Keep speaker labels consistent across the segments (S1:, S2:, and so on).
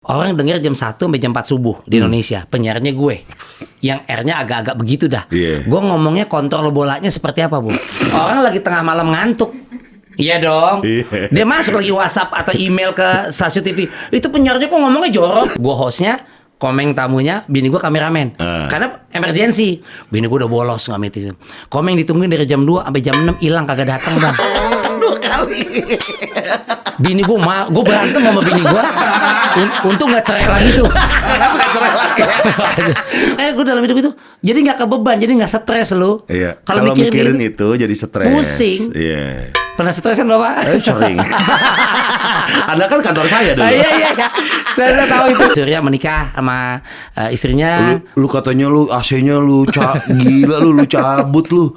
S1: Orang denger jam 1 sampai jam 4 subuh di Indonesia. Penyiarnya gue. Yang R-nya agak-agak begitu dah. Gue ngomongnya kontrol bolanya seperti apa, Bu? Orang lagi tengah malam ngantuk. Iya dong. Dia masuk lagi WhatsApp atau email ke stasiun TV. Itu penyiarnya kok ngomongnya jorok. Gue hostnya, Komeng tamunya, bini gue kameramen. Karena emergency. Bini gue udah bolos nggak meeting. Komeng ditungguin dari jam 2 sampai jam 6 hilang kagak datang, Bang.
S2: 2 kali.
S1: Bini gue berantem sama bini gue. Untung nggak cerai lagi tuh. Kayak gue dalam hidup itu jadi nggak kebeban, jadi nggak stres lu.
S2: Iya. Kalau mikirin itu jadi stres.
S1: Pusing.
S2: Iya.
S1: Pernah stresan Bapak?
S2: Sering. Anda kan kantor saya dulu.
S1: Iya. Saya tahu itu. Surya menikah sama istrinya.
S2: Lu katanya lu AC-nya lu gila lu cabut lu.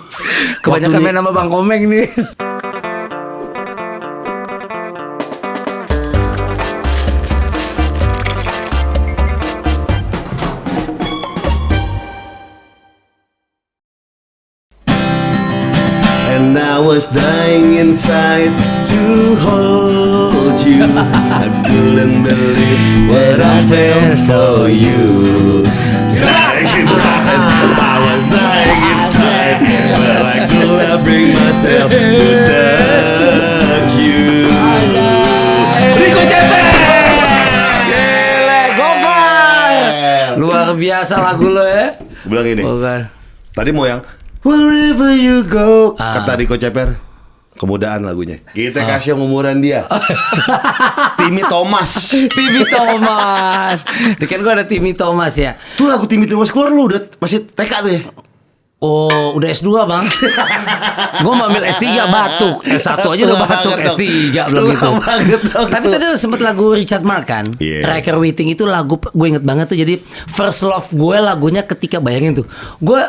S1: Kebanyakan main sama Bang Komeng nih.
S2: And I was dying inside to hold you. I couldn't believe what I felt for you. Dying inside, I was dying inside, but I could not bring myself to touch you. Rico Ceper,
S1: Gofar, luar biasa lagu lo ya.
S2: Bilang ini.
S1: Bukan.
S2: Tadi mau yang Wherever You Go, kata Rico Ceper. Kemudahan lagunya. Kita kasih yang umuran dia. Timmy Thomas.
S1: Timmy Thomas. Kan gue ada Timmy Thomas ya.
S2: Tuh lagu Timmy Thomas keluar lu udah masih TK tuh ya?
S1: Oh, udah S2 Bang. Gue mau ambil S3 batuk. S1 aja udah batuk, S3 belum gitu. Tapi tadi sempet lagu Richard Marx kan. Riker Waiting itu lagu gue inget banget tuh. Jadi first love gue lagunya ketika bayangin tuh. Gue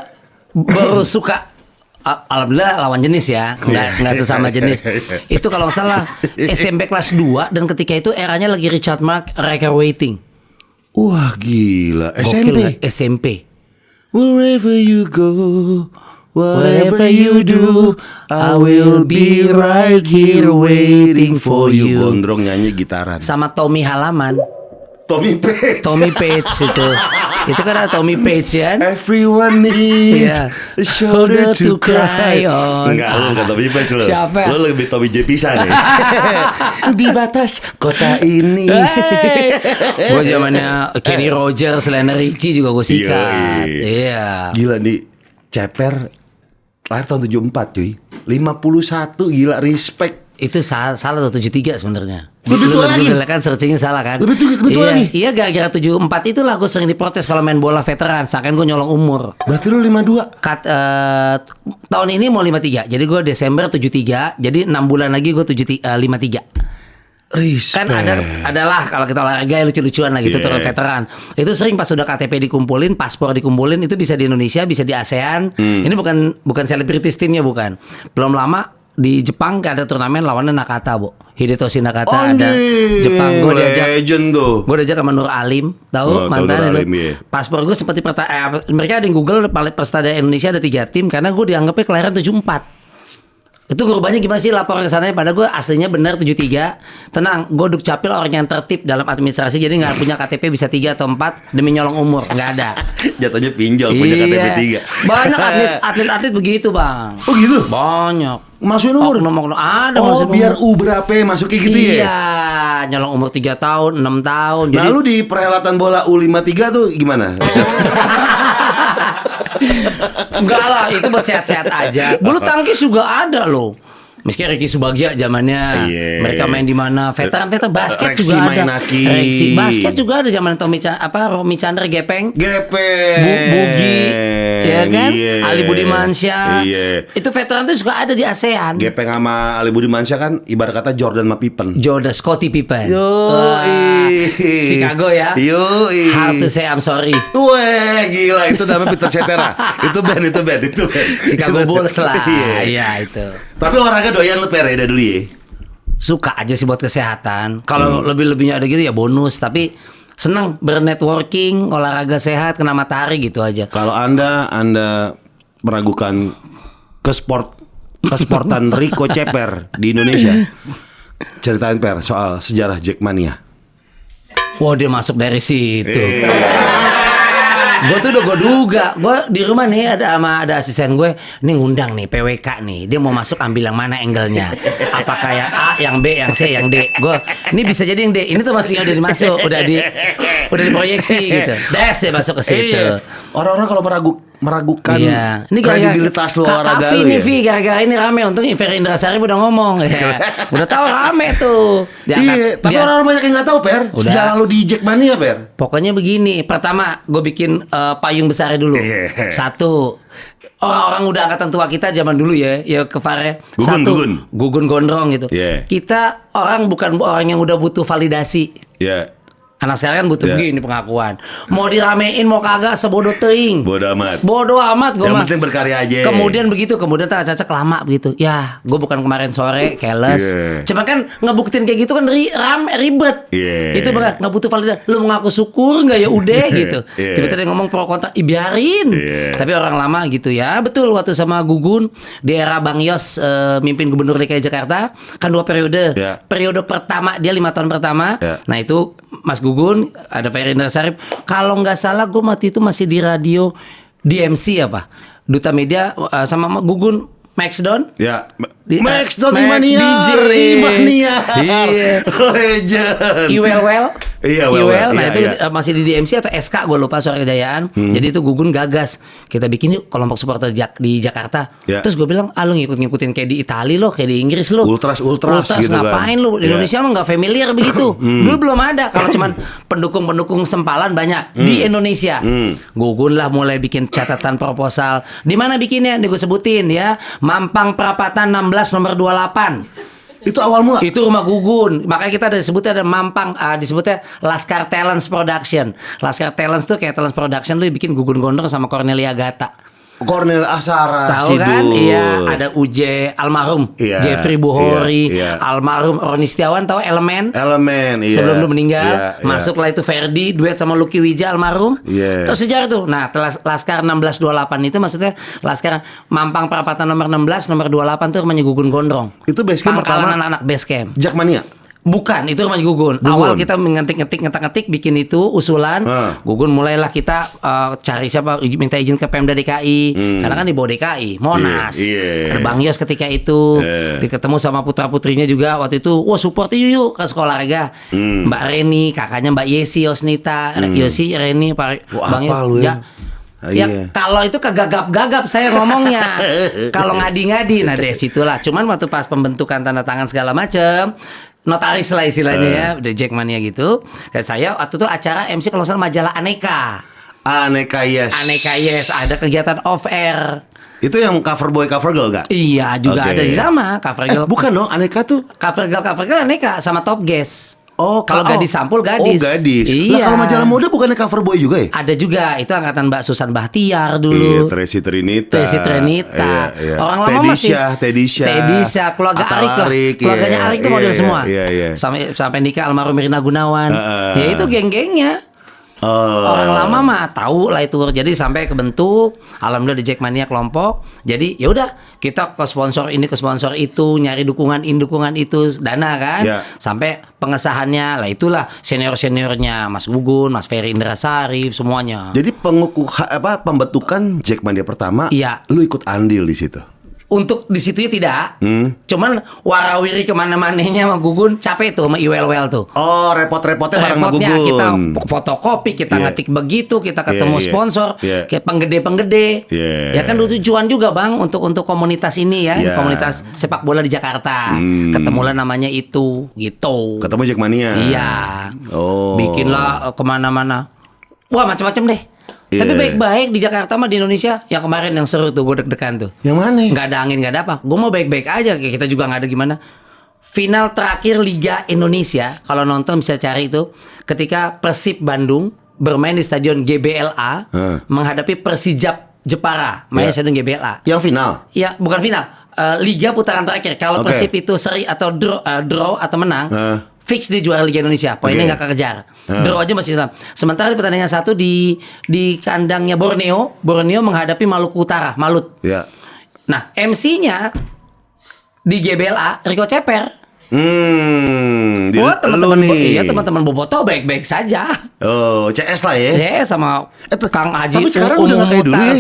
S1: baru suka, alhamdulillah lawan jenis ya, nggak sesama jenis. Itu kalau nggak salah SMP kelas 2 dan ketika itu eranya lagi Richard Marx, Riker Waiting.
S2: Wah gila,
S1: Gokil, SMP.
S2: Wherever you go, whatever you do, I will be right here waiting for you. Gondrong nyanyi gitaran.
S1: Sama Tommy Halaman.
S2: Tommy Page
S1: Itu kan ada Tommy Page ya.
S2: Everyone needs a shoulder to cry on. Enggak, lu bukan Tommy Page lo.
S1: Siapa?
S2: Lu lebih Tommy J Pisah nih. Di batas kota ini.
S1: Gue zamannya Kenny Rogers, Lionel Richie juga gue sikat. Iya.
S2: Gila nih, Ceper lahir tahun 74 cuy. 51 gila, respect.
S1: Itu salah tuh 73 sebenarnya.
S2: Lebih tua lagi
S1: kan searchingnya salah kan.
S2: Lebih tua lagi.
S1: Iya gara-gara 74 itu lah gue sering diprotes kalau main bola veteran. Seakan gue nyolong umur.
S2: Berarti lu 52.
S1: Tahun ini mau 53. Jadi gue Desember 73. Jadi 6 bulan lagi gue 53.
S2: Respect.
S1: Kan adalah kalau kita olahraga yang lucu-lucuan lah gitu turun veteran. Itu sering pas sudah KTP dikumpulin, paspor dikumpulin, itu bisa di Indonesia, bisa di ASEAN. Ini bukan selebritis timnya bukan. Belum lama di Jepang ada turnamen lawannya Nakata, Bu. Hidetoshi Nakata ada Jepang. Gue diajak sama Nur Alim, tahu mantan itu. Paspor gue seperti mereka ada yang Google Persada Indonesia ada 3 tim karena gue dianggapnya kelahiran 74. Itu rupanya gimana sih lapor ke sana? Pada gue aslinya benar 73. Tenang, gue dukcapil orang yang tertib dalam administrasi. Jadi gak punya KTP bisa 3 atau 4 demi nyolong umur. Gak ada.
S2: Jatuhnya pinjol punya KTP 3.
S1: Banyak atlet begitu Bang.
S2: Oh gitu?
S1: Banyak.
S2: Masukin umur?
S1: Ada
S2: masukin biar berapa masuknya gitu ya?
S1: Iya, nyolong umur 3 tahun, 6 tahun.
S2: Nah lu di perhelatan bola U53 tuh gimana?
S1: Enggak lah, itu buat sehat-sehat aja. Bulu tangkis juga ada loh. Meski Ricky Subagia zamannya mereka main di mana? Veteran basket
S2: Reksi
S1: juga ada.
S2: Reksi
S1: basket juga ada zaman Romi Chandra Gepeng.
S2: Bugi.
S1: Ya kan? Ali Budimansyah. Itu veteran tuh juga ada di ASEAN.
S2: Gepeng sama Ali Budimansyah kan ibarat kata Jordan sama Pippen.
S1: Scottie Pippen.
S2: Chicago
S1: ya. Hard to say I'm sorry.
S2: Weh, gila itu namanya Peter Cetera. itu band.
S1: Chicago Bulls lah. Iya itu.
S2: Tapi olahraga doyan lu Per ya dulu ya?
S1: Suka aja sih buat kesehatan. Kalau lebih-lebihnya ada gitu ya bonus. Tapi senang bernetworking, olahraga sehat, kena matahari gitu aja.
S2: Kalau anda meragukan kesportan Rico Ceper di Indonesia, ceritain Per soal sejarah Jackmania.
S1: Wah, dia masuk dari situ. Gue tuh udah gue duga, gue di rumah nih ada asisten gue, ini ngundang nih PWK nih, dia mau masuk ambil yang mana angle-nya, apakah yang A, yang B, yang C, yang D. Gue ini bisa jadi yang D, ini tuh masuknya udah dimasuk, udah diproyeksi gitu. Dia masuk ke situ.
S2: Iya. Orang-orang kalau meragukan
S1: Iya. Ini
S2: kredibilitas lu olahraga lu
S1: ini
S2: ya.
S1: gara-gara ini rame. Untung Ferry Indrasari udah ngomong ya. Udah tahu rame tuh.
S2: Iya, tapi orang banyak yang nggak tahu Per.
S1: Udah.
S2: Sejarah lu di Jackmania Per.
S1: Pokoknya begini. Pertama, gue bikin payung besarnya dulu.
S2: Iya.
S1: Satu. Orang-orang udah angkatan tua kita zaman dulu ya ke Fare.
S2: Gugun
S1: gondrong gitu.
S2: Iya.
S1: Kita bukan orang yang udah butuh validasi.
S2: Iya.
S1: Anak sekarang kan butuh
S2: Ya.
S1: begini pengakuan. Mau diramein mau kagak sebodoh teuing. Bodoh amat gue
S2: Yang
S1: mah.
S2: penting berkarya aja.
S1: Kemudian tak cacak lama begitu. Ya, gue bukan kemarin sore keles.
S2: Yeah.
S1: Cuma kan ngebuktiin kayak gitu kan ribet.
S2: Yeah.
S1: Itu berat, nggak butuh validasi. Lu mengaku syukur nggak ya udah gitu.
S2: Yeah.
S1: Tiba-tiba dia ngomong pro kontra, biarin.
S2: Yeah.
S1: Tapi orang lama gitu ya. Betul waktu sama Gugun di era Bang Yos mimpin Gubernur DKI Jakarta kan 2 periode.
S2: Yeah.
S1: Periode pertama dia 5 tahun pertama.
S2: Yeah.
S1: Nah itu Mas Gugun, ada Ferry Indrasari. Kalau nggak salah gue waktu itu masih di radio DMC apa, Duta Media sama Gugun Maxdon.
S2: Ya,
S1: Max
S2: Imania.
S1: Iya.
S2: Legend.
S1: Iwel.
S2: Iya,
S1: Nah
S2: iya,
S1: itu
S2: iya.
S1: masih di DMC atau SK gue lupa Suara Kejayaan. Jadi itu Gugun gagas. Kita bikin yuk kelompok supporter di Jakarta.
S2: Ya.
S1: Terus gue bilang, lu ngikut-ngikutin kayak di Itali lo, kayak di Inggris lo.
S2: Ultras gitu
S1: ngapain
S2: kan.
S1: lu? Di
S2: Ya.
S1: Indonesia mah nggak familiar begitu. Dulu belum ada. Kalau cuman pendukung sempalan banyak di Indonesia. Gugun lah mulai bikin catatan proposal. Di mana bikinnya? Gue sebutin ya. Mampang Perapatan 16 nomor 28.
S2: Itu awal mula.
S1: Itu rumah Gugun. Makanya kita ada disebutnya ada Mampang, disebutnya Laskar Talents Production. Laskar Talents tuh kayak Talents Production lu bikin Gugun Gondrong sama Cornelia Gata.
S2: Cornel Asara,
S1: Tahu
S2: Sidul.
S1: kan? Iya, ada Uje almarhum,
S2: Iya,
S1: Jeffrey Buhori,
S2: iya.
S1: almarhum Roni Setiawan, tahu Elemen?
S2: Iya.
S1: Sebelum lu meninggal,
S2: Iya.
S1: masuklah itu Ferdi duet sama Lucky Wija almarhum.
S2: Iya.
S1: Terus sejarah tuh. Nah, Laskar 1628 itu maksudnya Laskar Mampang Perapatan nomor 16 nomor 28 tuh rumahnya Gugun Gondrong.
S2: Itu base camp
S1: Pangkalan
S2: pertama
S1: anak-anak base camp.
S2: Jackmania.
S1: Bukan, itu rumah Gugun. Awal kita ngetik-ngetik bikin itu usulan. Gugun mulailah kita cari siapa, minta izin ke Pemda DKI. Karena kan di bawah DKI, Monas.
S2: Iya.
S1: Ada Bang Yos ketika itu. Ketemu sama putra-putrinya juga waktu itu. Wah, support yuk ke sekolah olahraga. Mbak Reni, kakaknya Mbak Yesi Yosnita, Yosi, Reni, Pak
S2: Wah,
S1: Bang
S2: apa
S1: Yos.
S2: lu ya?
S1: Ya,
S2: Iya.
S1: kalau itu kegagap-gagap saya ngomongnya. Kalau ngadi-ngadi, nah dari situlah. Cuman waktu pas pembentukan tanda tangan segala macem, notaris lah istilahnya ya, udah Jackmania gitu. Kayak saya waktu itu acara MC kalau salah majalah Aneka.
S2: Aneka Yes.
S1: Ada kegiatan off air.
S2: Itu yang cover boy cover girl gak?
S1: Iya, juga
S2: Oke.
S1: ada di sama cover girl.
S2: Bukan dong, Aneka tuh.
S1: Cover girl Aneka sama Top Guest.
S2: Oh,
S1: Kalau gadis sampul gadis.
S2: Oh, gadis.
S1: Iya.
S2: Lah, kalau majalah muda bukannya cover boy juga ya?
S1: Ada juga, itu angkatan Mbak Susan Bahtiar
S2: Iya,
S1: dulu.
S2: Tracy Trinita. Iya.
S1: Orang lama masih Tedisha, keluarga
S2: Atta
S1: Arik lah.
S2: Larik,
S1: Keluarganya
S2: iya,
S1: Arik itu
S2: iya,
S1: model
S2: iya,
S1: semua.
S2: iya.
S1: Sampai nikah almarhum Mirna Gunawan. Ya itu geng-gengnya. Orang lama mah tahu lah itu. Jadi sampai kebentuk, alhamdulillah di Jackmania kelompok. Jadi ya udah kita ke sponsor ini ke sponsor itu, nyari dukungan itu, dana kan.
S2: Ya.
S1: Sampai pengesahannya lah itulah seniornya Mas Gugun, Mas Ferry Indrasari semuanya.
S2: Jadi pembentukan Jackmania pertama,
S1: Iya.
S2: lu ikut andil di situ.
S1: Untuk di situnya tidak, cuman warawiri kemana-mananya sama Gugun capek tuh sama Iwel tuh.
S2: Oh, repot-repotnya bareng sama
S1: Repotnya
S2: Gugun.
S1: kita fotokopi, kita
S2: Iya.
S1: ngetik begitu, kita ketemu
S2: Iya, iya.
S1: sponsor,
S2: Iya.
S1: kayak penggede-penggede.
S2: Iya.
S1: Ya kan tujuan juga Bang untuk komunitas ini ya,
S2: Iya.
S1: komunitas sepak bola di Jakarta. Ketemulah namanya itu, gitu.
S2: Ketemu Jackmania.
S1: Iya.
S2: Oh.
S1: Bikinlah kemana-mana. Wah macam-macam deh.
S2: Iya.
S1: Tapi baik-baik di Jakarta mah di Indonesia. Yang kemarin yang seru tuh gue deg-degan tuh.
S2: Yang mana?
S1: Nggak ada angin, nggak ada apa. Gue mau baik-baik aja. Kayak kita juga nggak ada gimana. Final terakhir Liga Indonesia, kalau nonton bisa cari itu, ketika Persib Bandung bermain di Stadion GBLA menghadapi Persijap Jepara, mainnya
S2: Ya.
S1: Stadion GBLA.
S2: Yang final.
S1: Ya, bukan final. Liga putaran terakhir. Kalau
S2: Oke.
S1: Persib itu seri atau draw atau menang, fix dia juara Liga Indonesia. Poinnya
S2: Oke.
S1: nggak kekejar. Draw aja masih sama. Sementara di pertandingan satu di kandangnya Borneo menghadapi Maluku Utara, Malut.
S2: Ya.
S1: Nah, MC-nya di GBLA Rico Ceper. Wah, teman-teman
S2: nih.
S1: iya teman-teman Boboto baik-baik saja.
S2: Oh, CS lah ya.
S1: Saya sama Kang Haji.
S2: Tapi sekarang udah nggak kayak dulu ya.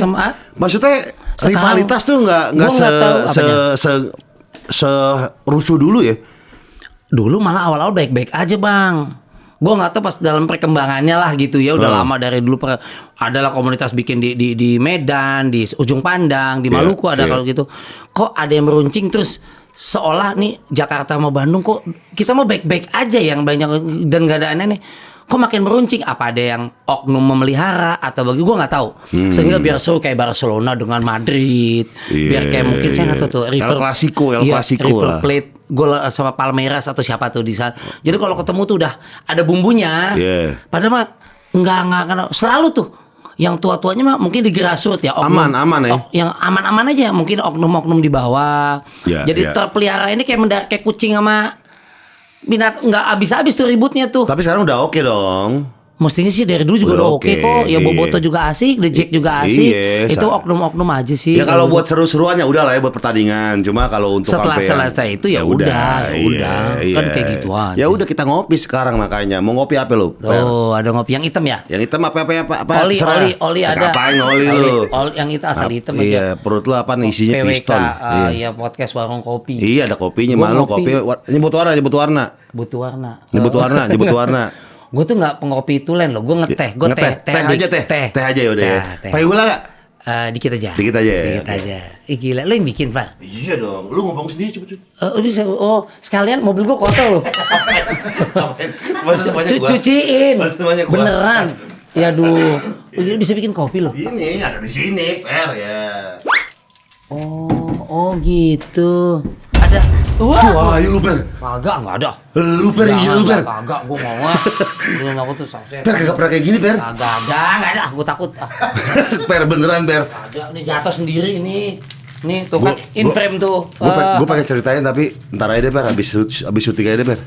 S2: Maksudnya
S1: Sekarang,
S2: rivalitas tuh nggak
S1: gua nggak tahu
S2: se rusuh dulu ya.
S1: Dulu malah awal-awal baik-baik aja bang. Gue nggak tahu pas dalam perkembangannya lah gitu ya. Udah lama dari dulu adalah komunitas bikin di Medan, di Ujung Pandang, di Maluku ada kalau gitu. Kok ada yang meruncing terus seolah nih Jakarta sama Bandung kok kita mau baik-baik aja yang banyak dan gak ada aneh-aneh. Kok makin meruncing? Apa ada yang oknum memelihara atau bagi gue nggak tahu. Sehingga biar seru kayak Barcelona dengan Madrid, biar kayak mungkin saya nggak tahu tuh
S2: El Clasico
S1: River
S2: lah.
S1: Plate gol sama Palmeiras atau siapa tuh di sana. Jadi kalau ketemu tuh udah ada bumbunya. Padahal mah nggak selalu tuh. Yang tua-tuanya mah mungkin di grassroots ya, oknum,
S2: aman ya.
S1: Yang aman-aman aja, mungkin oknum-oknum di bawah. Jadi terpelihara ini kayak kucing sama binat, nggak habis-habis tuh ributnya tuh.
S2: Tapi sekarang udah oke dong.
S1: Mestinya sih dari dulu juga udah oke kok. Ya Boboto juga asik, The Jack juga asik. Itu oknum-oknum aja sih.
S2: Ya kalau buat seru-seruan ya udah lah ya buat pertandingan. Cuma kalau untuk
S1: setelah itu ya udah. Kan kayak gitu aja.
S2: Ya udah kita ngopi sekarang makanya. Mau ngopi apa lu?
S1: Oh, ada ngopi yang hitam ya?
S2: Yang hitam apa?
S1: Oli ada.
S2: Ngapain oli lu?
S1: Yang itu asal hitam aja.
S2: Iya, perut lu apa nih isinya
S1: PWK,
S2: piston.
S1: Iya, podcast warung kopi.
S2: Iya, ada kopinya. Malu kopi. Nyebut warna.
S1: Nyebut warna. Gue tuh nggak pengopi tulen loh, gue ngeteh,
S2: teh aja ya udah ya. Pakai gula nggak?
S1: Dikit aja. Ih gila, lo yang bikin Pak?
S2: Iya dong, lu ngomong sendiri cepet.
S1: Bisa, sekalian mobil gue kotor loh. Cuciin, beneran. Ya aduh, dia bisa bikin kopi loh.
S2: Ini ada di sini, Per ya.
S1: Oh gitu. Ada.
S2: Wah, ayo lu Per.
S1: Kagak, enggak ada.
S2: Lu Per, iya lu Per.
S1: Kagak, gua mau ah. Belum aku tuh sampai.
S2: Per kagak pernah kayak gini, Per.
S1: Kagak ada, gua takut.
S2: Per beneran, Per.
S1: Ada, nih jatuh sendiri ini. Nih tuh kan in frame tuh.
S2: Gua pengen ceritain tapi ntar aja deh, Per. Habis syuting aja deh, Per.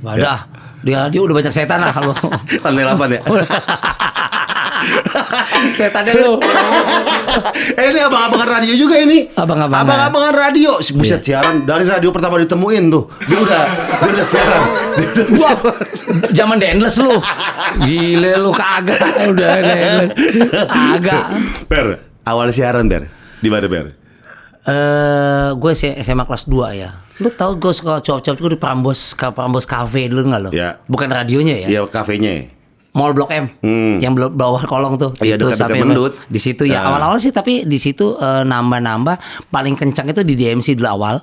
S1: Enggak ada. Dia udah banyak setan lah kalau.
S2: Lantai 8 ya.
S1: Setannya lu.
S2: Ini abang-abangan radio juga ini. Abang-abangan radio. Buset, siaran dari radio pertama ditemuin tuh. Dia udah siaran.
S1: Wah, zaman Denles lu. Gile lu kagak. Udah Denles. Agak.
S2: Per, awal siaran, Per. Di mana, Per?
S1: Gue SMA kelas 2 ya. Lu tahu gue suka cowok-cowok gue di Prambos Cafe dulu nggak lo?
S2: Ya.
S1: Bukan radionya ya?
S2: Iya, kafenya.
S1: Mall Blok M, yang bawah kolong tuh.
S2: Iya, dekat Mendut.
S1: Di situ ya. Awal-awal sih, tapi di situ nambah paling kencang itu di DMC dulu awal.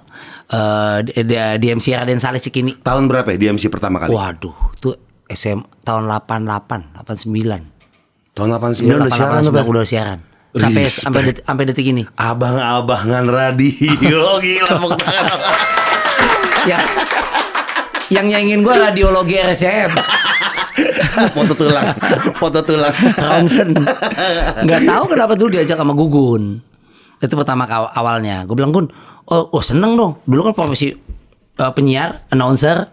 S1: DMC Raden Saleh Cikini.
S2: Tahun berapa ya DMC pertama kali?
S1: Waduh, itu tahun 89.
S2: Tahun 89
S1: udah siaran. Sampai detik ini.
S2: Abang-abangan radio gila tepuk tangan.
S1: Ya. Yang nyanyiin gue radiologi RSCM.
S2: Foto tulang.
S1: Ronsen. Nggak tahu kenapa dulu diajak sama Gugun. Itu pertama awalnya. Gue bilang Gun, oh seneng dong. Dulu kan profesi penyiar, announcer,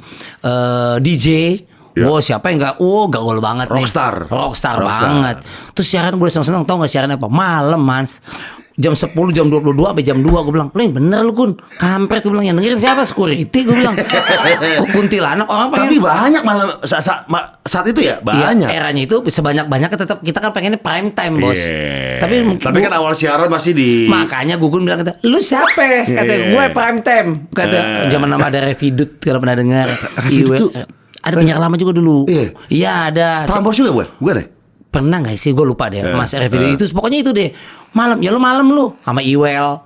S1: DJ.
S2: Ya.
S1: Wow, siapa yang nggak? Gaul banget nih. Rockstar banget. Terus siaran gue seneng. Tahu nggak siaran apa? Malam, Mas. Jam 10, jam 22 sampai jam 2 gue bilang, "Lu yang bener lu Gun. Kampret," gue bilang, "yang dengerin siapa? Security," gue bilang. Kuntilanak orang
S2: pengen. Tapi banyak malam saat itu ya, banyak.
S1: Iya, eranya itu sebanyak-banyaknya tetap kita kan pengennya prime time, Bos.
S2: Yeah.
S1: Tapi
S2: kan awal siaran masih di.
S1: Makanya Gugun bilang kata, "Lu siapa?" Kata gue prime time. Kata zaman nama ada Revidut kalau pernah dengar. Ada penyiar lama juga dulu. Iya, ada.
S2: Prambors juga bukan deh?
S1: Pernah nggak sih? Gue lupa deh. Mas Revidut itu pokoknya itu deh. Malam lu sama Iwel.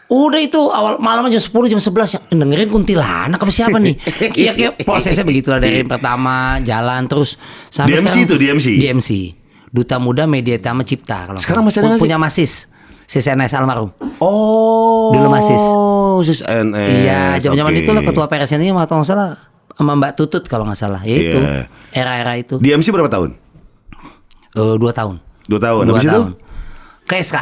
S1: Udah itu awal malam jam 10 jam 11 yang dengerin kuntilanak apa siapa nih? Iya kayak prosesnya begitulah dari pertama jalan terus sampai
S2: DMC itu
S1: DMC. Duta Muda Media Tama Cipta kalau
S2: sekarang masih ada
S1: punya Masis. CCNS almarhum.
S2: Oh.
S1: Dulu Masis.
S2: CCNS.
S1: Iya, zaman-zaman itu lah ketua PRS ini waktu nggak salah sama Mbak Tutut kalau nggak salah. Ya itu. Era-era itu.
S2: DMC berapa tahun?
S1: 2 tahun.
S2: 2 tahun.
S1: 2
S2: tahun. Itu? KSK.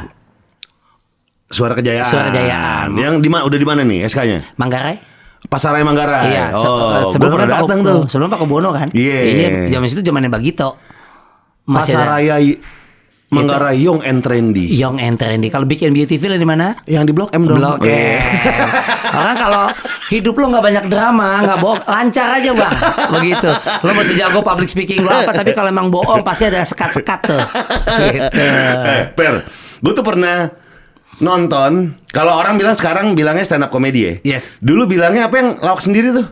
S2: Suara Kejayaan. Yang udah di mana nih SK-nya?
S1: Manggarai.
S2: Pasaraya Manggarai.
S1: Iya.
S2: Sebelum pernah datang tuh.
S1: Sebelum Pak Bono kan? Iya. Zaman itu zamannya Bagito.
S2: Pasaraya Manggarai Young and Trendy.
S1: Young and Trendy. Kalau bikin beautiful di mana?
S2: Yang di Blok M dong.
S1: Blok M. Orang kalau hidup lo nggak banyak drama, nggak bohong, lancar aja bang. Begitu. Lo masih jago public speaking lo apa, tapi kalau emang bohong pasti ada sekat-sekat tuh. Gitu.
S2: Per, gue tuh pernah nonton. Kalau orang bilang sekarang bilangnya stand up comedy ya.
S1: Yes.
S2: Dulu bilangnya apa yang lawak sendiri tuh?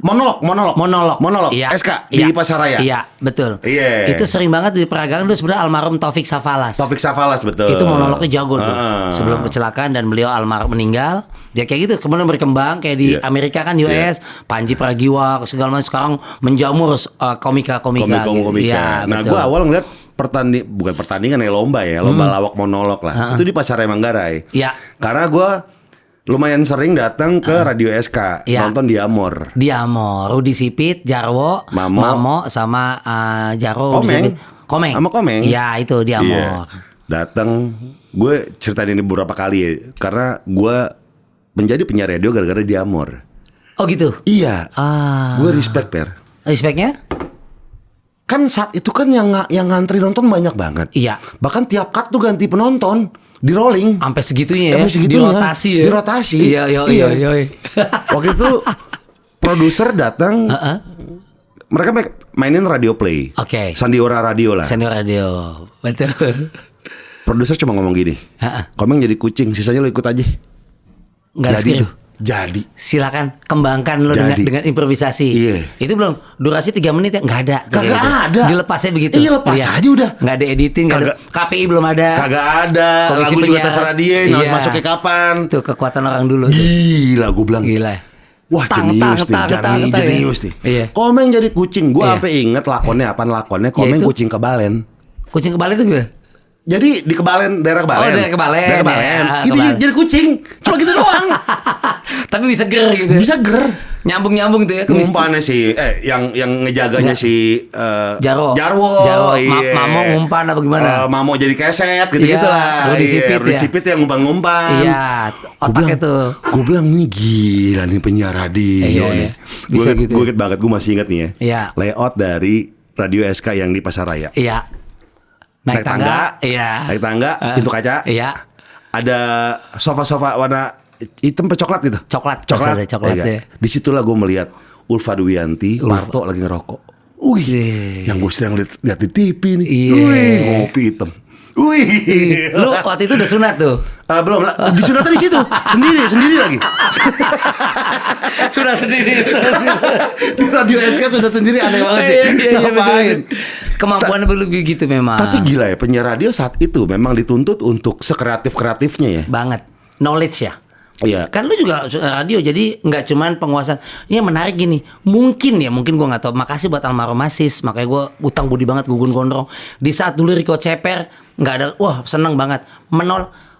S2: Monolog.
S1: Iya.
S2: SK di
S1: Iya.
S2: Pasaraya.
S1: Iya, betul.
S2: Iya.
S1: Itu sering banget di peragangan dulu sebenarnya almarhum Taufik Safalas.
S2: Taufik Safalas betul.
S1: Itu monolognya jago tuh. Sebelum kecelakaan dan beliau almarhum meninggal, dia kayak gitu. Kemudian berkembang kayak di
S2: Iya.
S1: Amerika kan US, Panji Pragiwak segala macam, sekarang menjamur komika-komika.
S2: Komika.
S1: Iya,
S2: Nah,
S1: betul.
S2: gue awal ngeliat bukan pertandingan ya, lomba lawak monolog lah. Itu di Pasaraya Manggarai.
S1: Iya.
S2: Karena gue lumayan sering datang ke Radio SK
S1: Iya.
S2: nonton Diamor.
S1: Diamor, Rudi Sipit, Jarwo,
S2: Mamo.
S1: sama Jarwo, Rudi
S2: Komeng.
S1: Sipit. Komeng.
S2: Sama Komeng.
S1: Iya, itu Diamor.
S2: Iya. Datang, gue ceritain ini beberapa kali ya, karena gue menjadi penyiar radio gara-gara Diamor.
S1: Oh gitu.
S2: Iya. Gue respect Per.
S1: Respectnya?
S2: Kan saat itu kan yang ngantri nonton banyak banget.
S1: Iya.
S2: Bahkan tiap cut tuh ganti penonton, di rolling.
S1: Sampai segitunya ya.
S2: Sampai segitunya.
S1: Dirotasi ya.
S2: Dirotasi.
S1: Iya.
S2: Iya. Waktu itu produser datang, mereka mainin radio play.
S1: Oke.
S2: Sandiwara radio lah.
S1: Senior radio. Betul.
S2: Produser cuma ngomong gini, Komeng jadi kucing, sisanya lo ikut aja.
S1: Nggak
S2: Jadi
S1: skrip.
S2: tuh. Jadi.
S1: Silakan kembangkan lo
S2: Jadi.
S1: dengan improvisasi.
S2: Iya.
S1: Itu belum durasi 3 menit ya? Nggak ada.
S2: Kagak
S1: Gitu.
S2: ada.
S1: Dilepasnya begitu.
S2: Iya, lepas aja udah.
S1: Nggak ada editing, nggak ada. KPI belum ada.
S2: Kagak ada.
S1: Komisi
S2: Lagu juga
S1: penyiar.
S2: terserah dia,
S1: Iya.
S2: masuknya kapan.
S1: Itu kekuatan orang dulu. Tuh.
S2: Gila, gue bilang.
S1: Gila.
S2: Wah, jenius nih, jenius nih.
S1: Iya.
S2: Komeng jadi kucing. Gue
S1: Iya.
S2: sampai inget lakonnya apa lakonnya. Komeng
S1: itu.
S2: kucing kebalen.
S1: Kucing kebalik itu gue.
S2: Jadi di Kebalen, daerah Kebalen.
S1: Oh, daerah Kebalen.
S2: Daerah Kebalen.
S1: Ya,
S2: Itu
S1: Kebalen.
S2: jadi kucing. Cuma gitu doang.
S1: Tapi bisa ger gitu.
S2: Bisa ger.
S1: Nyambung tuh ya. ke
S2: Ngumpannya si yang ngejaganya si
S1: Jarwo.
S2: Jarwo. Iya.
S1: Mamo ngumpan apa gimana?
S2: Mamo jadi keset gitu-gitu
S1: Iya,
S2: lah.
S1: Rudi Sipit
S2: Rudi
S1: ya.
S2: Sipit yang ngumpan-ngumpan.
S1: Iya, otaknya tuh.
S2: Gue bilang ini gila nih penyiar radio
S1: Iya,
S2: nih.
S1: bisa gitu.
S2: Gue inget banget, gue masih inget nih ya.
S1: Iya.
S2: Layout dari Radio SK yang di Pasaraya.
S1: Iya. Naik tangga. Iya.
S2: Naik tangga, pintu kaca.
S1: Iya.
S2: Ada sofa-sofa warna hitam apa coklat gitu.
S1: Coklat.
S2: Coklat.
S1: Ada coklat
S2: Iya.
S1: ya.
S2: Disitulah gue melihat Ulfa Duyanti, Parto lagi ngerokok. Wih,
S1: Iya.
S2: yang gue sedang lihat di TV nih.
S1: Iya.
S2: Wih, ngopi hitam. Wih.
S1: Lu waktu itu udah sunat tuh.
S2: Belum lah, disunatnya di situ. Sendiri lagi.
S1: Sudah sendiri.
S2: Di Radio SK sudah sendiri, aneh banget sih.
S1: Iya,
S2: Ngapain?
S1: Kemampuan belum begitu memang.
S2: Tapi gila ya, penyiar radio saat itu memang dituntut untuk sekreatif-kreatifnya ya.
S1: Banget. Knowledge ya.
S2: Iya.
S1: Kan lu juga radio, jadi nggak cuman penguasaan. Ini yang menarik gini, mungkin gue nggak tahu. Makasih buat almarhum Masis, makanya gue utang budi banget Gugun Gondrong. Di saat dulu Rico Ceper nggak ada, wah seneng banget.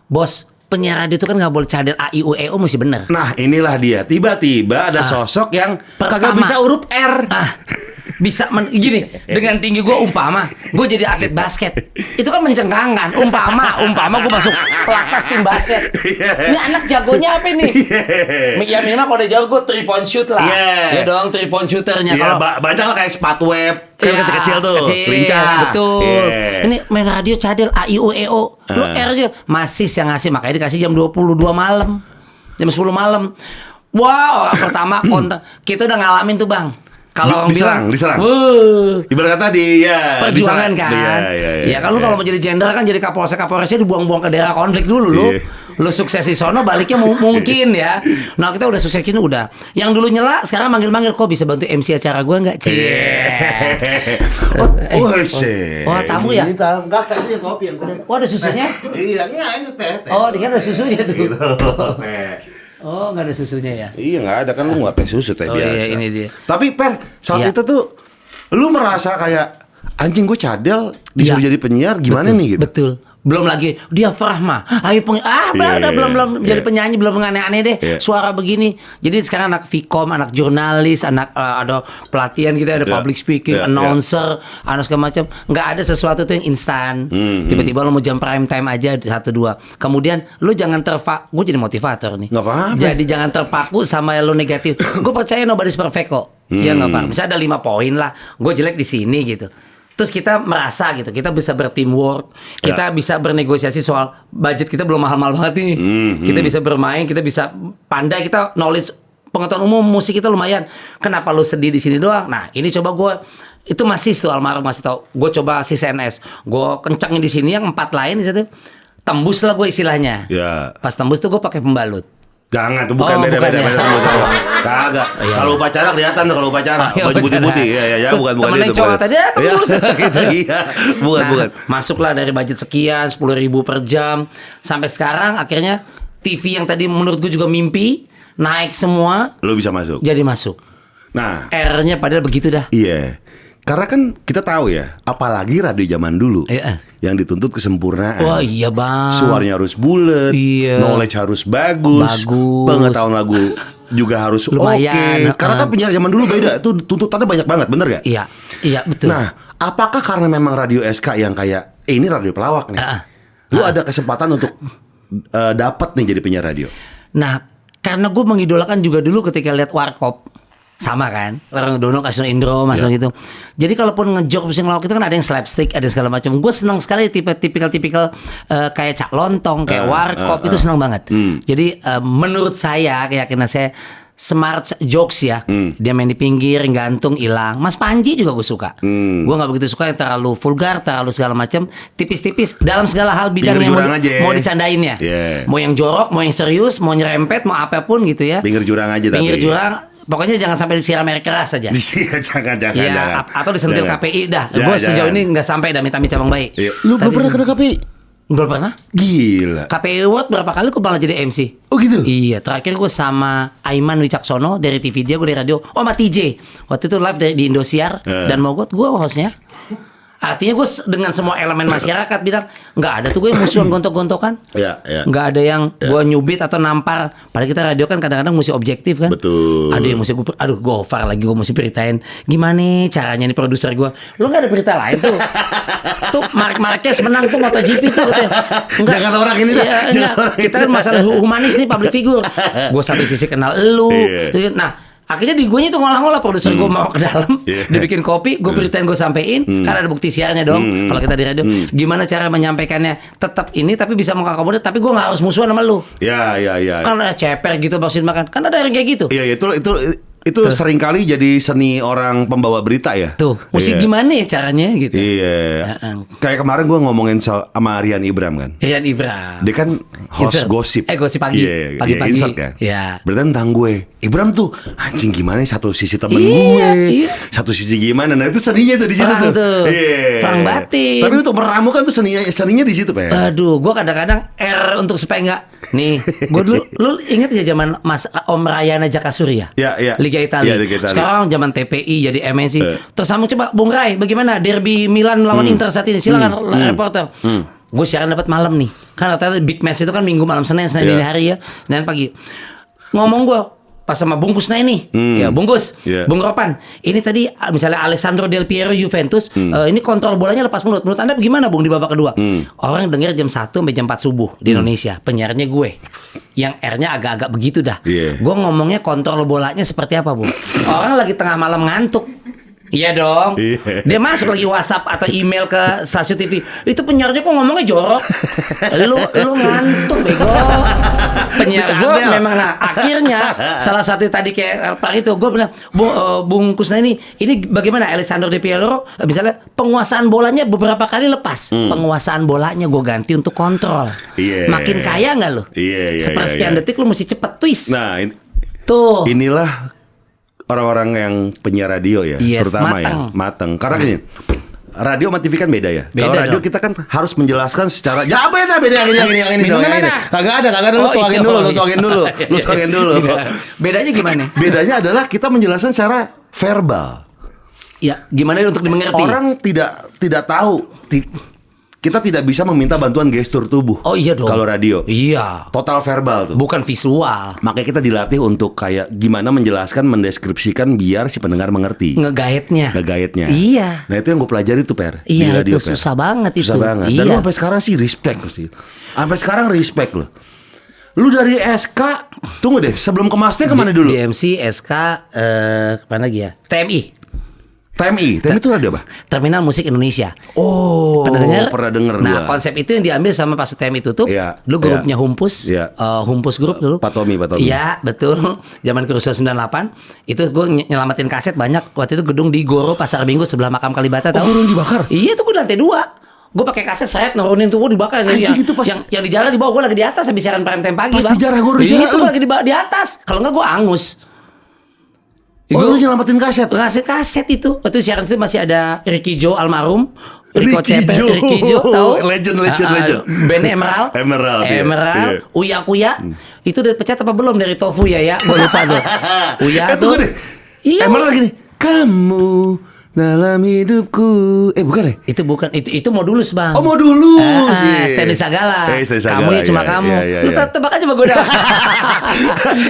S1: Bos, penyiar radio itu kan nggak boleh cadel A I U E O, mesti bener.
S2: Nah inilah dia, tiba-tiba ada sosok yang kagak
S1: Pertama.
S2: bisa huruf R.
S1: Bisa gini, dengan tinggi gue umpama gue jadi atlet basket, itu kan mencengangkan. Umpama gue masuk pelatnas tim basket. Ini anak jagonya apa nih? Ya minimal kalau udah jago gue 3 point shoot lah.
S2: Iya.
S1: Ya dong 3 point shooternya.
S2: Iya,
S1: Kalau
S2: banyak lah kayak sepatu web. Kan
S1: iya,
S2: kecil-kecil tuh, lincah.
S1: Betul.
S2: Iya.
S1: Ini main radio cadel A I U E O. Lu R aja. Masis yang ngasih, makanya dikasih jam 22 malam. Jam 10 malam. Wow, pertama kontak. Kita udah ngalamin tuh, Bang. Kalau orang bilang
S2: diserang.
S1: Wuh,
S2: Ibarat kata
S1: perjuangan
S2: diserang.
S1: kan.
S2: Iya,
S1: Kan lu kalau mau jadi jenderal kan jadi kapolsek-kapolresnya dibuang-buang ke daerah konflik dulu lu.
S2: Iya.
S1: Lu sukses di sono baliknya mungkin ya. Nah, kita udah sukses ini udah. Yang dulu nyela sekarang manggil-manggil, kok bisa bantu MC acara gua enggak?
S2: Shit.
S1: Oh, tamu ya?
S2: Ini tamu. Enggak, ini kopi yang kopi.
S1: Oh, ada susunya?
S2: Iya, ini teh.
S1: Oh, dia ada susunya tuh.
S2: Gitu.
S1: Oh, nggak ada susunya ya?
S2: Iya, nggak ada kan, lu nggak teh susu, teh
S1: Oh,
S2: biasa.
S1: iya, ini dia.
S2: Tapi Per, saat
S1: Iya.
S2: itu tuh lu merasa kayak anjing, gue cadel disuruh
S1: Iya.
S2: jadi penyiar gimana nih gitu.
S1: Betul. Belum lagi dia Frahma. Ayo belum jadi penyanyi, belum aneh-aneh deh.
S2: Iya.
S1: Suara begini. Jadi sekarang anak Vkom, anak jurnalis, anak ada pelatihan gitu, ada
S2: Iya.
S1: public speaking,
S2: Iya,
S1: announcer, anak segala macam. Nggak ada sesuatu tuh yang instan. Tiba-tiba lo mau jam prime time aja 1-2. Kemudian lu jangan gue jadi motivator nih.
S2: Nggak apa-apa.
S1: Jadi jangan terpaku sama lo negatif. Gue percaya nobody's perfect kok. Ya nggak Pak. Misalnya ada 5 poin lah. Gue jelek di sini gitu. Terus kita merasa gitu, kita bisa berteamwork, kita bisa bernegosiasi soal budget kita belum mahal-mahal banget nih. Kita bisa bermain, kita bisa pandai, kita knowledge pengetahuan umum musik kita lumayan. Kenapa lu sedih di sini doang? Nah, ini coba gue itu masih tuh almarhum masih tau. Gue coba si CNS, gue kencangin di sini yang 4 lain di situ. Tembus lah gue istilahnya.
S2: Ya.
S1: Pas tembus tuh gue pakai pembalut.
S2: Jangan tuh bukan beda. Kagak.
S1: Iya.
S2: Kalau upacara kelihatan tuh kalau upacara.
S1: Iya,
S2: Baju putih-putih. Ya, bukan
S1: temen yang
S2: itu.
S1: cowok tadi tembus.
S2: Gitu, iya. Bukan.
S1: Masuklah dari budget sekian, 10.000 per jam. Sampai sekarang akhirnya TV yang tadi menurut gue juga mimpi, naik semua.
S2: Lo bisa masuk.
S1: Jadi masuk.
S2: Nah.
S1: R-nya padahal begitu dah.
S2: Iya. Karena kan kita tahu ya, apalagi radio zaman dulu yang dituntut kesempurnaan.
S1: Wah iya bang.
S2: Suaranya harus bulat, knowledge harus bagus, pengetahuan lagu juga harus oke. Karena kan penyiar zaman dulu beda, itu tuntutannya banyak banget, bener gak?
S1: Iya betul.
S2: Nah, apakah karena memang radio SK yang kayak ini radio pelawak nih, lu ada kesempatan untuk dapat nih jadi penyiar radio?
S1: Nah, karena gue mengidolakan juga dulu ketika lihat Warkop. Sama kan, orang Dono, Kasino Indro, masuk gitu. Jadi kalaupun ngejok musik ngelawak itu kan ada yang slapstick, ada segala macam. Gue senang sekali tipikal kayak Cak Lontong, kayak Warkop itu senang banget. Jadi menurut saya, keyakinan saya smart jokes ya. Dia main di pinggir, gantung, hilang. Mas Panji juga gue suka. Gue nggak begitu suka yang terlalu vulgar, terlalu segala macam. Tipis-tipis dalam segala hal bidang yang mau dicandain ya. Mau yang jorok, mau yang serius, mau nyerempet, mau apapun gitu ya.
S2: Pinggir jurang aja.
S1: Pinggir jurang. Pokoknya jangan sampai disiram air keras saja.
S2: Jangan.
S1: Ya, atau disentil KPI dah. Gue sejauh ini nggak sampai dah minta cabang baik.
S2: Lu belum pernah kena KPI?
S1: Belum pernah.
S2: Gila.
S1: KPI Award berapa kali gue malah jadi MC.
S2: Oh gitu?
S1: Iya, terakhir gue sama Aiman Wicaksono dari TV dia, gue dari radio. Oh sama TJ. Waktu itu live di Indosiar dan Mogot, gue hostnya. Artinya gue dengan semua elemen masyarakat bilang nggak ada tuh gue musuhan gontok-gontokan, nggak ada yang gue nyubit atau nampar. Padahal kita radio kan kadang-kadang mesti objektif kan.
S2: Betul.
S1: Ada yang mesti gue, Gofar lagi gue mesti beritain gimana caranya nih produser gue. Lo nggak ada berita lain tuh? Tuh Mark Marquez menang tuh MotoGP tuh. Enggak.
S2: Jangan orang ini dah.
S1: Kita kan masalah humanis nih, public figure. Gue satu sisi kenal lu. Nah. Akhirnya di guanya tuh ngolah-ngolah produser gue mau ke dalam, dibikin kopi, gue beritain, gue sampein, kan ada bukti siarnya dong. Kalau kita di radio, gimana cara menyampaikannya tetap ini tapi bisa mengakomodir, tapi gue nggak harus musuhan sama lu.
S2: Iya.
S1: Kan ada ceper gitu maksud makan, kan ada yang kayak gitu.
S2: Iya itu sering kali jadi seni orang pembawa berita ya.
S1: Tuh, mesti gimana ya caranya gitu.
S2: Iya. Kayak kemarin gue ngomongin sama Rian Ibram kan.
S1: Rian Ibram.
S2: Dia kan host gosip.
S1: Gosip pagi. Pagi-pagi.
S2: Insert kan.
S1: Iya.
S2: Berarti tentang gue. Ibram tuh anjing gimana satu sisi temen gue. Satu sisi gimana. Nah itu seninya tuh di situ tuh. Iya.
S1: Perang batin.
S2: Tapi untuk meramu kan tuh seninya di situ, Pak.
S1: Aduh, gue kadang-kadang untuk supaya enggak. Nih, gue dulu lu ingat ya zaman Mas Om Rayana Jakasuri ya?
S2: Iya.
S1: Liga Italia. Sekarang zaman TPI jadi MNC. Terus sama coba Bung Rai, bagaimana derby Milan lawan Inter saat ini? Silakan reporter. Gue siaran dapat malam nih. Kan rata-rata big match itu kan Minggu malam, Senin dini hari ya, Senin pagi. Ngomong gue pas sama Bungkus ini, ya Bungkus, Bung Ropan. Ini tadi misalnya Alessandro Del Piero Juventus, ini kontrol bolanya lepas mulut. Menurut Anda bagaimana Bung di babak kedua? Orang denger jam 1 sampai jam 4 subuh di Indonesia. Penyiarnya gue. Yang R-nya agak-agak begitu dah. Gue ngomongnya kontrol bolanya seperti apa, Bung? Orang lagi tengah malam ngantuk. Iya dong. Dia masuk lagi WhatsApp atau email ke stasiun TV. Itu penyiarnya kok ngomongnya jorok. Lu ngantuk bego. Penyiar gue memang akhirnya salah satu tadi kayak Pak itu gue bilang Bung Kusna ini bagaimana Alessandro Del Piero misalnya penguasaan bolanya beberapa kali lepas. Penguasaan bolanya gue ganti untuk kontrol. Makin kaya nggak lo? Sepersekian detik lu mesti cepet twist.
S2: Nah,
S1: tuh.
S2: Inilah orang-orang yang penyiar radio ya, terutama mateng. Karena gini, radio sama TV kan beda ya. Kalau radio kita kan harus menjelaskan secara beda yang ini dong. Kagak ada lu tuangin dulu.
S1: Bedanya gimana?
S2: Bedanya adalah kita menjelaskan secara verbal.
S1: Ya, gimana untuk dimengerti?
S2: Orang tidak tahu. Kita tidak bisa meminta bantuan gestur tubuh.
S1: Oh iya dong.
S2: Kalau radio.
S1: Iya.
S2: Total verbal tuh.
S1: Bukan visual.
S2: Makanya kita dilatih untuk kayak gimana menjelaskan, mendeskripsikan biar si pendengar mengerti.
S1: Ngegaetnya. Iya.
S2: Nah itu yang gue pelajari tuh Per.
S1: Iya,
S2: di radio,
S1: itu susah banget itu.
S2: Susah banget. Dan lu sampai sekarang sih respect pasti. Sampai sekarang respect lo. Lu dari SK, tunggu deh, sebelum ke Master kemana dulu?
S1: DMC, SK, kemana lagi ya? TMI.
S2: TMI itu radio apa?
S1: Terminal Musik Indonesia.
S2: Oh,
S1: Pernah dengar?
S2: pernah denger
S1: Nah,
S2: gua.
S1: konsep itu yang diambil sama pas TMI tutup.
S2: Iya,
S1: Dulu grupnya Humpus.
S2: Iya.
S1: Humpus Group dulu.
S2: Pak Tommy.
S1: Iya, betul. Zaman kerusuhan 98. Itu gue nyelamatin kaset banyak. Waktu itu gedung di Goro Pasar Minggu sebelah makam Kalibata.
S2: Oh, gedung dibakar?
S1: Iya, itu gue di lantai 2. Gue pakai kaset saya nurunin tuh gue dibakar.
S2: Anjing, itu pas-
S1: yang di jalan di bawah, gue lagi di atas habis siaran prime time pagi.
S2: Pas
S1: Bang.
S2: di jarah, gua udah
S1: Iya,
S2: jarah
S1: itu
S2: lu.
S1: gue lagi di atas. Kalau enggak gue angus.
S2: Oh, lu nyelamatin kaset?
S1: Ngasih kaset itu. Waktu siaran itu masih ada Ricky Joe almarhum. Rico
S2: Ricky
S1: Cepet,
S2: Joe.
S1: Ricky Joe tahu?
S2: Legend.
S1: Band Emerald.
S2: Emerald, iya.
S1: Uya Kuya. Itu udah pecat apa belum dari Tofu ya? Gue lupa tuh. Uya tuh.
S2: Tunggu deh.
S1: Iya.
S2: Emerald lagi nih. Kamu dalam hidupku. Bukan deh.
S1: Itu bukan itu Modulus, Bang.
S2: Oh, Modulus. Iya.
S1: Stanley Sagala.
S2: Stanley Sagala,
S1: Kamu ya cuma
S2: iya,
S1: kamu.
S2: iya,
S1: Lu
S2: iya.
S1: tebak aja sama gue dah.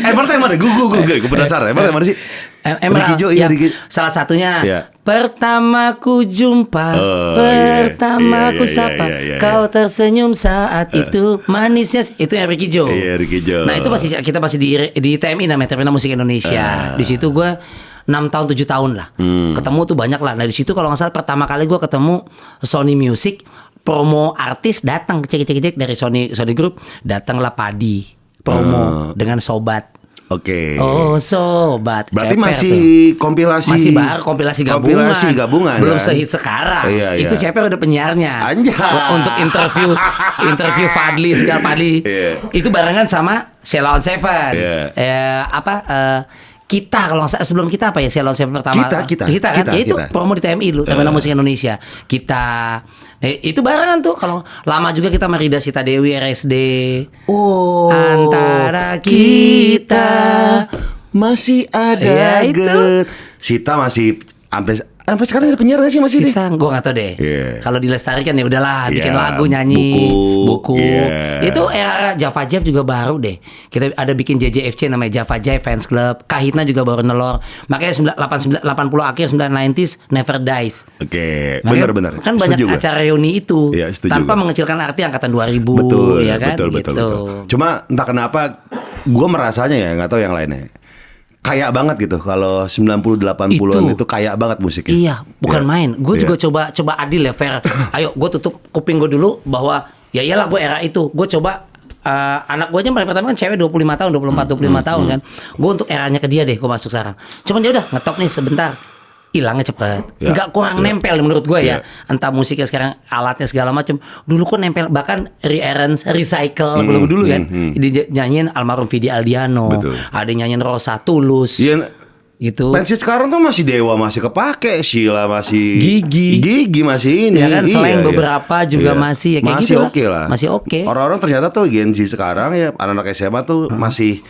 S2: Emerald yang mana? Gue penasaran. Emerald yang mana sih?
S1: Emerald,
S2: Ricky Joe, iya,
S1: ya,
S2: Ricky.
S1: salah satunya.
S2: Iya.
S1: Pertama ku jumpa,
S2: Oh,
S1: pertama
S2: iya.
S1: ku
S2: Iya,
S1: sapa,
S2: iya.
S1: kau tersenyum saat itu manisnya. Itu yang Ricky Joe.
S2: Iya, Ricky Joe.
S1: Nah itu kita masih di TMI namanya Terminal Musik Indonesia. Di situ gue 6 tahun 7 tahun lah. Ketemu tuh banyak lah. Nah di situ kalau nggak salah pertama kali gue ketemu Sony Music, promo artis datang cek dari Sony Group, datanglah Padi promo dengan Sobat.
S2: Oke.
S1: Oh sobat.
S2: Berarti
S1: Ceper
S2: masih
S1: tuh.
S2: kompilasi.
S1: Masih baru kompilasi gabungan. Belum
S2: kan?
S1: sehit sekarang.
S2: Iya,
S1: Itu
S2: iya.
S1: Ceper udah penyiarnya.
S2: Anjay.
S1: Untuk interview Fadli segala Fadli.
S2: Iya.
S1: Itu barengan sama Sheila on Seven.
S2: Iya.
S1: Kita kalau nggak salah sebelum kita apa ya Sheila on Seven pertama.
S2: Kita
S1: kan. Ya itu
S2: kita.
S1: promo di TMI dulu Terminal Musik Indonesia. Kita itu barengan tuh. Kalau lama juga kita sama Rida Sita Dewi RSD.
S2: Oh.
S1: Antara kita
S2: masih ada
S1: Ya, itu.
S2: Sita masih sampai sekarang ada penyiar nggak sih masih deh?
S1: Sita, gue nggak tahu deh.
S2: Iya.
S1: Kalau dilestarikan ya udahlah, bikin
S2: Iya,
S1: lagu, nyanyi, buku.
S2: Iya.
S1: Itu era Java Jive juga baru deh. Kita ada bikin JJFC namanya Java Jive Fans Club. Kahitna juga baru nelor. Makanya 80 akhir 90s Never Dies.
S2: Oke,
S1: Makanya
S2: benar.
S1: Kan banyak
S2: Setuju gua.
S1: acara reuni itu.
S2: Iya, setuju
S1: tanpa
S2: gua.
S1: mengecilkan arti angkatan 2000
S2: Betul,
S1: ya kan?
S2: betul.
S1: Gitu.
S2: Cuma entah kenapa gue merasanya ya, nggak tahu yang lainnya. Kayak banget gitu kalau 90-80-an itu kayak banget musiknya.
S1: Iya, bukan
S2: Iya.
S1: main. Gue
S2: Iya.
S1: juga coba adil ya, fair. Ayo, gue tutup kuping gue dulu bahwa ya iyalah gue era itu. Gue coba anak gue aja paling pertama kan cewek 25 tahun, 25 tahun kan. Gue untuk eranya ke dia deh, gue masuk sekarang. Cuman ya udah ngetop nih sebentar. Hilangnya cepet,
S2: Ya,
S1: nggak kurang
S2: ya.
S1: nempel menurut gue ya.
S2: Ya.
S1: Entah musiknya sekarang alatnya segala macam. Dulu kok nempel, bahkan re-arrange, recycle dulu kan. Dinyanyiin almarhum Vidi Aldiano,
S2: Betul.
S1: ada yang nyanyiin Rosa Tulus,
S2: Iya.
S1: gitu.
S2: Pensi sekarang tuh masih Dewa masih kepake, Sheila masih
S1: Gigi
S2: masih ini.
S1: Ya kan, selain
S2: Iya,
S1: beberapa juga masih ya kayak
S2: masih
S1: gitu lah.
S2: oke lah.
S1: Masih oke.
S2: Orang-orang ternyata tuh Gen Z sekarang ya anak-anak SMA tuh masih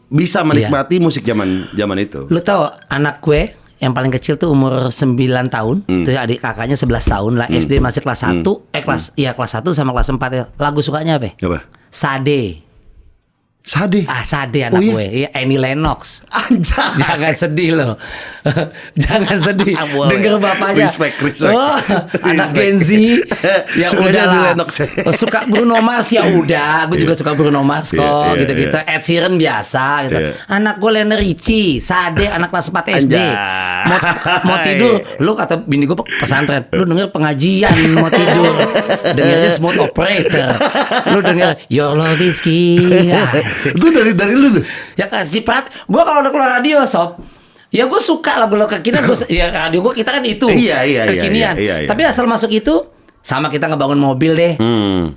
S2: bisa menikmati musik zaman itu.
S1: Lu tahu anak gue yang paling kecil tuh umur 9 tahun, terus adik kakaknya 11 tahun lah, SD masih kelas 1, kelas 1 sama kelas 4 ya. Lagu sukanya apa?
S2: Apa?
S1: Sade.
S2: Sade.
S1: Sade anak
S2: iya?
S1: gue. Iya, Annie Lennox.
S2: Anjay.
S1: Jangan sedih loh. Jangan sedih.
S2: Boleh.
S1: Dengar bapaknya.
S2: Respect.
S1: Oh, anak Gen Z. Ya
S2: Sukanya
S1: udah
S2: Annie
S1: lah.
S2: Lennox ya.
S1: Suka Bruno Mars ya udah. Gue juga suka Bruno Mars kok.
S2: Iya,
S1: Gitu-gitu. Ed Sheeran biasa gitu.
S2: Iya.
S1: Anak gue Lionel Richie. Sade anak kelas 4 SD.
S2: Anjay.
S1: Mau tidur. Lu kata bini gue pesantren. Lu denger pengajian mau tidur. Dengernya Smooth Operator. Lu denger Your Love is King.
S2: Itu dari lu tuh.
S1: Ya kasih Prat, gue kalau udah keluar radio sob, ya gue suka lagu-lagu kekinian. Ya radio gue kita kan itu
S2: Iya,
S1: kekinian.
S2: iya.
S1: Tapi asal masuk itu sama kita ngebangun mobil deh.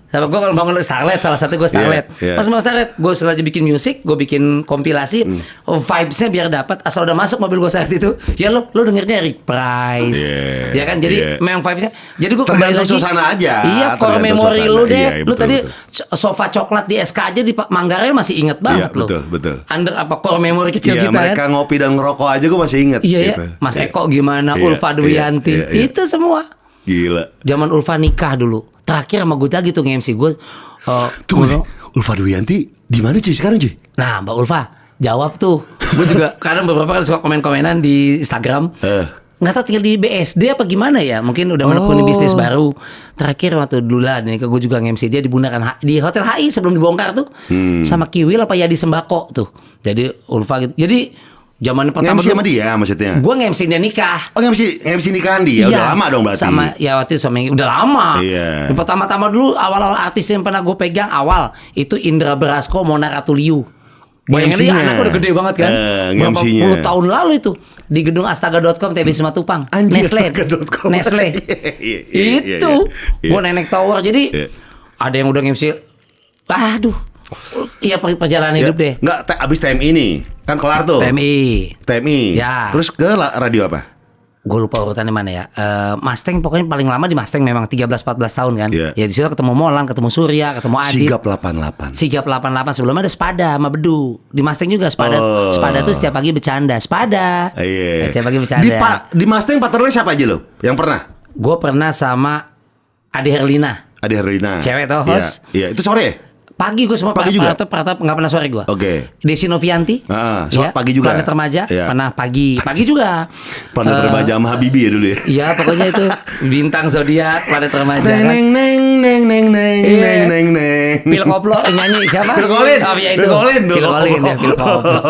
S1: Sama gue kalau bangun Starlet, salah satu gue Starlet.
S2: Iya.
S1: Pas mau Starlet, gue sengaja bikin musik, gue bikin kompilasi, vibesnya biar dapat. Asal udah masuk mobil gue saat itu, ya lo dengernya Rick Price,
S2: Iya,
S1: ya kan. Jadi
S2: iya.
S1: memang vibesnya. Jadi gue kembali
S2: Tergantung
S1: lagi.
S2: suasana aja.
S1: Iya, core
S2: Tergantung
S1: memory
S2: suasana.
S1: lu deh.
S2: Iya,
S1: Lu
S2: betul,
S1: tadi
S2: betul.
S1: sofa coklat di SK aja di Manggarai masih inget banget lo.
S2: betul.
S1: Under apa core memory kecil
S2: Iya,
S1: kita
S2: mereka
S1: kan.
S2: ngopi dan ngerokok aja gue masih inget.
S1: Iya
S2: gitu.
S1: ya, Mas
S2: Iya.
S1: Eko gimana,
S2: Iya,
S1: Ulfa Dwianti,
S2: iya.
S1: itu semua.
S2: Gila.
S1: Zaman Ulfa nikah dulu. Terakhir sama gue lagi tuh nge-MC gue.
S2: Tunggu, Ulfa Dwianti di mana cuy sekarang cuy?
S1: Nah, Mbak Ulfa jawab tuh. Gue juga kadang beberapa kali suka komen-komenan di Instagram. Nggak tahu tinggal di BSD apa gimana ya? Mungkin udah menekuni bisnis baru. Terakhir waktu dulu lah, nih gue juga nge-MC dia di Bundaran di Hotel HI sebelum dibongkar tuh, sama Kiwil apa ya di Sembako tuh. Jadi Ulfa gitu. Jadi Zaman pertama
S2: MC sama dia maksudnya.
S1: gue nge-MC dia nikah.
S2: Oh MC nikahan dia. Udah lama dong berarti.
S1: Sama ya waktu itu udah lama.
S2: Iya.
S1: Yang pertama-tama dulu awal-awal artis yang pernah gue pegang awal itu Indra Brasko, Mona Ratuliu. Bayangin dia
S2: MC-nya.
S1: anak udah gede banget kan. Berapa
S2: MC-nya.
S1: puluh tahun lalu itu di gedung astaga.com TB Simatupang.
S2: Anjir,
S1: Nestle.
S2: astaga.com.
S1: Nestle. Itu gue Nenek Tower. Jadi ada yang udah MC. Aduh. Iya perjalanan hidup deh.
S2: Enggak, abis TMI nih. Kan kelar tuh. TMI.
S1: Ya.
S2: Terus ke radio apa?
S1: Gue lupa urutannya mana ya. Mustang pokoknya paling lama di Mustang memang 13-14 tahun kan.
S2: Iya.
S1: Ya di situ ketemu Molan, ketemu Surya, ketemu Adit.
S2: Sigap 88.
S1: Sigap 88 sebelumnya ada Spada sama Bedu. Di Mustang juga Spada.
S2: Oh.
S1: Spada tuh setiap pagi bercanda. Spada.
S2: Iya.
S1: Setiap pagi bercanda.
S2: Di Mustang partnernya siapa aja lo? Yang pernah?
S1: Gue pernah sama Ade Herlina.
S2: Ade Herlina.
S1: Cewek tau, host.
S2: Iya, itu sore.
S1: Pagi gue semua
S2: Pagi juga?
S1: Pratap nggak pernah sore gue.
S2: Oke.
S1: Desi Novianti.
S2: Pagi juga.
S1: Planet Remaja.
S2: Iya.
S1: Pernah pagi juga.
S2: Planet Remaja sama Habibie ya dulu ya.
S1: Iya pokoknya itu bintang zodiak Planet Remaja kan.
S2: Neng.
S1: Phil Koplo nyanyi siapa?
S2: Phil Collins.
S1: Oh iya itu. Phil Collins ya Phil Koplo.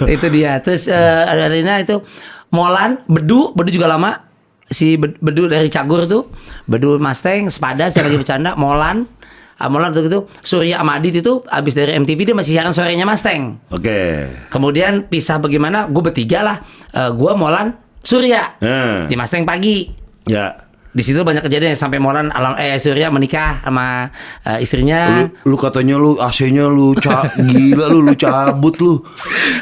S1: Itu dia. Terus ada Rina itu Molan, Bedu juga lama. Si Bedu dari Cagur tuh. Bedu Mustang, Spada setiap lagi bercanda, Molan tuh gitu. Surya sama Adit itu abis dari MTV dia masih siaran sorenya Mustang.
S2: Oke.
S1: Kemudian pisah bagaimana? Gue bertiga lah. Gue Molan, Surya di Mustang pagi.
S2: Ya.
S1: Di situ banyak kejadian sampai Molan Surya menikah sama istrinya.
S2: Lu katanya lu AC-nya lu gila lu cabut lu.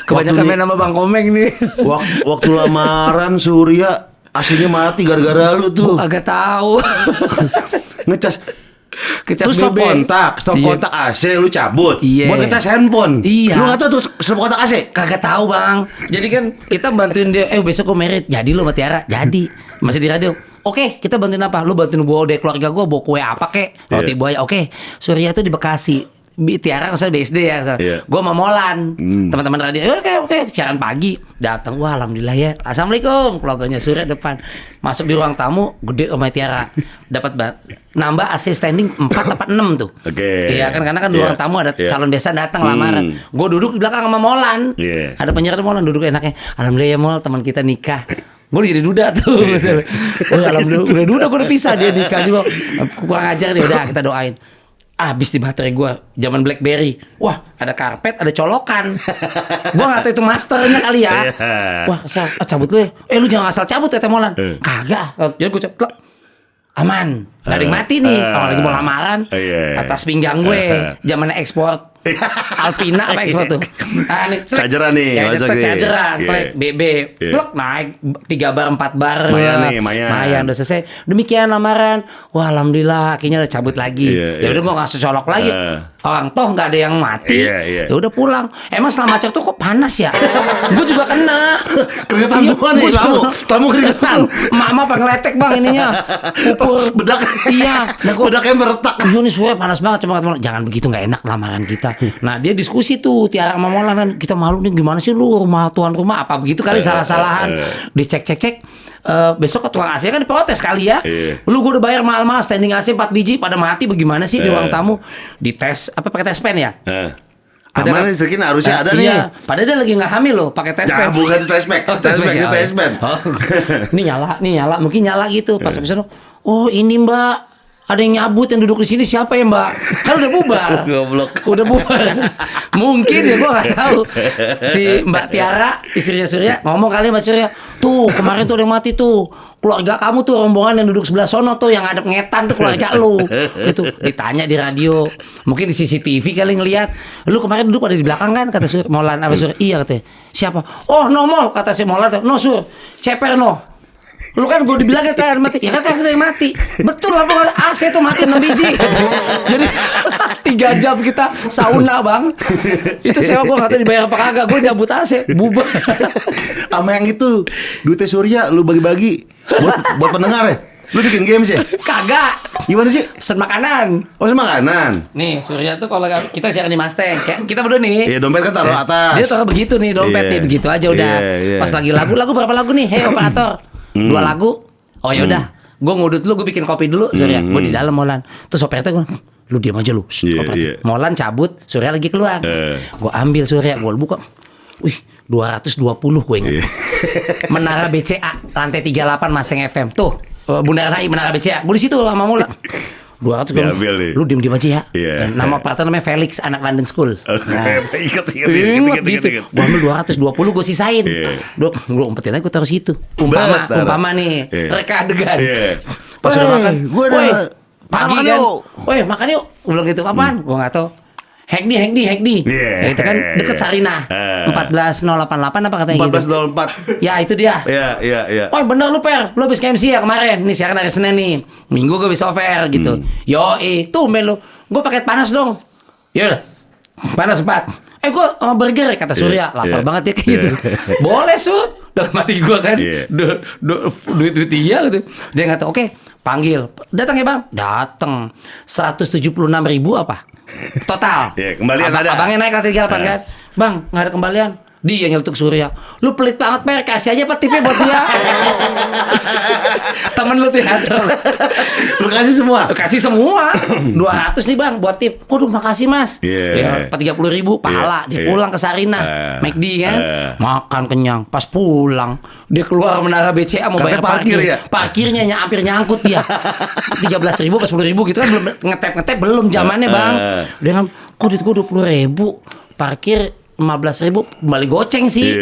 S1: Kebanyakan main sama Bang Komeng nih.
S2: Waktu lamaran Surya AC-nya mati gara-gara lu tuh.
S1: Agak tahu.
S2: Ngecas.
S1: Kecas
S2: Terus stop kontak AC lu cabut.
S1: Iya.
S2: Buat ngecas handphone.
S1: Iya.
S2: Lu nggak tahu tuh stop kontak AC?
S1: Kagak tahu bang. Jadi kan kita bantuin dia. Besok gue merit. Jadi lu sama Tiara. Jadi masih di radio. Oke, kita bantuin apa? Lu bantuin bawa deh keluarga gue bawa kue apa kek? Roti buaya. Oke. Surya tuh di Bekasi. Tiara kan BSD ya. Gue sama Molan. Teman-teman radio. Oke. Siaran pagi. Datang. Wah alhamdulillah ya. Assalamualaikum. Keluarganya Surya depan. Masuk di ruang tamu. Gede sama Tiara. Dapat nambah AC standing 4 apa 6 tuh.
S2: Oke.
S1: Iya kan karena kan di ruang tamu ada calon desa datang lamaran. Gue duduk di belakang sama Molan. Ada penyiar Molan duduk enaknya. Alhamdulillah ya Mol teman kita nikah. Gue jadi duda tuh. Alhamdulillah udah duda gue udah pisah dia nikah juga. Kurang ajar deh udah kita doain. Abis di baterai gue zaman BlackBerry. Wah ada karpet ada colokan. Gue gak tahu itu masternya kali ya. Wah cabut lu ya. Lu jangan asal cabut ya Molan. Kagak. Jadi gue cabut. Aman. Gak ada yang mati nih. Kalau lagi mau lamaran. Atas pinggang gue. Zaman ekspor Alpina apa ekspor tuh.
S2: Cajeran nih.
S1: Cajeran. BB. Plek naik 3 bar 4 bar. Mayan udah selesai. Demikian lamaran. Wah alhamdulillah akhirnya udah cabut lagi. Ya udah gue gak secolok lagi. Orang toh gak ada yang mati. Ya udah pulang. Emang selama macet tuh kok panas ya? Gue juga kena.
S2: Keringetan semua nih tamu keringetan.
S1: Mama pengletek bang ininya. Pupur
S2: bedak.
S1: Iya.
S2: Bedaknya meretak.
S1: Iya nih suara panas banget. Jangan begitu gak enak lamaran kita. Nah dia diskusi tuh Tiara sama Molan kan. Kita malu nih gimana sih lu tuan rumah apa begitu kali salah-salahan. Dicek. Besok ke tukang AC kan diprotes kali ya. Lu gue udah bayar mahal-mahal standing AC 4 biji pada mati bagaimana sih di ruang tamu. Dites apa pakai tes pen ya?
S2: Aman listrikin harusnya ada nih.
S1: Iya, padahal dia lagi nggak hamil loh, pakai tes pen.
S2: Bukan itu tes pen. Tes pen.
S1: Ini nyala, mungkin nyala gitu. Pas habis itu, oh ini Mbak. Ada yang nyabut yang duduk di sini siapa ya Mbak? Kan udah bubar. Udah bubar. Mungkin ya gue nggak tahu. Si Mbak Tiara istrinya Surya ngomong kali sama Surya, tuh kemarin tuh ada yang mati tuh. Keluarga kamu tuh rombongan yang duduk sebelah sono tuh yang ngadep ngetan tuh keluarga lu. Itu ditanya di radio. Mungkin di CCTV kali ngelihat. Lu kemarin duduk ada di belakang kan kata Surya, Molan apa Surya? Iya katanya. Siapa? Oh Nomol kata si Molan tuh. No Sur. Ceper no. Lu kan gue dibilangnya kan mati. Ya kan ada yang mati. Betul lah AC tuh mati 6 biji. Jadi 3 jam kita sauna bang. Itu sewa gue gak tahu dibayar apa kagak. Gue nyabut AC bubar.
S2: Sama yang itu duitnya Surya lu bagi-bagi buat pendengar ya. Lu bikin games ya?
S1: Kagak.
S2: Gimana sih?
S1: Pesen makanan.
S2: Oh pesen makanan.
S1: Nih Surya tuh kalau kita siaran di Mustang kayak kita berdua nih.
S2: Iya dompet kan taruh atas.
S1: Dia taruh begitu nih dompet nih begitu aja udah. Pas lagi lagu berapa lagu nih? Hei operator 2 lagu. Oh yaudah gue ngudut dulu, gue bikin kopi dulu Surya. Gue di dalam Molan. Terus operator gue, lu diam aja lu. Molan cabut, Surya lagi keluar. Gue ambil Surya, gue buka. Wih 220 gue inget. Menara BCA lantai 38 Maseng FM. Tuh, Bundaran HI Menara BCA. Gue di situ sama Mula. 200 kan. Lu diem aja ya.
S2: Yeah.
S1: Nama operator namanya Felix, anak London School.
S2: Ingat
S1: gitu. Gue ambil 220 gue sisain. Gue umpetin aja gue taruh situ. Umpama nih, reka adegan. Pas udah makan, gue udah pagi kan. Woi, makan yuk. Gue bilang gitu, apaan? Gue nggak tahu. Hekdi. Ya, itu kan deket Sarinah. 14088 apa katanya gitu.
S2: 1404.
S1: Ya itu dia.
S2: Iya.
S1: Oh bener lu Per, lu habis KMC ya kemarin. Nih siaran hari Senin nih. Minggu gue bisa over gitu. Yoi, tumben lu. Gue paket panas dong. Yaudah, panas 4. Gue sama burger kata Surya. Lapar banget ya kayak gitu. Boleh Sur. Dalam hati gue kan. Duit dia gitu. Dia nggak tahu. Oke, panggil. Datang ya bang. Datang. 176.000 apa? Total.
S2: Kembalian ada.
S1: Abangnya naik lantai 38 kan. Bang, nggak ada kembalian. Dia nyeletuk Surya. Lu pelit banget Per, kasih aja Pak tipnya buat dia. Temen lu teater.
S2: Lu kasih semua?
S1: Kasih semua. 200 nih bang buat tip. Waduh makasih mas. Ya, 30.000 pahala. Dia pulang ke Sarinah, McD kan. Makan kenyang. Pas pulang dia keluar Menara BCA mau bayar parkir. Parkirnya hampir nyangkut dia. 13.000 pas 10.000 gitu kan belum ngetep belum zamannya bang. Dia kan, kok duit gue 20.000 parkir 15.000 kembali goceng sih.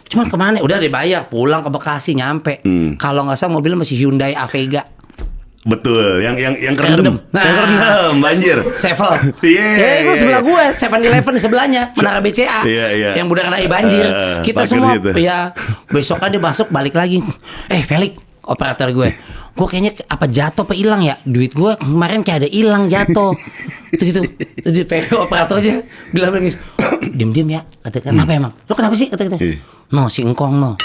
S1: Cuman kemana? Udah dibayar, pulang ke Bekasi nyampe. Kalau nggak salah mobilnya masih Hyundai Avega.
S2: Betul, yang kerendam. Yang kerendam, banjir.
S1: Sevel. Itu sebelah gue, 7-Eleven sebelahnya, Menara BCA. Yang Bundaran HI banjir. Kita semua gitu. Ya besok kan dia masuk balik lagi. Felix, operator gue kayaknya apa jatuh apa hilang ya? Duit gue kemarin kayak ada hilang jatuh. Gitu. Jadi operatornya bilang lagi, diam ya. Kata kenapa emang? Lo kenapa sih? Kata. No, si Engkong no.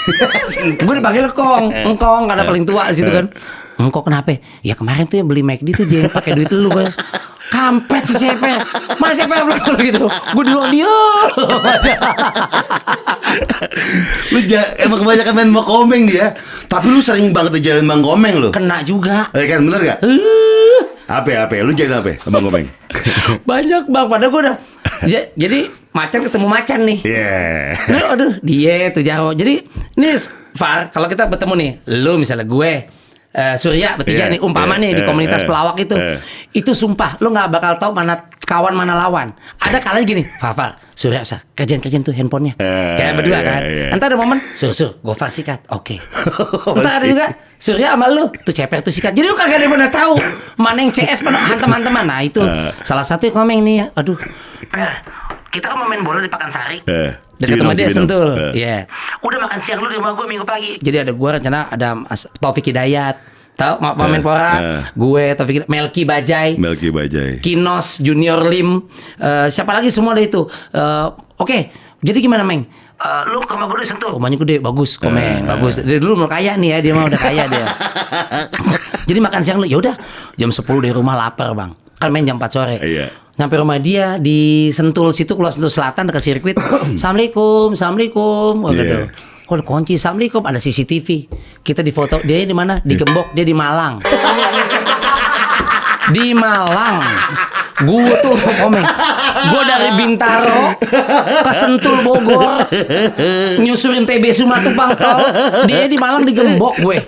S1: Gue dipanggil Engkong karena paling tua di situ kan. Engkong kenapa? Ya kemarin tuh yang beli McD tuh dia pakai duit lu kan. Kampret si Ceper. Mana Ceper bilang gitu. Gue dulu dia.
S2: Lu emang kebanyakan main Bang Komeng dia. Tapi lu sering banget jalan Bang Komeng lu.
S1: Kena juga.
S2: Kan bener gak? Apa? Lu jalan apa Bang Komeng?
S1: Banyak bang. Padahal gue udah jadi macan ketemu macan nih. Aduh dia tuh jauh. Jadi ini Far, kalau kita bertemu nih, lu misalnya gue Surya bertiga nih umpama nih di komunitas pelawak itu sumpah lu nggak bakal tahu mana kawan mana lawan. Ada kalanya gini, Far Surya usah kerjaan tuh handphonenya kayak berdua kan. Entar ada momen Sur Gofar sikat, oke. Entar ada juga Surya sama lu tuh Ceper tuh sikat. Jadi lu kagak ada yang pernah tahu mana yang CS mana hantam-hantaman. Nah itu salah satu Komeng nih. Aduh kita kan mau main bola di Pakansari. Dekat rumah dia Sentul. Udah makan siang lu di rumah gue minggu pagi. Jadi ada gue rencana ada Taufik Hidayat. Tahu Menpora. Gue Taufik Melki Bajai. Kinos Junior Lim. Siapa lagi semua ada itu. Oke. Jadi gimana Meng? Lu ke rumah gue di Sentul. Rumahnya gede, bagus Komeng, bagus. Dari dulu mau kaya nih ya, dia mah udah kaya dia. Jadi makan siang lu, ya udah jam 10 dari rumah lapar bang. Kan main jam 4 sore. Nyampe rumah dia di Sentul situ, keluar Sentul Selatan dekat sirkuit. Assalamualaikum. Gitu. Kok kunci? Assalamualaikum. Ada CCTV. Kita difoto. Dia di mana? Di Gembok. Dia di Malang. Di Malang. Gue tuh Komeng. Gue dari Bintaro ke Sentul Bogor, nyusurin TB Sumatupang tol. Dia di Malang di Gembok gue.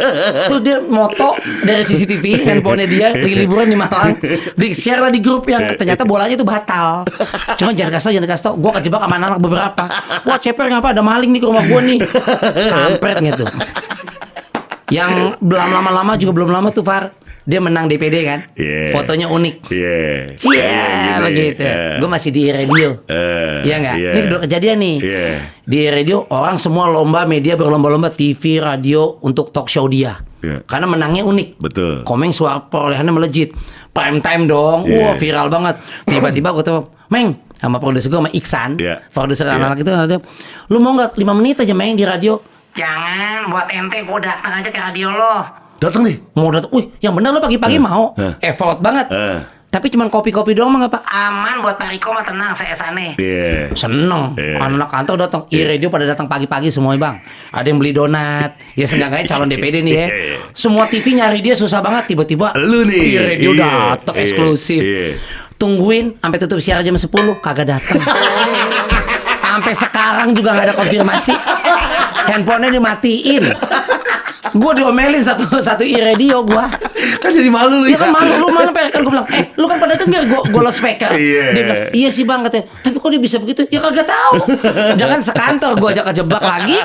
S1: Terus dia moto dari CCTV handphonenya dia lagi liburan di Malang. Di share lah di grup yang ternyata bolanya itu batal. Cuma jangan kasih tau. Gue kejebak sama anak beberapa. Wah Ceper ngapa ada maling nih ke rumah gue nih. Kampret gitu. Yang belum lama-lama juga belum lama tuh Far. Dia menang DPD kan, fotonya unik. Begitu. Gue masih di radio, iya nggak? Ini udah kejadian nih. Di radio orang semua lomba media berlomba-lomba TV, radio untuk talk show dia. Karena menangnya unik.
S2: Betul.
S1: Komeng suara perolehannya melejit, prime time dong. Wah viral banget. Tiba-tiba gue tuh, Meng, sama produser gue sama Iksan, produser anak-anak itu, lu mau nggak 5 menit aja Meng di radio? Jangan, buat ente gue datang aja ke radio lo.
S2: Datang nih.
S1: Mau datang. Yang bener lo pagi-pagi mau. Effort banget. Tapi cuman kopi-kopi doang mah nggak apa. Aman buat Pak Riko mah tenang saya esane. Seneng. Anak kantor datang. Radio pada datang pagi-pagi semua bang. Ada yang beli donat. Ya seenggaknya calon DPD nih ya. Semua TV nyari dia susah banget. Tiba-tiba
S2: lu nih.
S1: Radio datang eksklusif. Tungguin sampai tutup siaran jam 10 kagak datang. Sampai sekarang juga nggak ada konfirmasi. Handphonenya dimatiin. Gue diomelin satu radio gue.
S2: Kan jadi malu lu
S1: Iya kan malu, lu malu kan gue bilang, lu kan pada denger gue loudspeaker.
S2: Iya.
S1: Dia bilang, iya sih bang katanya. Tapi kok dia bisa begitu? Ya kagak tahu. Jangan sekantor gue ajak kejebak lagi.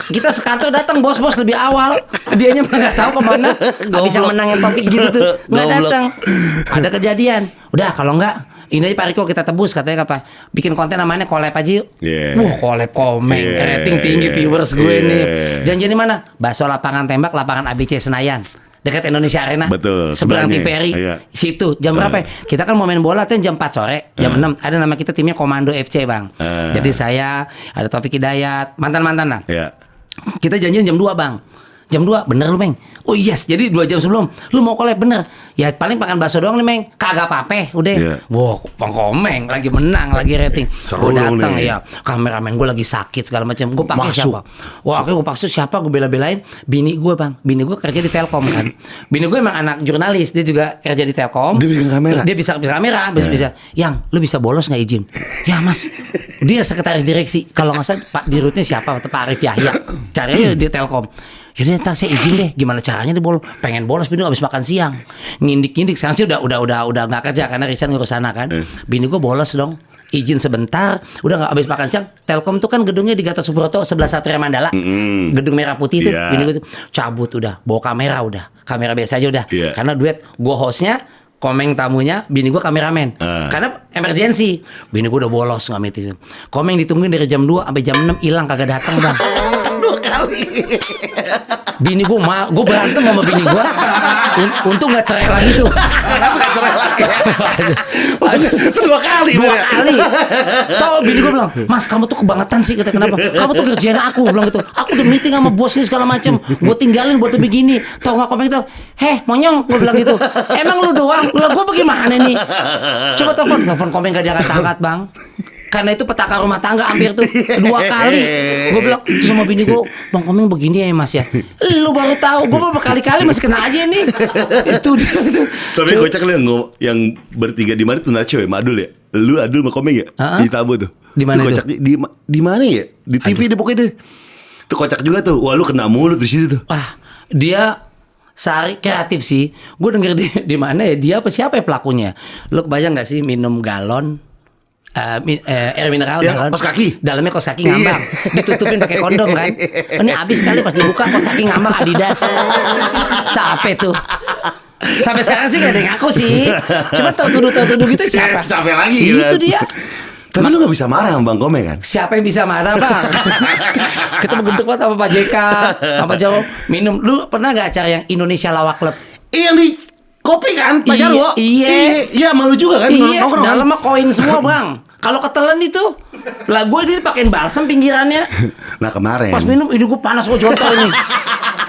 S1: Kita sekantor datang bos-bos lebih awal. Dianya mah nggak tahu kemana. Nggak bisa menangin topik gitu tuh. Nggak
S2: Goblok.
S1: datang. Ada kejadian. Udah kalau nggak. Ini aja Pak Riko kita tebus katanya apa? Bikin konten namanya collab aja yuk.
S2: Yeah.
S1: Collab komeng,
S2: Yeah.
S1: rating tinggi viewers gue
S2: Yeah.
S1: nih. Janjian di mana? Bakso lapangan tembak, lapangan ABC Senayan. Dekat Indonesia Arena.
S2: Betul,
S1: Seberang
S2: sebelahnya.
S1: TVRI.
S2: Iya.
S1: Situ jam berapa? Kita kan mau main bola kan jam 4 sore, jam 6. Ada nama kita timnya Komando FC, Bang. Jadi saya, ada Taufik Hidayat, mantan-mantan lah.
S2: Ya.
S1: Kita janjian jam 2, Bang. Jam 2, bener lu, Meng? Oh yes, jadi 2 jam sebelum. Lu mau collab bener? Ya paling makan bakso doang nih, Meng. Kagak apa-apa, udah.
S2: Iya.
S1: Wah, Bang Komeng lagi menang, lagi rating.
S2: Seru
S1: Gue
S2: dong
S1: datang
S2: nih.
S1: ya, kameramen gue lagi sakit segala macam. Gue pakai
S2: Masuk.
S1: siapa? Wah, gue paksa siapa? Gue bela-belain bini gue, Bang. Bini gue kerja di Telkom kan. Bini gue emang anak jurnalis, dia juga kerja di Telkom.
S2: Dia bikin kamera?
S1: Dia bisa kamera, bisa. Yang, lu bisa bolos nggak izin? Ya, Mas. Dia sekretaris direksi. Kalau nggak salah Pak Dirutnya siapa? Pak Arif Yahya. Carinya di Telkom. Jadi ntar saya izin deh, gimana caranya dia bolos? Pengen bolos, bini abis makan siang, ngindik. Sekarang sih udah nggak kerja karena resign ngurus sana kan. Bini gue bolos dong, izin sebentar, udah nggak abis makan siang. Telkom tuh kan gedungnya di Gatot Subroto sebelah Satria Mandala, gedung merah putih itu.
S2: Iya.
S1: Bini gue tuh cabut udah, bawa kamera biasa aja udah,
S2: Iya.
S1: karena duet gue hostnya. Komeng tamunya, bini gue kameramen. Karena emergency. Bini gue udah bolos nggak meeting. Komeng ditungguin dari jam 2 sampai jam 6 hilang kagak datang, Bang.
S2: 2 kali.
S1: Bini gue berantem sama bini gue. Untung nggak cerai lagi tuh.
S2: Kenapa gak cerai lagi? Itu 2 kali.
S1: 2
S2: Bang.
S1: kali. Tahu bini gue bilang, Mas kamu tuh kebangetan sih, kata kenapa? Kamu tuh kerjain aku, bilang gitu. Aku udah meeting sama bos ini segala macam. Gue tinggalin buat begini. Tahu nggak Komeng itu? Monyong, gue bilang gitu. Emang lu doang? Lah gue bagaimana nih? Coba telepon Komeng gak diangkat-angkat, Bang. Karena itu petaka rumah tangga hampir tuh 2 kali. Gue bilang terus sama bini gue, Bang Komeng begini ya Mas ya. Lu baru tahu, gue baru berkali-kali masih kena aja nih. Itu dia.
S2: Tapi kocak lu yang bertiga di mana tuh Nacho ya, Madul ya? Lu Adul sama Komeng ya? Di Tabu tuh.
S1: Di mana
S2: Tuh
S1: itu?
S2: kocak di mana ya? Di TV deh pokoknya deh. Itu kocak juga tuh. Wah, lu kena mulu di situ tuh.
S1: Wah, dia sehari kreatif sih. Gue denger di mana ya, dia apa siapa ya pelakunya? Lu kebayang nggak sih minum galon air mineral
S2: Ya,
S1: galon,
S2: kos kaki.
S1: dalamnya kos kaki ngambang, ditutupin pakai kondom kan? Ini habis kali pas dibuka kos kaki ngambang Adidas. Sampai tuh. Sampai sekarang sih gak ada yang ngaku sih. Cuma tuduh gitu siapa?
S2: Sampai lagi
S1: Itu
S2: kan?
S1: dia.
S2: Tapi lu gak bisa marah sama Bang Komeng kan?
S1: Siapa yang bisa marah, Bang? Kita bentuk banget sama Pak JK, sama Jawa minum. Lu pernah gak acara yang Indonesia Lawak Club?
S2: Yang di kopi kan, Pak
S1: Iya,
S2: Jarwo?
S1: iya.
S2: Iya, malu juga kan?
S1: Iya,
S2: Nongkrong kan?
S1: dalam mah koin semua, Bang. Kalau ketelan itu, lah gue dia pakein balsam pinggirannya.
S2: Nah kemarin
S1: Pas minum, ini gue panas gue jontol ini.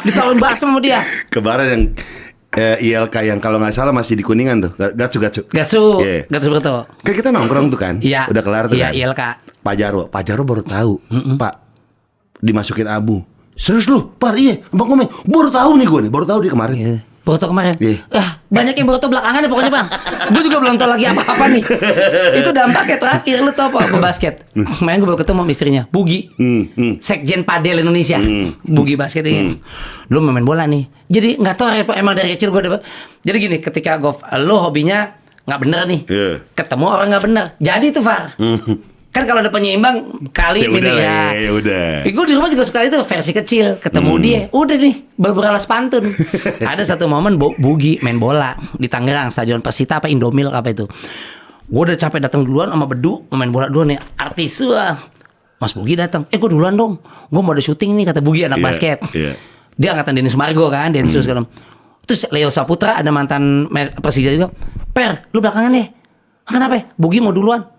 S1: Ditawarin balsam sama dia.
S2: Kemarin yang ILK yang kalau nggak salah masih di Kuningan tuh, Gatsu.
S1: Gatsu,
S2: Iya.
S1: Gatsu Berto.
S2: Kan kita nongkrong tuh kan,
S1: Iya.
S2: udah kelar tuh
S1: Iya,
S2: kan.
S1: ILK.
S2: Pak Jarwo baru tahu, Pak dimasukin abu. Serius lu, Par? Iya, Bang Komeng baru tahu nih gue nih, baru tahu dia kemarin.
S1: Iya. Boruto kemarin.
S2: Iya.
S1: Banyak yang boruto belakangan ya pokoknya, Bang. Gue juga belum tahu lagi apa-apa nih. Itu dampaknya terakhir. Lu tau apa basket? Kemarin gue baru ketemu sama istrinya, Bugi. Sekjen Padel Indonesia. Bugi basket ini. Lu main bola nih. Jadi nggak tahu emang dari kecil gue udah. Jadi gini, ketika lu hobinya nggak bener nih.
S2: Iya.
S1: Ketemu orang nggak bener. Jadi itu Far. Kan kalau ada penyeimbang kali
S2: Ya
S1: ini
S2: udah,
S1: ya.
S2: ya udah.
S1: Gue di rumah juga suka itu versi kecil. Ketemu dia, udah nih beralas pantun. Ada satu momen Bugi main bola di Tangerang, Stadion Persita apa Indomil apa itu. Gue udah capek datang duluan sama Bedu, main bola duluan nih. Artis Mas Bugi datang. Gue duluan dong. Gue mau ada syuting nih kata Bugi anak
S2: Iya,
S1: basket.
S2: iya.
S1: Dia angkatan Dennis Margo kan, Densus kan. Terus Leo Saputra ada mantan Persija juga. Per, lu belakangan deh. Kenapa? Bugi mau duluan.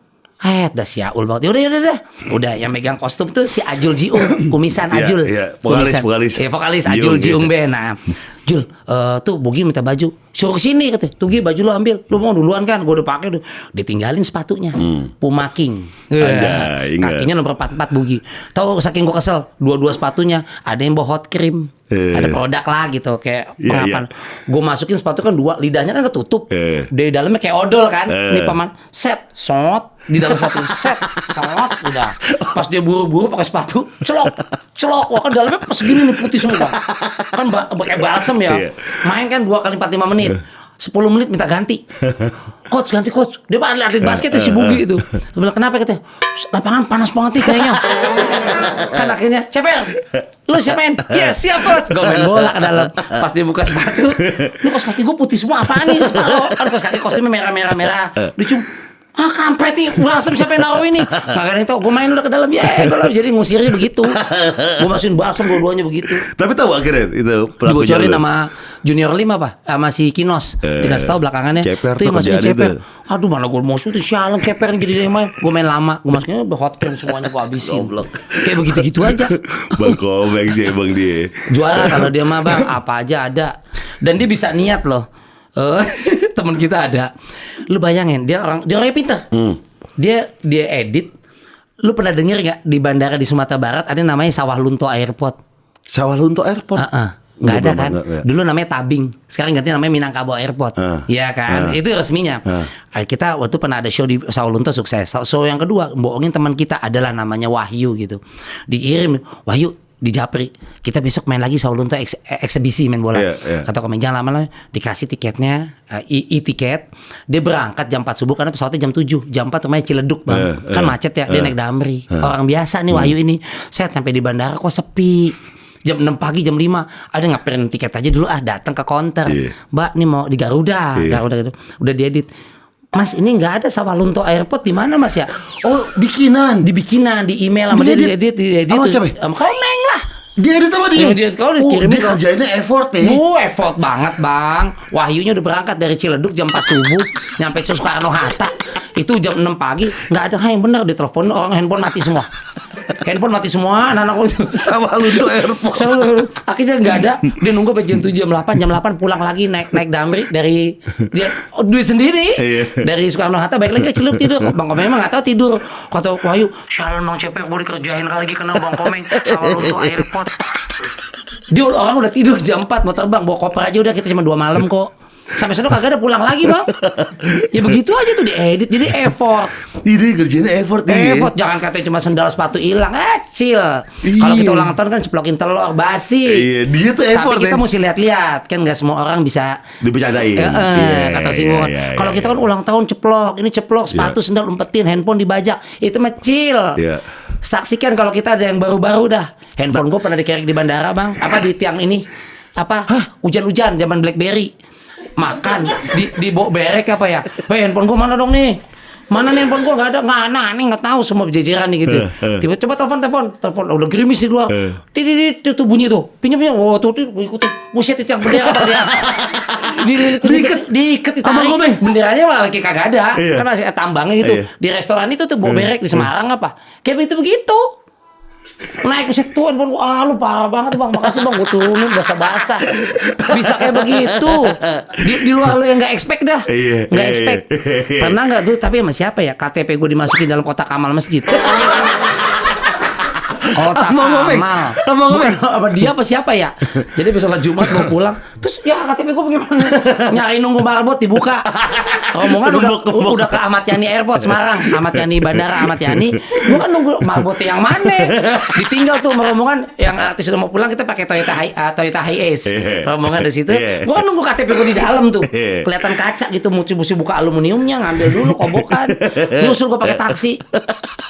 S1: Dah siaul banget. Udah. Udah yang megang kostum tuh si Ajul Jiung, kumisan
S2: Iya,
S1: Ajul.
S2: iya. Vokalis.
S1: Iya, vokalis
S2: Jiung,
S1: Ajul
S2: iya.
S1: Jiung Ben. Nah, Jul, tuh Bogi minta baju, suruh sini katanya. Tuh Gi, baju lu ambil, lu mau duluan kan? Gue udah pakai tuh. Ditinggalin sepatunya, Puma King.
S2: Anjay, ingat.
S1: Kakinya nomor 44 Bogi. Tahu saking gue kesel, dua sepatunya ada yang bawa hot cream, ada produk lah gitu, kayak pengapan. Gue masukin sepatu kan 2, lidahnya kan ketutup, dari dalamnya kayak odol kan. Nih paman, set, di dalam sepatu set, udah. Pas dia buru-buru pakai sepatu, celok, wah kan dalamnya pas gini nih putih semua. Kan pakai balsam ya. Main kan 2 kali 45 menit. 10 menit minta ganti. Ganti coach. Dia atlet basket si Bugi itu. Dia bilang kenapa katanya? Lapangan panas banget nih kayaknya. Kan akhirnya, Cepel, lu siap main? Ya siap coach. Gue main bola ke dalam. Pas dia buka sepatu, lu kos kaki gue putih semua apaan nih sepatu? Kan kos kaki kostumnya merah. Dia cuma kampret nih, balsam siapa yang naruh ini? Gak ada yang tau, gue main udah ke dalam. Jadi ngusirnya begitu. Gue masukin balsam dua-duanya begitu.
S2: Tapi tahu akhirnya itu pelakunya
S1: dibocorin sama Junior 5 apa? Sama si Kinos. Dikasih tahu belakangannya.
S2: Ceper
S1: tuh yang masukin
S2: kerjaan
S1: Ceper.
S2: itu.
S1: Aduh mana gue mau syuting sialan Ceper jadi dia main. Gue main lama. Gue masukin hot cream semuanya gue habisin. Kayak begitu-gitu aja.
S2: Bang Komeng sih emang dia.
S1: Juara kalau dia mah bang, apa aja ada. Dan dia bisa niat loh. Temen kita ada. Lu bayangin dia orangnya pintar. Dia edit. Lu pernah denger nggak di bandara di Sumatera Barat ada namanya Sawah Lunto Airport?
S2: Sawah Lunto Airport.
S1: Nggak ada kan? Dulu namanya Tabing. Sekarang ganti namanya Minangkabau Airport. Iya kan? Itu resminya. Kita waktu pernah ada show di Sawah Lunto sukses. Show yang kedua bohongin teman kita adalah namanya Wahyu gitu. Dikirim Wahyu di Japri, kita besok main lagi Sawah Lunto eksebisi main bola. Kata komen jangan lama-lama, dikasih tiketnya tiket. Dia berangkat jam 4 subuh karena pesawatnya jam 7. Jam 4 rumahnya Ciledug bang, kan macet ya. Dia naik Damri. Orang biasa nih Wahyu ini. Saya sampai di bandara kok sepi. Jam 6 pagi, jam 5 ada ngapain tiket aja dulu datang ke counter. Mbak nih mau di Garuda gitu. Udah diedit. Mas ini nggak ada Sawah Lunto Airport di mana mas ya?
S2: Oh bikinan,
S1: di email sama dia diedit.
S2: Sama siapa?
S1: Komeng lah.
S2: Dia edit apa dia?
S1: Dia dikirimin.
S2: Dia kerjainnya effort nih.
S1: Effort banget bang. Wahyunya udah berangkat dari Ciledug jam 4 subuh, nyampe Soekarno Hatta itu jam 6 pagi. Nggak ada yang bener ditelepon orang handphone mati semua. Anak-anak
S2: Sawah Lunto Airport.
S1: Akhirnya nggak ada. Dia nunggu sampai jam 7, jam 8 pulang lagi naik Damri dari dia duit sendiri dari Soekarno Hatta balik lagi ke Ciledug tidur. Bang Komeng emang nggak tahu tidur. Kata Wahyu, "Sialan Bang Cepek gue dikerjain lagi kena Bang Komeng Sawah Lunto Airport." Dia orang udah tidur jam 4 mau terbang bawa koper aja udah kita cuma 2 malam kok. Sampai sana kagak ada pulang lagi bang. Ya begitu aja tuh diedit jadi effort.
S2: Ini kerjanya effort nih.
S1: Effort jangan katanya cuma sendal sepatu hilang, kecil. Kalau kita ulang tahun kan ceplokin telur basi.
S2: Dia tuh effort.
S1: Tapi kita mesti lihat-lihat kan nggak semua orang bisa
S2: dibicarain.
S1: Kata singgungan. Kalau kita kan ulang tahun ceplok, ini ceplok sepatu sendal umpetin, handphone dibajak, itu kecil. Saksikan kalau kita ada yang baru-baru dah. Handphone gue pernah dikerek di bandara bang, apa di tiang ini, hujan-hujan zaman BlackBerry. Makan di bawa berek apa ya? Handphone gue mana dong nih? Mana nih handphone gue nggak ada, nggak tahu semua berjejeran nih gitu. Tiba-tiba telepon, udah gerimis di luar. Tuh bunyi tuh, pinjam, tuh gue ikutin, buset itu yang bendera dia. Diikat ditarik, benderanya malah kayak kagak ada, kan masih tambangnya gitu. Di restoran itu tuh bawa berek di Semarang apa? Kayak begitu. Naik buset tuan pun lu parah banget bang, makasih bang, gue turunin basah-basah bisa kayak begitu di luar lu yang nggak expect dah, nggak expect. Pernah nggak tuh tapi sama siapa ya KTP gue dimasukin dalam kotak amal masjid. Kotak amal bukan apa dia apa siapa ya. Jadi besok Jumat mau pulang terus ya KTP gue bagaimana nyari nunggu marbot dibuka. Rombongan udah ke Ahmad Yani Airport Semarang, Ahmad Yani Bandara Ahmad Yani. Gue kan nunggu marbot yang mana. Ditinggal tuh rombongan yang artis udah mau pulang kita pakai Toyota Hiace. Rombongan dari situ. Gue kan nunggu KTP gue di dalam tuh. Kelihatan kaca gitu mesti buka aluminiumnya ngambil dulu kobokan. Nyusul gue pakai taksi.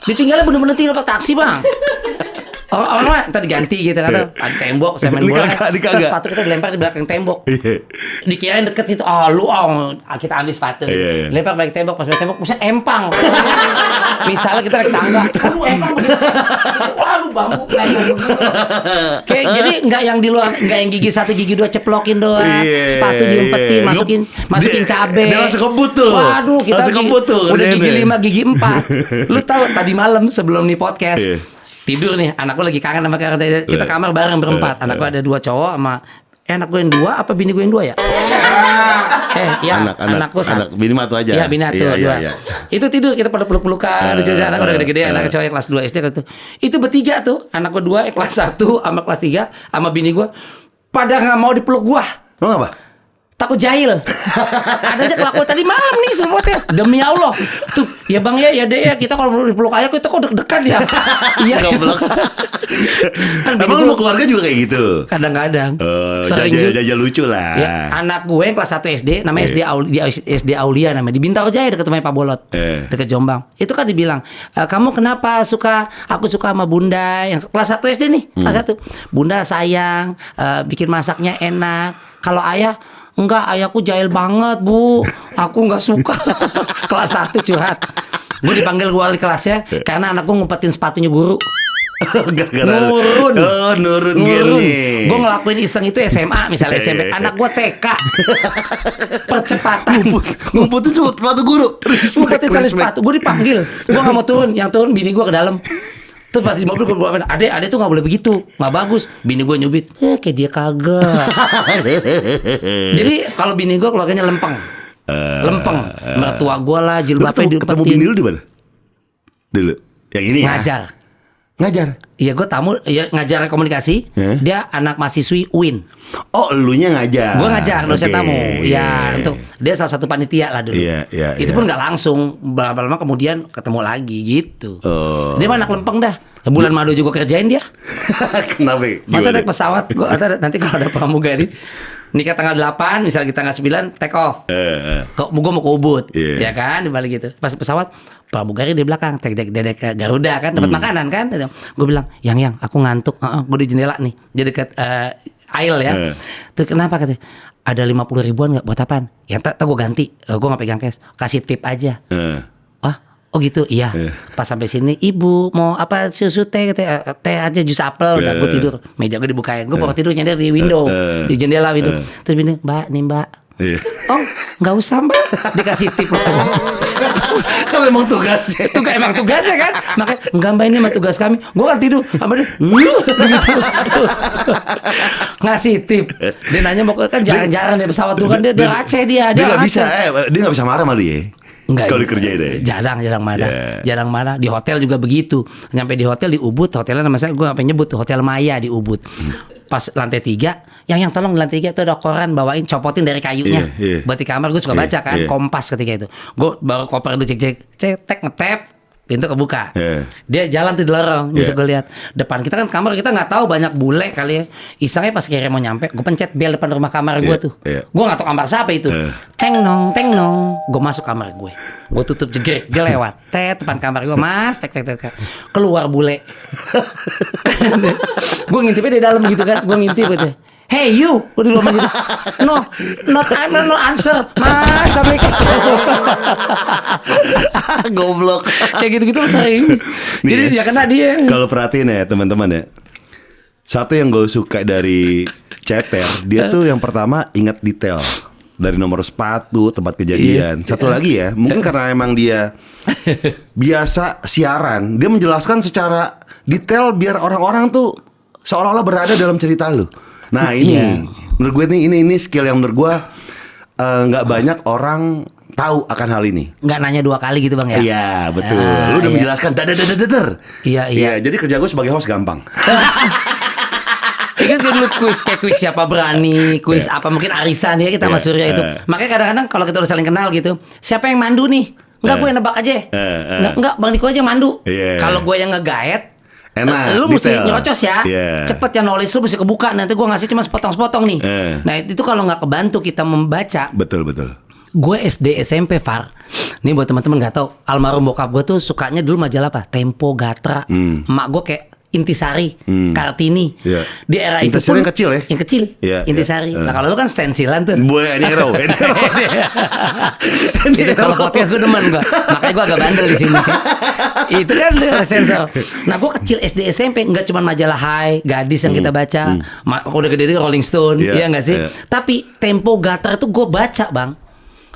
S1: Ditinggalnya bener-bener tinggal pakai taksi bang. Orang ntar diganti gitu kata ada tembok saya main bola terus sepatu kita dilempar di belakang tembok dikirain deket itu kita ambil sepatu dilempar balik tembok pas balik tembok buset empang misalnya kita naik tangga empang begitu bambu kayak jadi nggak yang di luar nggak yang gigi 1 gigi 2 ceplokin doang sepatu diumpetin masukin cabe
S2: dia langsung kebut tuh
S1: waduh kita udah gigi 5 gigi 4 lu tahu tadi malam sebelum nih podcast tidur nih, anakku lagi kangen sama kita kamar bareng berempat. Anakku ada 2 cowok sama anak gue yang 2 apa bini gue yang 2 ya? Ya, anakku
S2: anak bini matu aja.
S1: Iya, bini atu, dua. Itu tidur kita pada peluk-pelukan, anak udah gede-gede, anak cowok kelas 2 SD gitu. Itu bertiga tuh, anak gue 2 kelas 1 sama kelas 3 sama bini gue pada nggak mau dipeluk gua.
S2: Lo apa?
S1: Takut jahil. Ada aja kelakuan tadi malam nih semua tes. Demi Allah. Tuh, ya Bang ya Dek ya, kita kalau mau dipeluk ayah kita kok deg-degan ya. Iya.
S2: Kan emang lu keluarga juga kayak gitu?
S1: Kadang-kadang.
S2: Sering jajal lucu lah.
S1: Ya, anak gue yang kelas 1 SD, namanya SD Aulia namanya. Di Bintaro Jaya dekat rumah Pak Bolot. Dekat Jombang. Itu kan dibilang, "Kamu kenapa aku suka sama Bunda yang kelas 1 SD nih, kelas 1. Bunda sayang, bikin masaknya enak. Kalau ayah enggak, ayahku jahil banget, Bu. Aku enggak suka." Kelas 1 curhat. Gue dipanggil wali kelasnya karena anakku ngumpetin sepatunya guru. Nurun gini. Gue ngelakuin iseng itu SMA misalnya SMP. Anak gue TK. Percepatan.
S2: Ngumpetin sepatu guru.
S1: Ngumpetin tali sepatu. Gue dipanggil. Gue gak mau turun. Yang turun bini gue ke dalam. Terus pas di mobil gue bawa, adek tuh gak boleh begitu, gak bagus. Bini gue nyubit, kayak dia kagak. Jadi kalau bini gue keluarganya lempeng. Mertua gue lah, jilbabnya diumpetin.
S2: Ketemu bini lu di mana? Dulu. Yang ini Ngajar?
S1: Iya, gue tamu, ya ngajar komunikasi. Dia anak mahasiswi UIN.
S2: Oh, elunya ngajar.
S1: Gue ngajar, dosen tamu. Iya, untuk dia salah satu panitia lah dulu. Itu pun nggak langsung, lama-lama kemudian ketemu lagi gitu. Dia mah anak lempeng dah. Bulan madu juga kerjain dia.
S2: Kenapa?
S1: Masa naik pesawat, nanti kalau ada pramugari nikah tanggal 8, misalnya kita tanggal 9 take off. Gue mau ke Ubud, ya kan, di balik gitu. Pas pesawat, pramugari di belakang, dedek Garuda kan, dapat makanan kan. Gue bilang, yang aku ngantuk, gue di jendela nih, di dekat aisle ya. Terus kenapa katanya? Ada 50 ribuan nggak buat apaan? Ya tak gue ganti, gue nggak pegang cash, kasih tip aja. Oh gitu, iya. Pas sampai sini, ibu mau apa susu teh aja jus apel. Udah gue tidur, meja gue dibukain, gue bawa tidur nyender di window, di jendela window. Terus bini, mbak. Oh nggak usah mbak, dikasih tip.
S2: Kalau emang tugasnya.
S1: Itu emang tugasnya kan. Makanya enggak mbak, ini mah tugas kami. Gue kan tidur sama dia. Ngasih tip. Dia nanya mau kan jarang-jarang dia pesawat tuh kan dia Aceh dia
S2: nggak bisa. Dia nggak bisa marah malu ya.
S1: Enggak,
S2: kalau dikerjain deh.
S1: Jarang marah. Jarang marah. Di hotel juga begitu. Nyampe di hotel di Ubud, hotelnya nama saya gue apa nyebut tuh, Hotel Maya di Ubud. Pas lantai 3, yang tolong di lantai 3 itu ada koran, bawain, copotin dari kayunya. Buat di kamar gue suka baca kan, Kompas ketika itu. Gue baru koper dulu cek ngetep. Pintu kebuka, dia jalan tuh di lorong, bisa gue lihat depan kita kan kamar, kita nggak tahu banyak bule kali ya. Isengnya pas kira mau nyampe, gue pencet bel depan rumah kamar gue tuh, gue nggak tahu kamar siapa itu, teng nong, gue masuk kamar gue tutup jegrek, dia lewat, depan kamar gue, mas, tek, keluar bule, gue ngintipnya di dalam gitu kan, gue ngintip gitu. Hey you, udah lu gitu. No answer. Mas, assalamualaikum.
S2: Goblok.
S1: Kayak gitu-gitu sering. Jadi ya kena dia.
S2: Kalau perhatiin ya teman-teman ya, satu yang gue suka dari Ceper, dia tuh yang pertama ingat detail. Dari nomor sepatu, tempat kejadian. Satu lagi ya, mungkin karena emang dia biasa siaran, dia menjelaskan secara detail biar orang-orang tuh seolah-olah berada dalam cerita lu. Nah ini, menurut gue ini skill yang menurut gue nggak banyak orang tahu akan hal ini.
S1: Nggak nanya 2 kali gitu bang ya?
S2: Iya betul. Lu udah menjelaskan dadar. Iya. Jadi kerja gue sebagai host gampang.
S1: Ingat kan dulu kuis siapa berani, kuis apa mungkin arisan ya kita sama Surya itu. Makanya kadang-kadang kalau kita udah saling kenal gitu, siapa yang mandu nih? Enggak, gue yang nebak aja. Enggak, Bang Niko aja yang mandu. Kalau gue yang ngegaet,
S2: enak,
S1: lu mesti
S2: detail.
S1: nyerocos ya, cepet ya, knowledge lu mesti kebuka. Nanti gue ngasih cuma sepotong-sepotong nih. Nah itu kalau nggak kebantu kita membaca.
S2: Betul.
S1: Gue SD SMP Far. Nih buat teman-teman nggak tahu, almarhum bokap gue tuh sukanya dulu majalah apa? Tempo, Gatra. Emak gue kayak Intisari, Kartini. Di era itu
S2: Intisari
S1: pun
S2: yang kecil ya?
S1: Yang kecil, Intisari. Nah kalau lu kan stensilan tuh.
S2: Ini hero.
S1: Itu kalau podcast gue demen gue, makanya gue agak bandel di sini. Itu kan sensor. Nah gue kecil SD SMP nggak cuma majalah Hai, Gadis yang kita baca, udah gede Rolling Stone, iya nggak sih? Tapi Tempo, Gatra itu gue baca bang.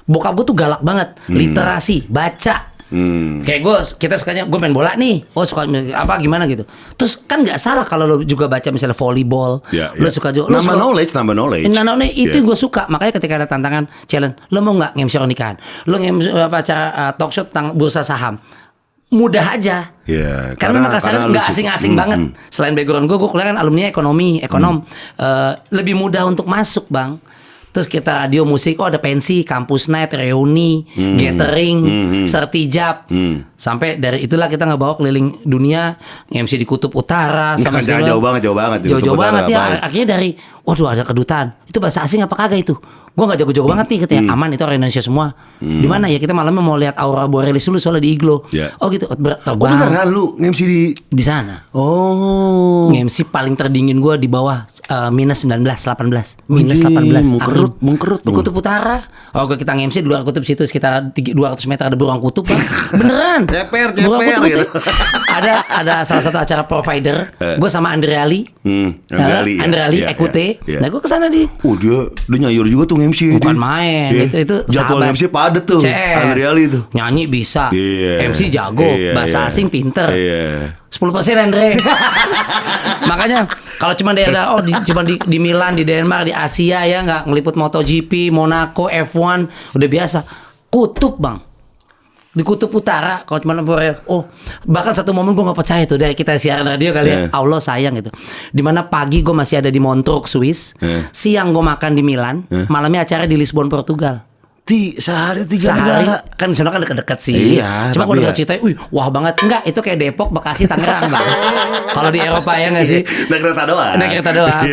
S1: Bokap gue tuh galak banget, literasi, baca. Kayak kita sukanya gue main bola nih. Oh suka apa gimana gitu. Terus kan nggak salah kalau lo juga baca misalnya volleyball. Lo suka juga.
S2: Nambah knowledge.
S1: Nah, itu gue suka. Makanya ketika ada tantangan challenge, lo mau nggak nge-MC nikahan? Lo nge-MC acara talk show tentang bursa saham. Mudah aja. Karena Makassar nggak asing-asing banget. Selain background gue kuliah kan alumni ekonom. Lebih mudah untuk masuk, Bang. Terus kita radio musik, ada pensi, kampus night, reuni, gathering, sertijab. Sampai dari itulah kita ngebawa keliling dunia, MC di Kutub Utara.
S2: Sama jauh banget.
S1: Jauh banget ya. Akhirnya dari, waduh ada kedutaan. Itu bahasa asing apa kagak itu? Gue gak jago-jago banget nih katanya. Aman itu orang Indonesia semua. Di mana ya kita malamnya mau lihat aurora borealis dulu soalnya di iglo. Oh gitu.
S2: Beneran lu nge-MC
S1: di sana. Nge-MC paling terdingin gue di bawah minus 19, 18. Minus 18.
S2: Mengkerut.
S1: Di Kutub Utara. Kita nge-MC di luar kutub situ sekitar 200 meter ada beruang kutub kan. Beneran.
S2: Ceper
S1: gitu. Ada salah satu acara provider. Gue sama Andre Ali. Andre Ali, Ekute. Nah gue kesana dia
S2: nyayur juga tuh MC.
S1: Bukan main. Itu
S2: jadwal MC padet tuh. Andre Ali tuh.
S1: Nyanyi bisa. MC jago. Bahasa asing pinter. 10% Andre. Makanya kalau cuma daerah cuma di Milan, di Denmark, di Asia ya nggak ngeliput MotoGP, Monaco, F1 udah biasa. Kutub Bang. Di Kutub Utara kalau cuma bahkan satu momen gue nggak percaya tuh dari kita siaran radio kali ya. Allah sayang gitu. Dimana pagi gue masih ada di Montreux Swiss, siang gue makan di Milan, malamnya acara di Lisbon Portugal.
S2: Sehari 3 negara.
S1: Kan di sana kan dekat-dekat sih. Cuma kalau dekat cerita, wah banget. Enggak, itu kayak Depok, Bekasi, Tangerang Bang. Kalau di Eropa ya nggak sih?
S2: Naik kereta doang.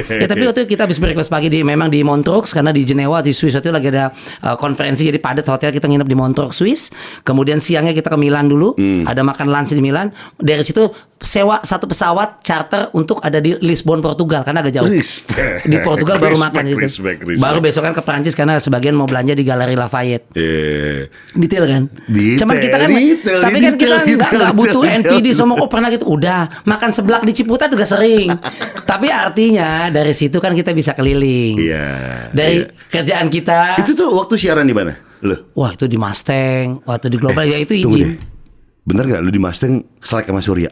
S1: Ya tapi waktu itu kita habis breakfast pagi memang di Montreux karena di Jenewa di Swiss waktu itu lagi ada konferensi jadi padat hotel, kita nginep di Montreux Swiss. Kemudian siangnya kita ke Milan dulu, ada makan lunch di Milan. Dari situ sewa satu pesawat charter untuk ada di Lisbon Portugal karena agak jauh. Di Portugal baru makan gitu. Baru besok kan ke Prancis karena sebagian mau belanja di Galeri Lafayette. Detail kan? Cuman kita kan tapi kan kita nggak butuh NPD semua pernah gitu. Udah makan seblak di Ciputat juga sering. Tapi artinya dari situ kan kita bisa keliling. Dari kerjaan kita.
S2: Itu tuh waktu siaran di mana?
S1: Wah itu di Mustang, waktu di Global ya itu izin.
S2: Bener nggak lu di Mustang selek sama Surya?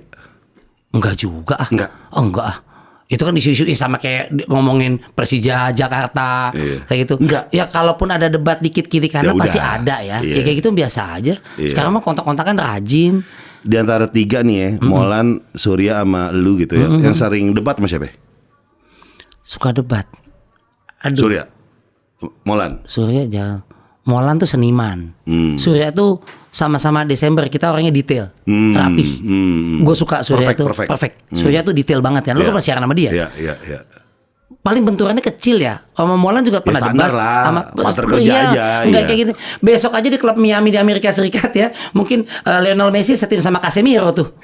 S1: Enggak juga ah.
S2: Enggak.
S1: Itu kan isu-isu sama kayak ngomongin Persija Jakarta kayak gitu.
S2: Enggak.
S1: Ya kalaupun ada debat dikit kiri kanan pasti ada ya. Ya kayak gitu biasa aja. Sekarang mah kontak-kontakan rajin.
S2: Di antara 3 nih ya, Molan, Surya sama lu gitu ya. Yang sering debat sama siapa?
S1: Suka debat. Aduh.
S2: Surya.
S1: Surya jangan. Molan tuh seniman. Surya tuh sama-sama Desember kita orangnya detail, rapih. Gue suka Surya itu perfect. Surya tuh detail banget kan. Lu kan siaran sama dia.
S2: Iya.
S1: Paling benturannya kecil ya. Sama Molan juga pernah
S2: standar
S1: debat
S2: lah,
S1: sama
S2: partner kerja aja.
S1: Enggak kayak gini. Besok aja di klub Miami di Amerika Serikat ya. Mungkin Lionel Messi setim sama Casemiro tuh.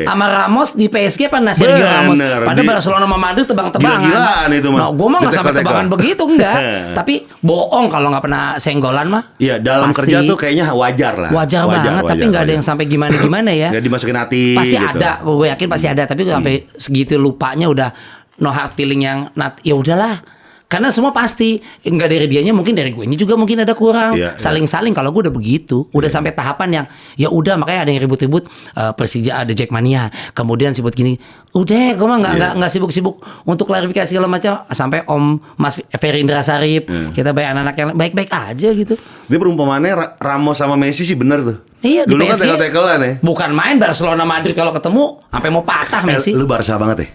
S1: Sama Ramos di PSG pernah Sergio Ramos. Padahal Barcelona sama Madrid tebang-tebangan.
S2: Gila-gilaan itu mah.
S1: Nah, gue mah nggak sampai tebangan begitu enggak. Tapi bohong kalau nggak pernah senggolan mah.
S2: Iya dalam
S1: pasti.
S2: Kerja tuh kayaknya wajar lah.
S1: Wajar banget. Tapi nggak ada yang sampai gimana ya.
S2: Nggak dimasukin hati.
S1: Pasti
S2: gitu.
S1: ada. Gue yakin pasti ada. Tapi sampai segitu lupanya udah no hard feeling yang ya udahlah. Karena semua pasti nggak dari dianya, mungkin dari gue ini juga mungkin ada kurang. Saling-saling kalau gue udah begitu, udah sampai tahapan yang ya udah makanya ada yang ribut-ribut Persija ada Jackmania, kemudian sibuk gini. Udah, gue mah nggak sibuk-sibuk untuk klarifikasi segala macam sampai Om Mas Ferry Indrasarip, kita baik anak-anak yang baik-baik aja gitu.
S2: Dia perumpamannya Ramos sama Messi sih bener tuh.
S1: Iya,
S2: dulu kan tekel-tekelan ya.
S1: Bukan main Barcelona Madrid kalau ketemu sampai mau patah Messi.
S2: Lu Barca banget ya?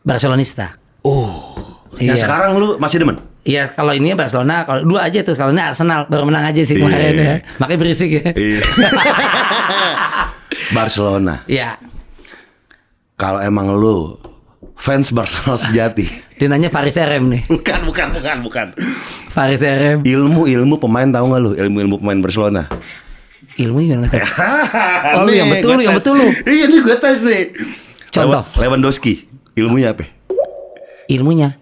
S1: Barcelonista.
S2: Yang sekarang lu masih demen?
S1: Iya, kalau ini Barcelona, kalau dua aja tuh. Kalau ini Arsenal baru menang aja sih kemarin ya. Makanya berisik ya.
S2: Barcelona.
S1: Iya.
S2: Kalau emang lu fans Barcelona sejati.
S1: Dia nanya Faris RM nih.
S2: Bukan.
S1: Faris RM.
S2: Ilmu pemain tahu nggak lu? Ilmu pemain Barcelona.
S1: Ilmu yang lu yang betul lu.
S2: Iya nih gue tes nih.
S1: Contoh.
S2: Lewandowski. Ilmunya apa?
S1: Ilmunya?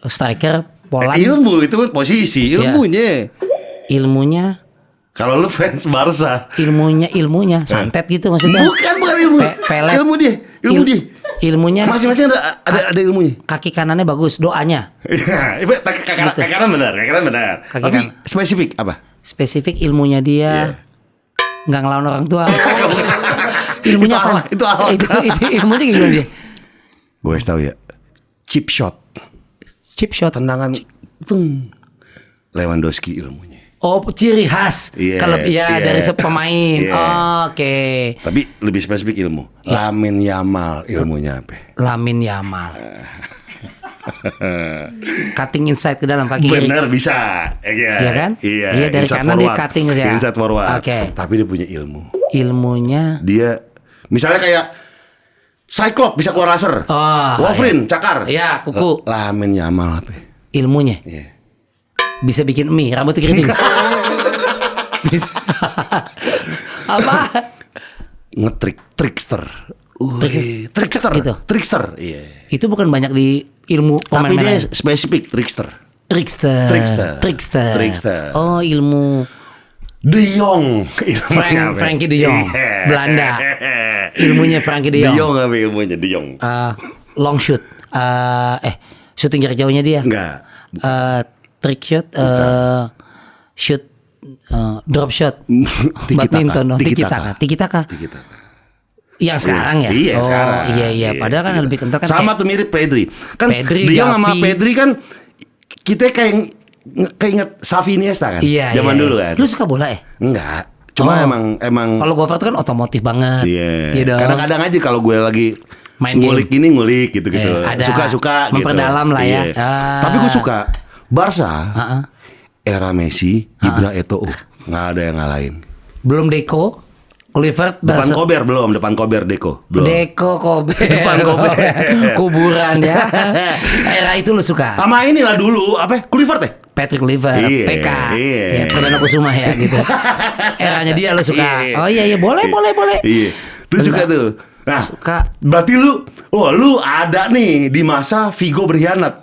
S1: Striker Poland.
S2: Ilmu itu kan posisi. Ilmunya. Kalau lu fans Barca.
S1: Ilmunya santet gitu maksudnya.
S2: Bukan ilmu.
S1: Pelet.
S2: Ilmu dia.
S1: Ilmunya.
S2: Masing-masing ada ilmunya.
S1: Kaki kanannya bagus, doanya.
S2: Kaki kanan benar. Tapi spesifik apa?
S1: Spesifik ilmunya dia. nggak ngelawan orang tua. Ilmunya apa?
S2: Itu alat.
S1: Itu ilmunya gimana dia?
S2: Gue kasih tahu ya. Chip shot.
S1: Chip shot.
S2: Tendangan. Lewandowski ilmunya.
S1: Oh, ciri khas.
S2: Iya,
S1: Kalau
S2: iya.
S1: dari pemain.
S2: Iya.
S1: Oke.
S2: Tapi lebih spesifik ilmu. Lamine Yamal ilmunya apa?
S1: Lamine Yamal. Cutting inside ke dalam kaki kiri.
S2: Bener bisa.
S1: Iya kan?
S2: Iya.
S1: Iya, dari
S2: inside
S1: kanan dia
S2: forward.
S1: cutting ya.
S2: Inside forward.
S1: Oke.
S2: Tapi dia punya ilmu.
S1: Ilmunya.
S2: Dia misalnya kayak Cyclops bisa keluar laser.
S1: Oh,
S2: Wolverine cakar.
S1: Iya, kuku.
S2: Lamine Yamal apa?
S1: Ilmunya
S2: Iya.
S1: bisa bikin mie, rambutnya keriting. Bisa. Apa?
S2: Trickster. Trickster
S1: gitu.
S2: Trickster. Iya.
S1: Itu bukan banyak di ilmu pemain
S2: Tapi dia
S1: lain.
S2: spesifik trickster.
S1: Trickster. Oh, ilmu
S2: De Jong. Ilmunya apa?
S1: Frankie De Jong.
S2: Iya.
S1: Belanda. Ilmunya Frankie De
S2: De
S1: Jong.
S2: Jong apa ilmunya De Jong?
S1: Long shoot. Shooting jarak jauhnya dia.
S2: Enggak.
S1: Trick shot. Shoot. Drop shot.
S2: Tiki-taka.
S1: Badminton. Tiki-taka.
S2: Tiki-taka.
S1: Yang sekarang ya?
S2: Iya,
S1: oh,
S2: sekarang.
S1: Iya. Padahal kan lebih kental kan.
S2: Sama tuh mirip Pedri. Kan
S1: Pedri,
S2: De Jong sama
S1: Gavi.
S2: Pedri kan kita kayak keinget Xavi Iniesta kan?
S1: Iya.
S2: Zaman dulu kan?
S1: Lu suka bola ya?
S2: Enggak. Cuma emang
S1: Kalau Gover tuh kan otomotif banget.
S2: Iya.
S1: dong.
S2: Kadang-kadang aja kalau gue lagi
S1: Main
S2: ngulik
S1: game.
S2: ini ngulik gitu-gitu.
S1: Ada
S2: Suka-suka gitu.
S1: memperdalam lah ya.
S2: Iya. Tapi gue suka Barca era Messi, Ibra Eto'o. Nggak ada yang ngalahin.
S1: Belum Deco, Kluivert,
S2: Depan Kober belum, depan Kober Deco. Belum.
S1: Deco, Kober,
S2: Depan Kober.
S1: kuburan ya. Era itu lu suka?
S2: Sama inilah dulu apa? Kluivert ya?
S1: Patrick Kluivert,
S2: Iya,
S1: PK,
S2: iya.
S1: ya Perdana Kusuma ya gitu. Eranya dia lu suka.
S2: Iya.
S1: Oh iya boleh.
S2: Iya. Tuh suka tuh. Nah,
S1: Suka.
S2: berarti lu ada nih di masa Figo berkhianat.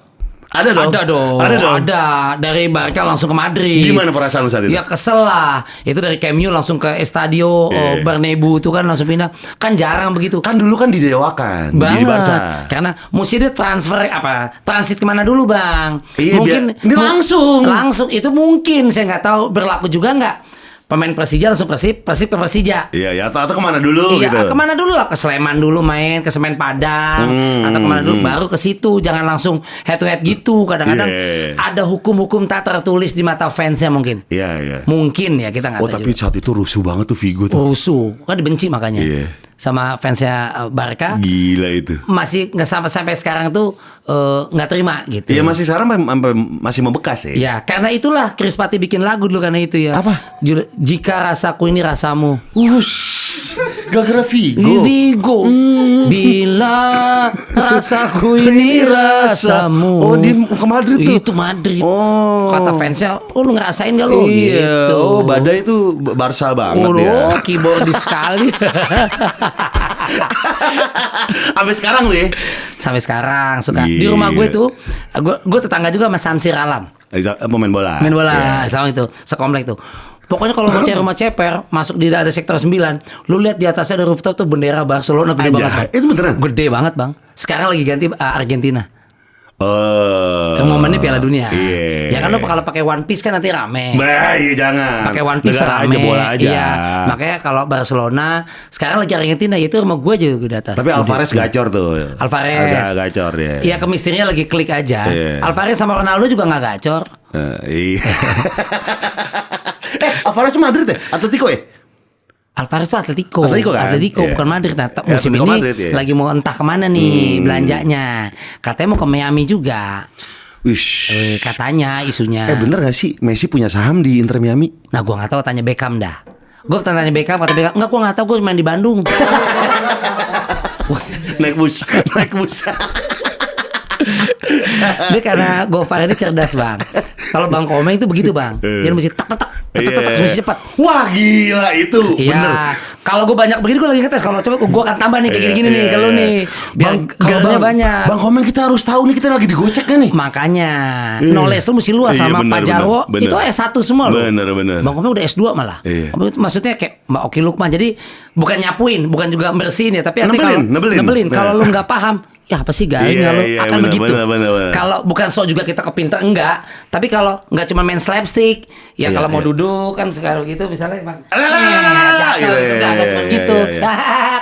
S2: Ada dong.
S1: Ada. Dari Barca langsung ke Madrid.
S2: Gimana perasaan lu saat itu?
S1: Ya kesel lah. Itu dari Camp Nou langsung ke Estadio Bernabeu itu kan langsung pindah. Kan jarang begitu.
S2: Kan dulu kan didewakan di
S1: Banget.
S2: Barca.
S1: Karena mesti dia transit kemana dulu bang?
S2: Iya, ini langsung.
S1: Langsung itu mungkin saya nggak tahu berlaku juga nggak. Pemain Persija langsung Persib ke Persija.
S2: Iya, atau kemana dulu
S1: Iya,
S2: gitu.
S1: kemana dulu lah, ke Sleman dulu main, ke Semen Padang, atau kemana dulu, baru ke situ. Jangan langsung head to head gitu. Kadang-kadang ada hukum-hukum tak tertulis di mata fansnya mungkin.
S2: Iya.
S1: Mungkin ya, kita nggak tahu
S2: Tapi
S1: juga.
S2: saat itu rusuh banget tuh Figo tuh.
S1: Rusuh, kan dibenci makanya.
S2: Iya.
S1: Sama fansnya Barca.
S2: Gila itu.
S1: Masih nggak sampai sekarang tuh nggak terima gitu.
S2: Iya, masih sekarang masih membekas ya.
S1: Ya, karena itulah Chris Patti bikin lagu dulu karena itu ya.
S2: Apa?
S1: Jika rasaku ini rasamu.
S2: Gara-gara Figo.
S1: Vigo. Bila rasaku ini rasamu.
S2: Oh, dia ke Madrid tuh.
S1: Itu Madrid.
S2: Oh.
S1: Kata fansnya, lu ngerasain gak lu?
S2: Iya.
S1: Gitu.
S2: Oh, Badai itu Barca banget ya.
S1: Keyboardis sekali.
S2: Sampai sekarang lu ya.
S1: Sampai sekarang suka.
S2: Iya.
S1: Di rumah gue tuh, gue tetangga juga sama Samsir Alam.
S2: Pemain bola.
S1: Main bola
S2: Iya.
S1: sama itu, sekomplek tuh. Pokoknya kalau mau cari rumah ceper, masuk di ada sektor 9, lu lihat di atasnya ada rooftop tuh bendera Barcelona gede
S2: Anjay,
S1: banget. Bang.
S2: itu beneran?
S1: Gede banget, Bang. Sekarang lagi ganti Argentina.
S2: Oh.
S1: Ke momennya Piala Dunia.
S2: Iya.
S1: Ya kan lo kalau pakai One Piece kan nanti rame.
S2: Bah, iya jangan.
S1: Pakai One Piece
S2: Negara
S1: rame.
S2: aja, bola aja.
S1: Iya. Makanya kalau Barcelona sekarang lagi Argentina itu rumah gue aja di atas.
S2: Tapi Alvarez gacor tuh.
S1: Alvarez.
S2: Agak gacor ya.
S1: Iya, kemistrinya lagi klik aja.
S2: Iya.
S1: Alvarez sama Ronaldo juga nggak gacor.
S2: Iya. Alvarez tuh Madrid ya? Atletico ya?
S1: Alvarez itu Atletico
S2: kan? Iya.
S1: bukan Madrid. Nah,
S2: Ya,
S1: musim
S2: Atletico
S1: ini
S2: Madrid, ya.
S1: lagi mau entah kemana nih belanjanya. Katanya mau ke Miami juga.
S2: Wish.
S1: Katanya isunya.
S2: Bener gak sih Messi punya saham di Inter Miami?
S1: Nah, gua nggak tahu, tanya Beckham dah. Gua tanya Beckham, kata Beckham, enggak, gua nggak tahu, gua main di Bandung.
S2: Naik bus.
S1: Dia karena Gofar ini cerdas bang. Kalau Bang Komeng itu begitu bang. Dia mesti tak mesti cepat.
S2: Wah gila itu. Bener.
S1: Iya. Kalau gue banyak begini gue lagi ngetes. Kalau coba gue akan tambah nih kayak gini-gini nih. Kalau nih biar girlnya banyak.
S2: Bang Komeng kita harus tahu nih kita lagi digocek kan nih.
S1: Makanya knowledge lu mesti luas sama Pak Jarwo. Itu S1 semua loh.
S2: Bener.
S1: Bang Komeng udah S2 malah.
S2: Iya.
S1: Maksudnya kayak Mbak Oki Lukman. Jadi bukan nyapuin, bukan juga bersihin ya, tapi artinya
S2: Nebelin.
S1: kalau lu nggak paham, ya apa sih garing
S2: Iya,
S1: lu
S2: iya,
S1: akan
S2: benar,
S1: begitu.
S2: benar.
S1: Kalau bukan sok juga kita kepinter enggak, tapi kalau enggak cuma main slapstick, ya
S2: Iya,
S1: kalau mau
S2: iya.
S1: duduk kan sekarang gitu misalnya Bang.
S2: Alah,
S1: Jatuh,
S2: gitu,
S1: itu enggak ada
S2: iya, iya,
S1: gitu.
S2: iya, iya.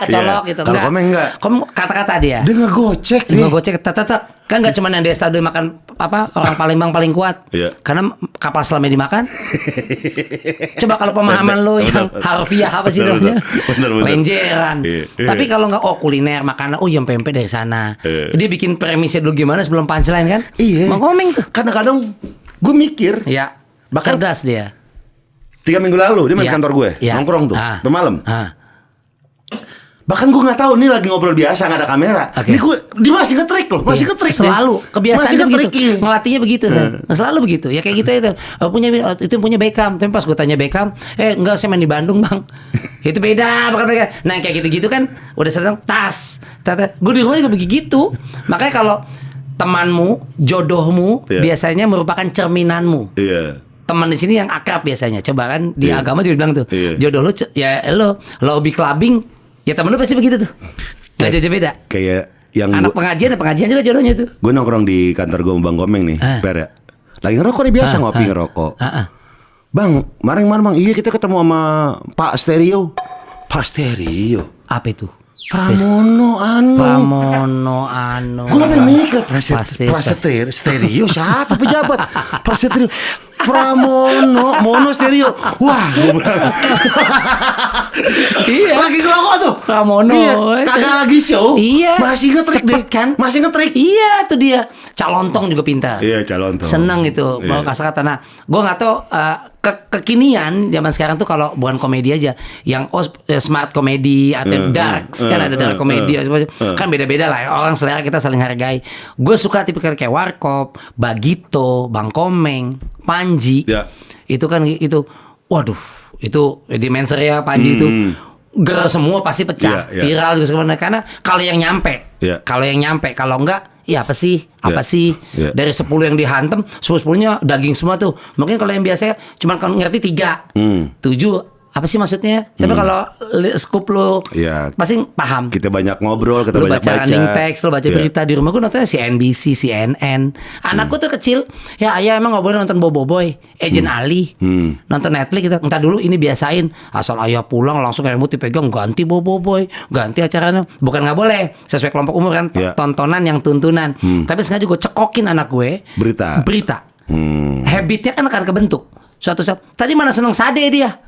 S1: Kecolok
S2: Iya.
S1: gitu.
S2: Kalau Komeng enggak.
S1: Kata-kata dia.
S2: Dia ngegocek nih.
S1: Nggak gocek tetetet kan nggak cuma yang Desta Doi makan apa orang Palembang paling kuat.
S2: Iya.
S1: Karena kapal selamnya dimakan. Coba kalau pemahaman lo yang harfiah apa sih
S2: Bener,
S1: namanya?
S2: bener, bener.
S1: Lenjeran.
S2: Iya, iya.
S1: Tapi kalau nggak kuliner makanan yang pempek dari sana.
S2: Iya.
S1: Dia bikin premisnya dulu gimana sebelum punchline kan?
S2: Iya.
S1: Mau ngomong tuh.
S2: Kadang-kadang gue mikir.
S1: Ya.
S2: Bahkan-
S1: Cerdas dia.
S2: 3 minggu lalu dia main
S1: Iya.
S2: kantor gue,
S1: Iya.
S2: nongkrong tuh,
S1: Ah.
S2: sampai malam.
S1: Ah.
S2: Bahkan gue nggak tahu ini lagi ngobrol biasa nggak ada kamera.
S1: Oke.
S2: Ini gue dia masih nge-trick loh, masih
S1: Iya.
S2: nge-trick.
S1: Selalu
S2: dia.
S1: kebiasaan
S2: Masih
S1: begitu.
S2: nge-trick, iya.
S1: Ngelatihnya begitu saya. Selalu begitu. Ya kayak gitu itu. Itu yang punya Beckham. Tapi pas gue tanya Beckham, enggak saya main di Bandung, Bang. Itu beda, bukan beda. Nah, kayak gitu-gitu kan udah sering tas. Gue di rumah juga begitu. Makanya kalau temanmu, jodohmu
S2: Iya.
S1: biasanya merupakan cerminanmu.
S2: Iya.
S1: Teman di sini yang akrab biasanya. Coba kan di
S2: Iya.
S1: agama juga bilang tuh.
S2: Iya.
S1: Jodoh lu ya lo hobi clubbing, ya temen lu pasti begitu tuh. Gak jauh beda.
S2: Kayak yang
S1: Anak pengajian juga jodohnya tuh.
S2: gue nongkrong di kantor gue sama Bang Komeng nih,
S1: Ah.
S2: Per ya. Lagi ngerokok nih biasa ngopi ngerokok. Bang, kemarin Bang, iya kita ketemu sama Pak Stereo. Pak Stereo.
S1: Apa itu?
S2: Pramono
S1: Anu.
S2: Gue sampai mikir
S1: Pasti
S2: Stereo siapa pejabat? Prasetyo Mono Stereo. Wah, gue bilang.
S1: Iya.
S2: Lagi ngerokok tuh.
S1: Pramono.
S2: Iya, kagak lagi show.
S1: Iya.
S2: Masih nge-trick
S1: Cepet
S2: deh.
S1: kan?
S2: Masih nge-trick.
S1: Iya tuh dia. Calontong juga pintar.
S2: Iya, Calontong.
S1: Seneng itu. Bawa
S2: Iya.
S1: kata-kata. Nah, gue nggak tahu kekinian zaman sekarang tuh kalau bukan komedi aja, yang smart komedi atau dark, kan ada dark komedi, kan beda-beda lah. Orang selera kita saling hargai. Gue suka tipikal kayak Warkop, Bagito, Bang Komeng, Panji.
S2: Ya.
S1: Itu kan itu, waduh, itu di Menser ya Panji itu. Gerah semua pasti pecah,
S2: Iya, iya.
S1: viral juga sebenarnya karena kalau yang nyampe,
S2: Iya.
S1: kalau enggak, ya apa sih, apa
S2: Iya,
S1: sih
S2: iya.
S1: dari 10 yang dihantem, 10-10-nya daging semua tuh. Mungkin kalau yang biasanya cuma kan ngerti 3, 7 apa sih maksudnya? Tapi kalau scoop lo
S2: Iya.
S1: pasti paham.
S2: Kita banyak ngobrol, kita
S1: Lu
S2: banyak
S1: baca
S2: baca.
S1: running text, lu baca
S2: Iya.
S1: berita di rumah gue nontonnya CNBC, CNN. Anakku tuh kecil, ya ayah emang nggak boleh nonton Boboiboy, Agent Ali, nonton Netflix gitu. Entar dulu ini biasain, asal ayah pulang langsung remote dipegang, ganti Boboiboy, ganti acaranya. Bukan nggak boleh, sesuai kelompok umur kan,
S2: Iya.
S1: tontonan yang tuntunan. Tapi sengaja gue cekokin anak gue
S2: Berita.
S1: Habitnya kan akan kebentuk. Suatu saat, tadi mana seneng sade dia.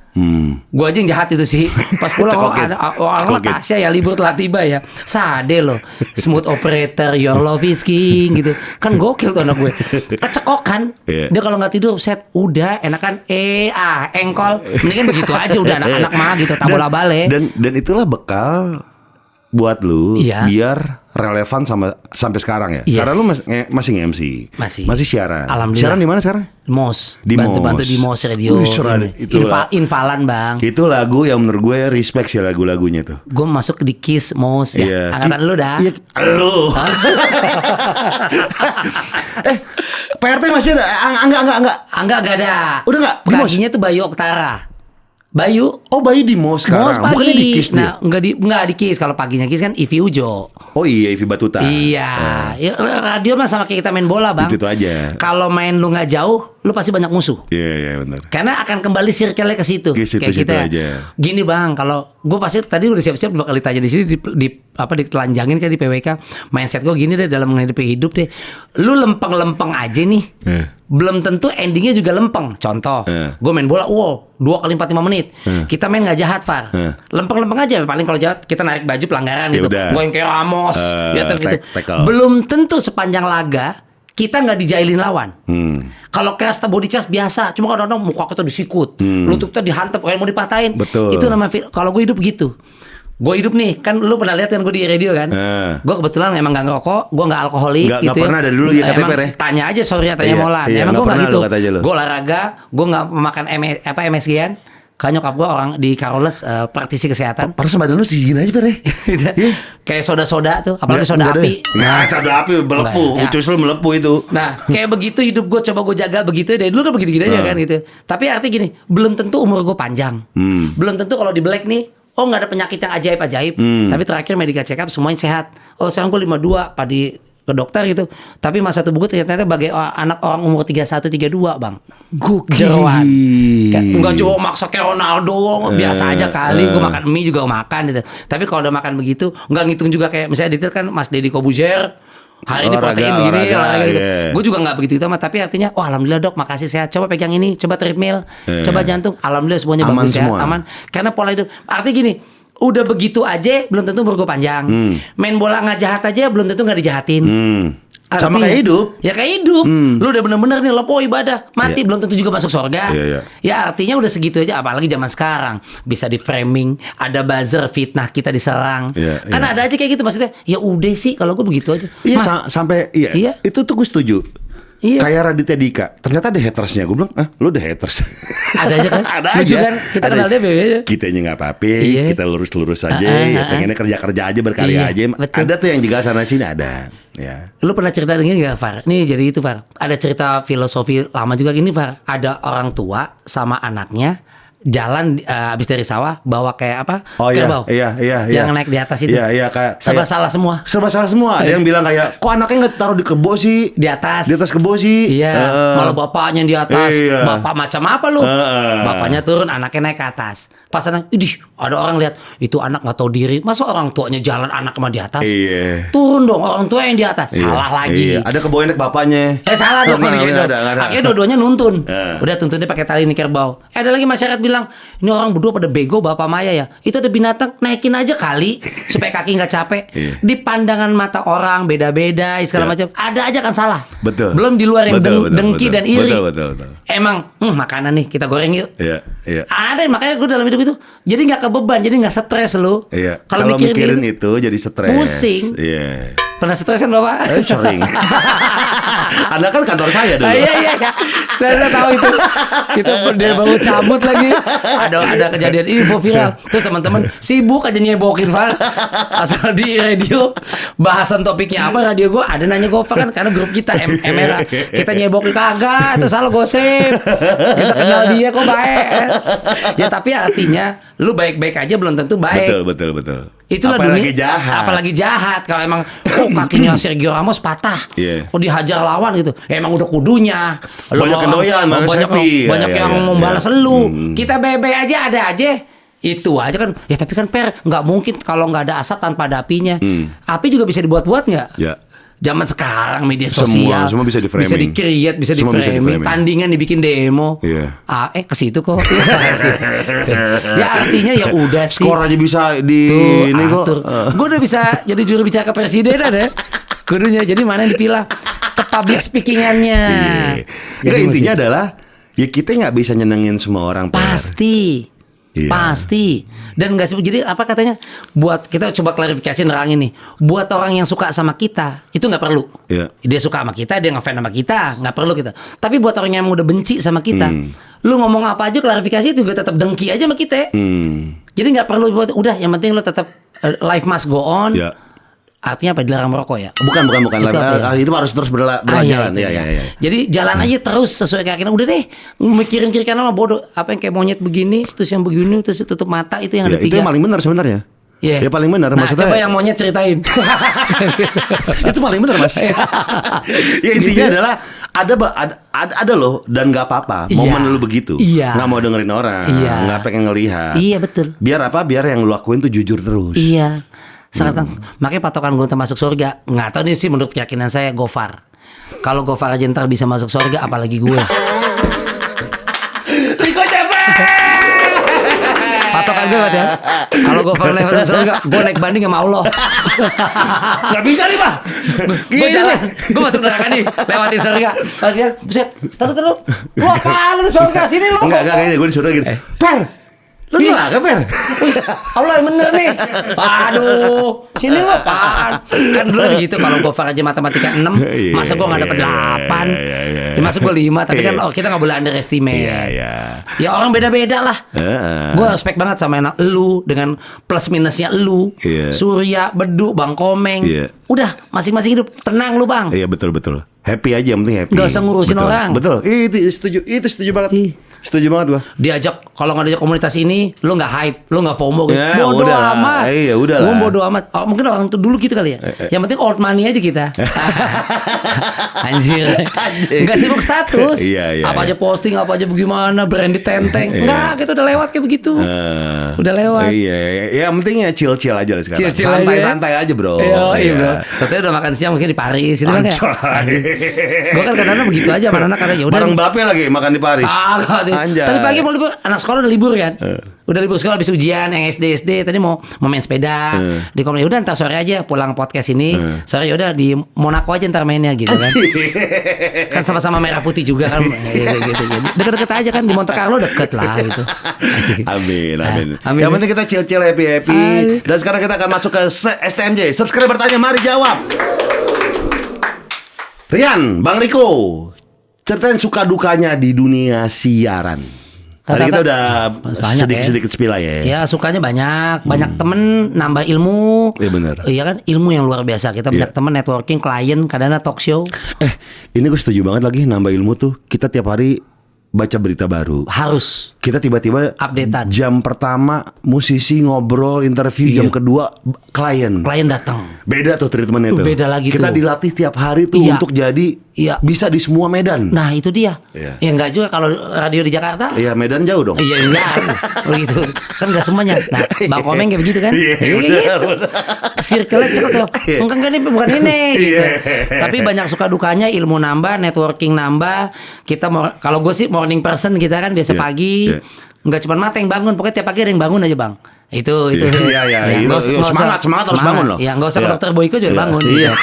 S1: Gue aja yang jahat itu sih. Pas pulang
S2: Cekokin.
S1: orang
S2: Cekokin.
S1: Tasya ya libur telah tiba ya. Sade loh. Smooth operator, your love is king gitu. Kan gokil tuh anak gue. Kecekokan.
S2: Iya.
S1: Dia kalau nggak tidur set udah enakan engkol. Mendingan begitu aja udah anak-anak mah gitu tabola bale.
S2: Dan itulah bekal buat lu
S1: Iya.
S2: biar relevan sampai sekarang ya.
S1: Yes.
S2: Karena lu masih nge-MC.
S1: Masih
S2: siaran.
S1: Alhamdulillah.
S2: Siaran di mana sekarang?
S1: Mos.
S2: Di
S1: Bantu-bantu
S2: Mos.
S1: di Mos Radio.
S2: Wih, suara itulah.
S1: Infalan bang.
S2: Itu lagu yang menurut gue respect sih lagu-lagunya tuh.
S1: Gue masuk di Kiss Mos ya.
S2: Iya.
S1: Angkatan lu dah.
S2: Iya, lu. PRT masih ada?
S1: Enggak ada.
S2: Udah nggak? Di Mos?
S1: Paginya tuh Bayu Oktara. Bayu
S2: Oh, Bayu di Mos
S1: Mos
S2: sekarang.
S1: pagi.
S2: Bukannya di Kiss dia?
S1: Nah, enggak di Kiss. Kalau paginya Kiss kan Ivi Ujo.
S2: Oh iya, Ivi Batuta.
S1: Iya. Ya, radio mah sama kayak kita main bola, Bang.
S2: Itu aja.
S1: Kalau main lu nggak jauh, lu pasti banyak musuh.
S2: Iya, benar.
S1: Karena akan kembali circle-nya ke situ.
S2: Ke situ-situ
S1: Kayak kita.
S2: aja.
S1: Gini, Bang, kalau gue pasti tadi udah siap-siap 2 kali tanya di sini ditelanjangin kan di PWK. Mindset gue gini deh dalam menghadapi hidup deh. Lu lempeng-lempeng aja nih. Belum tentu endingnya juga lempeng. Contoh, gue main bola, 2 kali 45 menit. Kita main nggak jahat, Far. Lempeng-lempeng aja. Paling kalau jahat kita narik baju pelanggaran gitu.
S2: udah.
S1: Gue yang kayak Ramos, gitu.
S2: tackle.
S1: Belum tentu sepanjang laga kita nggak dijailin lawan. Kalau keras body charge biasa, cuma kadang-kadang muka kita disikut, lutut kita dihantam, kayak mau dipatahin.
S2: Betul.
S1: Itu nama kalau gue hidup gitu. Gue hidup nih, kan lu pernah lihat kan gue di radio kan. Gue kebetulan emang gak ngerokok, gue gak alkoholik
S2: Nggak
S1: gitu
S2: pernah dari dulu ya KTP ya?
S1: Tanya aja, sorry ya, tanya
S2: Iya,
S1: Molan.
S2: iya,
S1: Emang
S2: nggak
S1: gue gak
S2: pernah
S1: gitu.
S2: lu, kata aja lu.
S1: Gue olahraga, gue gak makan MSG-an. Kan nyokap gue orang di Carolus, praktisi kesehatan.
S2: Parah badan lu segini aja, Per.
S1: Kayak soda-soda tuh, apalagi soda api.
S2: Nah, soda api melepuh.
S1: Enggak, ya.
S2: Ucus lu melepuh itu.
S1: Nah, kayak begitu hidup gue, coba gue jaga begitu deh. Dulu kan begitu-gitu aja kan gitu. Tapi artinya gini, belum tentu umur gue panjang. Belum tentu kalau di Black nih oh nggak ada penyakit yang ajaib-ajaib. Tapi terakhir medical check up semuanya sehat. Oh sekarang gue 52 ke dokter gitu. Tapi masa tubuh gue ternyata sebagai anak orang umur 31, 32 bang. Jeroan. Enggak cuma maksa kayak Ronaldo. Biasa aja kali. Gue makan mie juga makan gitu. Tapi kalau udah makan begitu, nggak ngitung juga kayak misalnya detail kan Mas Deddy Kobuzier. Hari ini protein begini, olahraga gitu. Gue juga nggak begitu sama, tapi artinya, alhamdulillah dok, makasih sehat. Coba pegang ini, coba treadmill, coba jantung. Alhamdulillah semuanya
S2: aman
S1: bagus
S2: semua.
S1: sehat, aman. Karena pola hidup. Artinya gini, udah begitu aja belum tentu umur gue panjang. Main bola nggak jahat aja belum tentu nggak dijahatin.
S2: Sama kayak hidup.
S1: Ya kayak hidup. Lu udah bener-bener nih lo ibadah. Mati belum tentu juga masuk surga. Ya artinya udah segitu aja. Apalagi zaman sekarang. Bisa di framing. Ada buzzer fitnah kita diserang. Kan ada aja kayak gitu. Maksudnya ya udah sih kalau gue begitu aja.
S2: Iya sampai iya. Itu tuh gue setuju.
S1: Iya.
S2: Kayak Raditya Dika. Ternyata ada hatersnya. Gue bilang, lu ada haters.
S1: Ada aja kan?
S2: Ada
S1: Lucu
S2: aja.
S1: kan? Kita kenal dia bebe aja.
S2: Kitanya nggak apa-apa.
S1: Iya.
S2: Kita lurus-lurus aja. Pengennya kerja-kerja aja, berkarya aja.
S1: Betul.
S2: Ada tuh yang juga sana-sini ada. Ya.
S1: Lu pernah cerita gini gak Far? Nih jadi itu Far. Ada cerita filosofi lama juga gini Far. Ada orang tua sama anaknya jalan habis dari sawah bawa kayak apa? Kerbau.
S2: Iya.
S1: Yang naik di atas itu.
S2: Iya,
S1: Serba salah semua.
S2: Serba salah semua. Ada yang bilang kayak, kok anaknya nggak taruh di kebo sih?
S1: Di atas.
S2: Di atas kebo sih.
S1: Iya. Malah bapaknya di atas.
S2: Iya.
S1: Bapak macam apa lu? Bapaknya turun, anaknya naik ke atas. Pas anak, idih, ada orang lihat itu anak nggak tahu diri. Masa orang tuanya jalan anak sama di atas?
S2: Iya.
S1: Turun dong orang tua yang di atas. Salah lagi.
S2: Iya. Ada kebo naik bapaknya.
S1: Salah dong.
S2: Nggak ada.
S1: Akhirnya dua-duanya nuntun. Udah tuntunnya pakai tali ini kerbau. Ada lagi masyarakat bilang, ini orang berdua pada bego bapak Maya ya. Itu ada binatang, naikin aja kali supaya kaki nggak capek. Di pandangan mata orang beda-beda segala macam. Ada aja kan salah.
S2: Betul.
S1: Belum di luar yang dengki dan iri.
S2: Betul.
S1: Emang makanan nih kita goreng yuk.
S2: Iya.
S1: Ada makanya gue dalam hidup itu jadi nggak kebeban, jadi nggak stres lu.
S2: Iya. Kalau mikirin itu jadi stres.
S1: Pusing.
S2: Iya.
S1: Pernah stresan Bapak?
S2: Sering. Anda kan kantor saya dulu.
S1: Iya. Saya tahu itu. Kita dia baru cabut lagi. Ada kejadian info viral. Terus teman-teman sibuk aja nyebokin Far. Asal di radio bahasan topiknya apa radio gue ada nanya Gofar kan karena grup kita MRA. Kita nyebokin kagak itu salah gosip. Kita kenal dia kok baik. Ya tapi artinya lu baik-baik aja belum tentu baik.
S2: Betul.
S1: Itulah
S2: apalagi
S1: dunia,
S2: jahat.
S1: Apalagi jahat. Kalau emang kakinya Sergio Ramos patah, dihajar lawan gitu. Emang udah kudunya.
S2: Banyak yang doyan,
S1: banyak yang membalas lu. Kita bebe aja ada aja. Itu aja kan. Ya tapi kan nggak mungkin kalau nggak ada asap tanpa ada apinya. Api juga bisa dibuat-buat nggak?
S2: Ya.
S1: Zaman sekarang media sosial
S2: semua bisa di-framing.
S1: Bisa di-create, bisa di-framing. Tandingan dibikin demo.
S2: Iya.
S1: Ke situ kok. Ya artinya ya udah sih.
S2: Skor aja bisa di ini kok.
S1: Gue udah bisa jadi juru bicara presiden ada. Kudunya jadi mana yang dipilah ke public speakingannya.
S2: Enggak, intinya adalah ya kita nggak bisa nyenengin semua orang.
S1: Pasti.
S2: Iya.
S1: Pasti. Dan nggak sih, jadi apa katanya? Buat kita coba klarifikasi nerangin nih. Buat orang yang suka sama kita itu nggak perlu.
S2: Iya.
S1: Dia suka sama kita, dia ngefans sama kita, nggak perlu kita. Tapi buat orang yang udah benci sama kita, lu ngomong apa aja klarifikasi itu juga tetap dengki aja sama kita. Jadi nggak perlu buat udah. Yang penting lu tetap life must go on.
S2: Ya.
S1: Artinya apa? Dilarang merokok ya?
S2: Bukan.
S1: Itu
S2: Itu harus terus berjalan. Iya.
S1: Jadi jalan aja terus sesuai keyakinan. Udah deh, mikirin kiri kanan mah bodoh. Apa yang kayak monyet begini, terus yang begini, terus tutup mata itu yang ada
S2: Itu
S1: tiga.
S2: yang paling benar sebenarnya.
S1: Yeah.
S2: Ya paling benar.
S1: Nah,
S2: maksudnya.
S1: coba yang monyet ceritain.
S2: Itu paling benar Mas. Ya intinya adalah ada loh dan nggak apa-apa. Momen lu begitu.
S1: Iya.
S2: Nggak mau dengerin orang.
S1: Iya.
S2: Nggak pengen ngelihat.
S1: Iya betul.
S2: Biar apa? Biar yang lu lakuin tuh jujur terus.
S1: Iya. Sangat makanya patokan gue termasuk surga. Nggak tahu nih sih menurut keyakinan saya Gofar. Kalau Gofar aja ntar bisa masuk surga, apalagi gue.
S2: Riko cepet.
S1: Patokan gue ya. Kalau Gofar naik masuk surga, gue naik banding sama Allah.
S2: Nggak bisa nih Pak.
S1: Gue jalan, gue masuk neraka nih, lewatin surga. Lagi buset, taruh. Lu apaan lu surga sini lu?
S2: Enggak ini gue disuruh gini. Per.
S1: Lu
S2: Iya, Per.
S1: Allah yang bener nih. Aduh, sini lu apaan? Kan dulu gitu kalau Gofar aja matematika 6, masa gue nggak dapet 8? Masa gue 5, tapi kan kita nggak boleh underestimate.
S2: Iya.
S1: Ya orang beda-beda lah. Gue respect banget sama enak lu dengan plus minusnya lu.
S2: Iya.
S1: Surya, Bedu, Bang Komeng.
S2: Iya.
S1: Udah masing-masing hidup tenang lu Bang.
S2: Iya betul. Happy aja, yang penting happy.
S1: Nggak usah ngurusin
S2: Betul.
S1: orang.
S2: Betul. Itu setuju banget.
S1: Ih.
S2: Setuju banget gua.
S1: Diajak, kalau nggak diajak komunitas ini, lu nggak hype, lu nggak FOMO gitu.
S2: Ya,
S1: Bodoh
S2: udah lah.
S1: amat.
S2: Iya, udah lah.
S1: Lu bodoh amat. Oh, mungkin orang tuh dulu gitu kali ya. Yang penting old money aja kita. Anjir. Nggak sibuk status.
S2: Iya,
S1: Apa aja posting, apa aja bagaimana, branded tenteng. Enggak, kita udah lewat kayak begitu. Udah lewat.
S2: Iya, yang penting ya chill aja lah sekarang.
S1: Chill aja.
S2: Santai aja, bro.
S1: Iya, bro. Katanya udah makan siang mungkin di Paris itu kan ya. Gue kan kadang-kadang begitu aja sama anak kadang ya udah.
S2: Bareng Bape lagi makan di Paris.
S1: Anjay. Tadi pagi mau libur, anak sekolah udah libur kan. Udah libur sekolah habis ujian yang SD tadi mau main sepeda. Di komunitas udah ntar sore aja pulang podcast ini. Sore udah di Monaco aja ntar mainnya gitu kan. Kan sama-sama merah putih juga kan. gitu. Deket-deket aja kan di Monte Carlo deket lah gitu.
S2: Amin.
S1: Amin.
S2: Yang penting kita chill happy. Dan sekarang kita akan masuk ke STMJ. Subscriber bertanya, mari jawab. Rian, Bang Riko, ceritain suka dukanya di dunia siaran. Tadi kita udah sedikit spill ya.
S1: Ya sukanya banyak temen nambah ilmu.
S2: Iya benar.
S1: Iya kan ilmu yang luar biasa. Kita banyak temen networking, klien, kadang-kadang talk show.
S2: Ini gue setuju banget lagi nambah ilmu tuh. Kita tiap hari baca berita baru.
S1: Harus.
S2: Kita tiba-tiba
S1: updatean.
S2: Jam pertama musisi ngobrol interview, jam kedua klien
S1: datang.
S2: Beda tuh treatmentnya tuh.
S1: Beda lagi
S2: kita
S1: tuh.
S2: dilatih tiap hari tuh untuk jadi bisa di semua medan.
S1: Nah itu dia. Ya enggak juga kalau radio di Jakarta.
S2: Iya Medan jauh dong.
S1: Iya begitu. Kan enggak semuanya. Nah Bang Komeng kayak begitu kan. Iya gitu. Circle-nya cepet tuh. Enggak ini bukan ini gitu. Tapi banyak suka dukanya, ilmu nambah, networking nambah. Kita kalau gue sih morning person, kita kan biasa pagi. Enggak cuma mata yang bangun, pokoknya tiap pagi ada yang bangun aja bang. Itu.
S2: Semangat harus bangun loh.
S1: Ya nggak usah dokter Boyko juga bangun. Iya.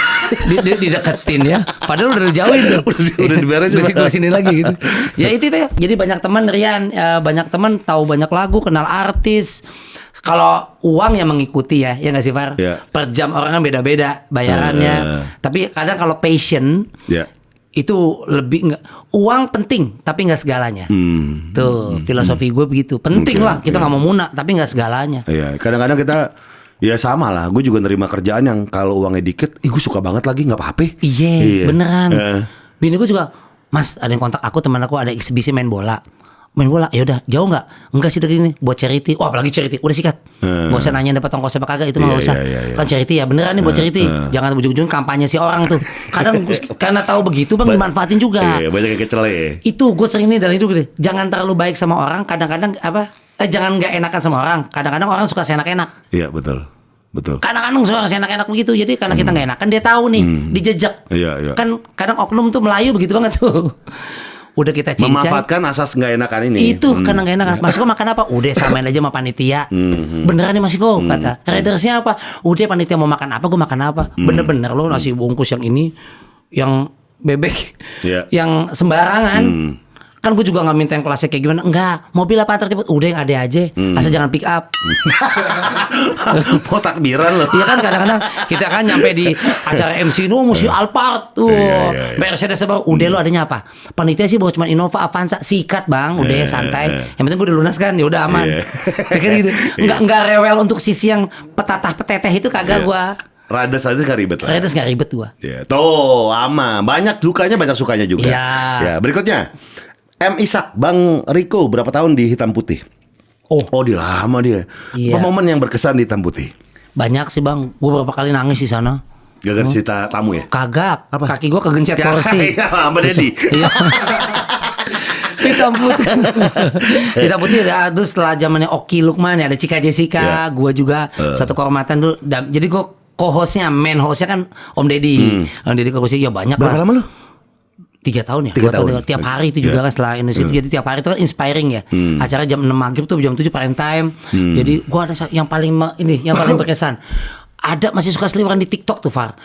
S1: Dideketin ya. Padahal udah dijauhin tuh.
S2: Udah diberesin.
S1: Gue sini lagi gitu. Ya itu ya. Jadi banyak teman Rian, banyak teman tahu banyak lagu, kenal artis. Kalau uang yang mengikuti ya nggak sih Far? Per jam orang kan beda-beda bayarannya. Tapi kadang kalau passion. Itu lebih enggak, uang penting tapi nggak segalanya. Tuh filosofi gue begitu. Penting lah kita nggak mau muna tapi nggak segalanya.
S2: Iya kadang-kadang kita ya sama lah. Gue juga nerima kerjaan yang kalau uangnya dikit, gue suka banget lagi nggak apa-apa.
S1: Iya beneran. Bini gue juga, Mas ada yang kontak aku, teman aku ada eksibisi main bola, ya udah jauh nggak? Enggak sih dari ini buat charity. Wah apalagi charity udah sikat. Gak usah nanya dapat ongkos apa kagak, itu mah gak usah. Kan charity ya beneran nih buat charity. Jangan ujung-ujung kampanye si orang tuh. Kadang karena tahu begitu bang dimanfaatin juga.
S2: Iya banyak yang kecele.
S1: Itu gue sering nih dari itu gitu. Jangan terlalu baik sama orang. Kadang-kadang jangan nggak enakan sama orang. Kadang-kadang orang suka seenak-enak.
S2: Iya betul.
S1: Kadang-kadang suka seenak-enak begitu. Jadi karena kita nggak enakan dia tahu nih dijejak.
S2: Iya.
S1: Kan kadang oknum tuh Melayu begitu banget tuh. Udah kita cincang,
S2: memanfaatkan asas nggak enakan ini.
S1: Itu karena nggak enakan. Mas Ko makan apa? Udah samain aja sama panitia. Beneran nih Mas Ko kata. Raidersnya apa? Udah panitia mau makan apa? Gue makan apa? Bener-bener lo nasi bungkus yang ini, yang bebek, yang sembarangan. Kan gue juga nggak minta yang kelasnya kayak gimana. Enggak, mobil apa antar jemput? Udah yang ada aja. Asal jangan pick up.
S2: Mau takbiran loh.
S1: Iya kan kadang-kadang kita kan nyampe di acara MC itu mesti Alphard tuh. Mercedes apa? Udah lo adanya apa? Panitia sih bawa cuma Innova, Avanza, sikat bang. Udah santai. Yang penting gue udah lunas kan, ya udah aman. Kayak gitu. Enggak rewel untuk sisi yang peteteh itu kagak gua.
S2: Rades aja gak ribet lah.
S1: Rades gak ribet gua.
S2: Tuh aman. Banyak dukanya banyak sukanya juga. Ya berikutnya. M. Isak, Bang Riko berapa tahun di Hitam Putih? Oh dia lama dia. Apa momen yang berkesan di Hitam Putih?
S1: Banyak sih bang, gue berapa kali nangis di sana.
S2: Gara-gara cerita tamu ya?
S1: Kagak.
S2: Apa?
S1: Kaki gue kegencet kursi.
S2: Iya, sama Dedi.
S1: Hitam Putih udah tuh setelah zamannya Oki Lukman ya, ada Cika Jessica, gue juga satu kehormatan dulu. Jadi gue co-hostnya, main hostnya kan Om Deddy. Om Deddy co-hostnya ya banyak.
S2: Berapa lama lu?
S1: 3 tahun ya.
S2: 3 tahun.
S1: Tiap hari itu juga kan setelah Indonesia itu. Jadi tiap hari itu kan inspiring ya. Acara jam 6 maghrib tuh jam 7 prime time. Jadi gua ada yang paling yang paling berkesan. Ada masih suka seliweran di TikTok tuh Far.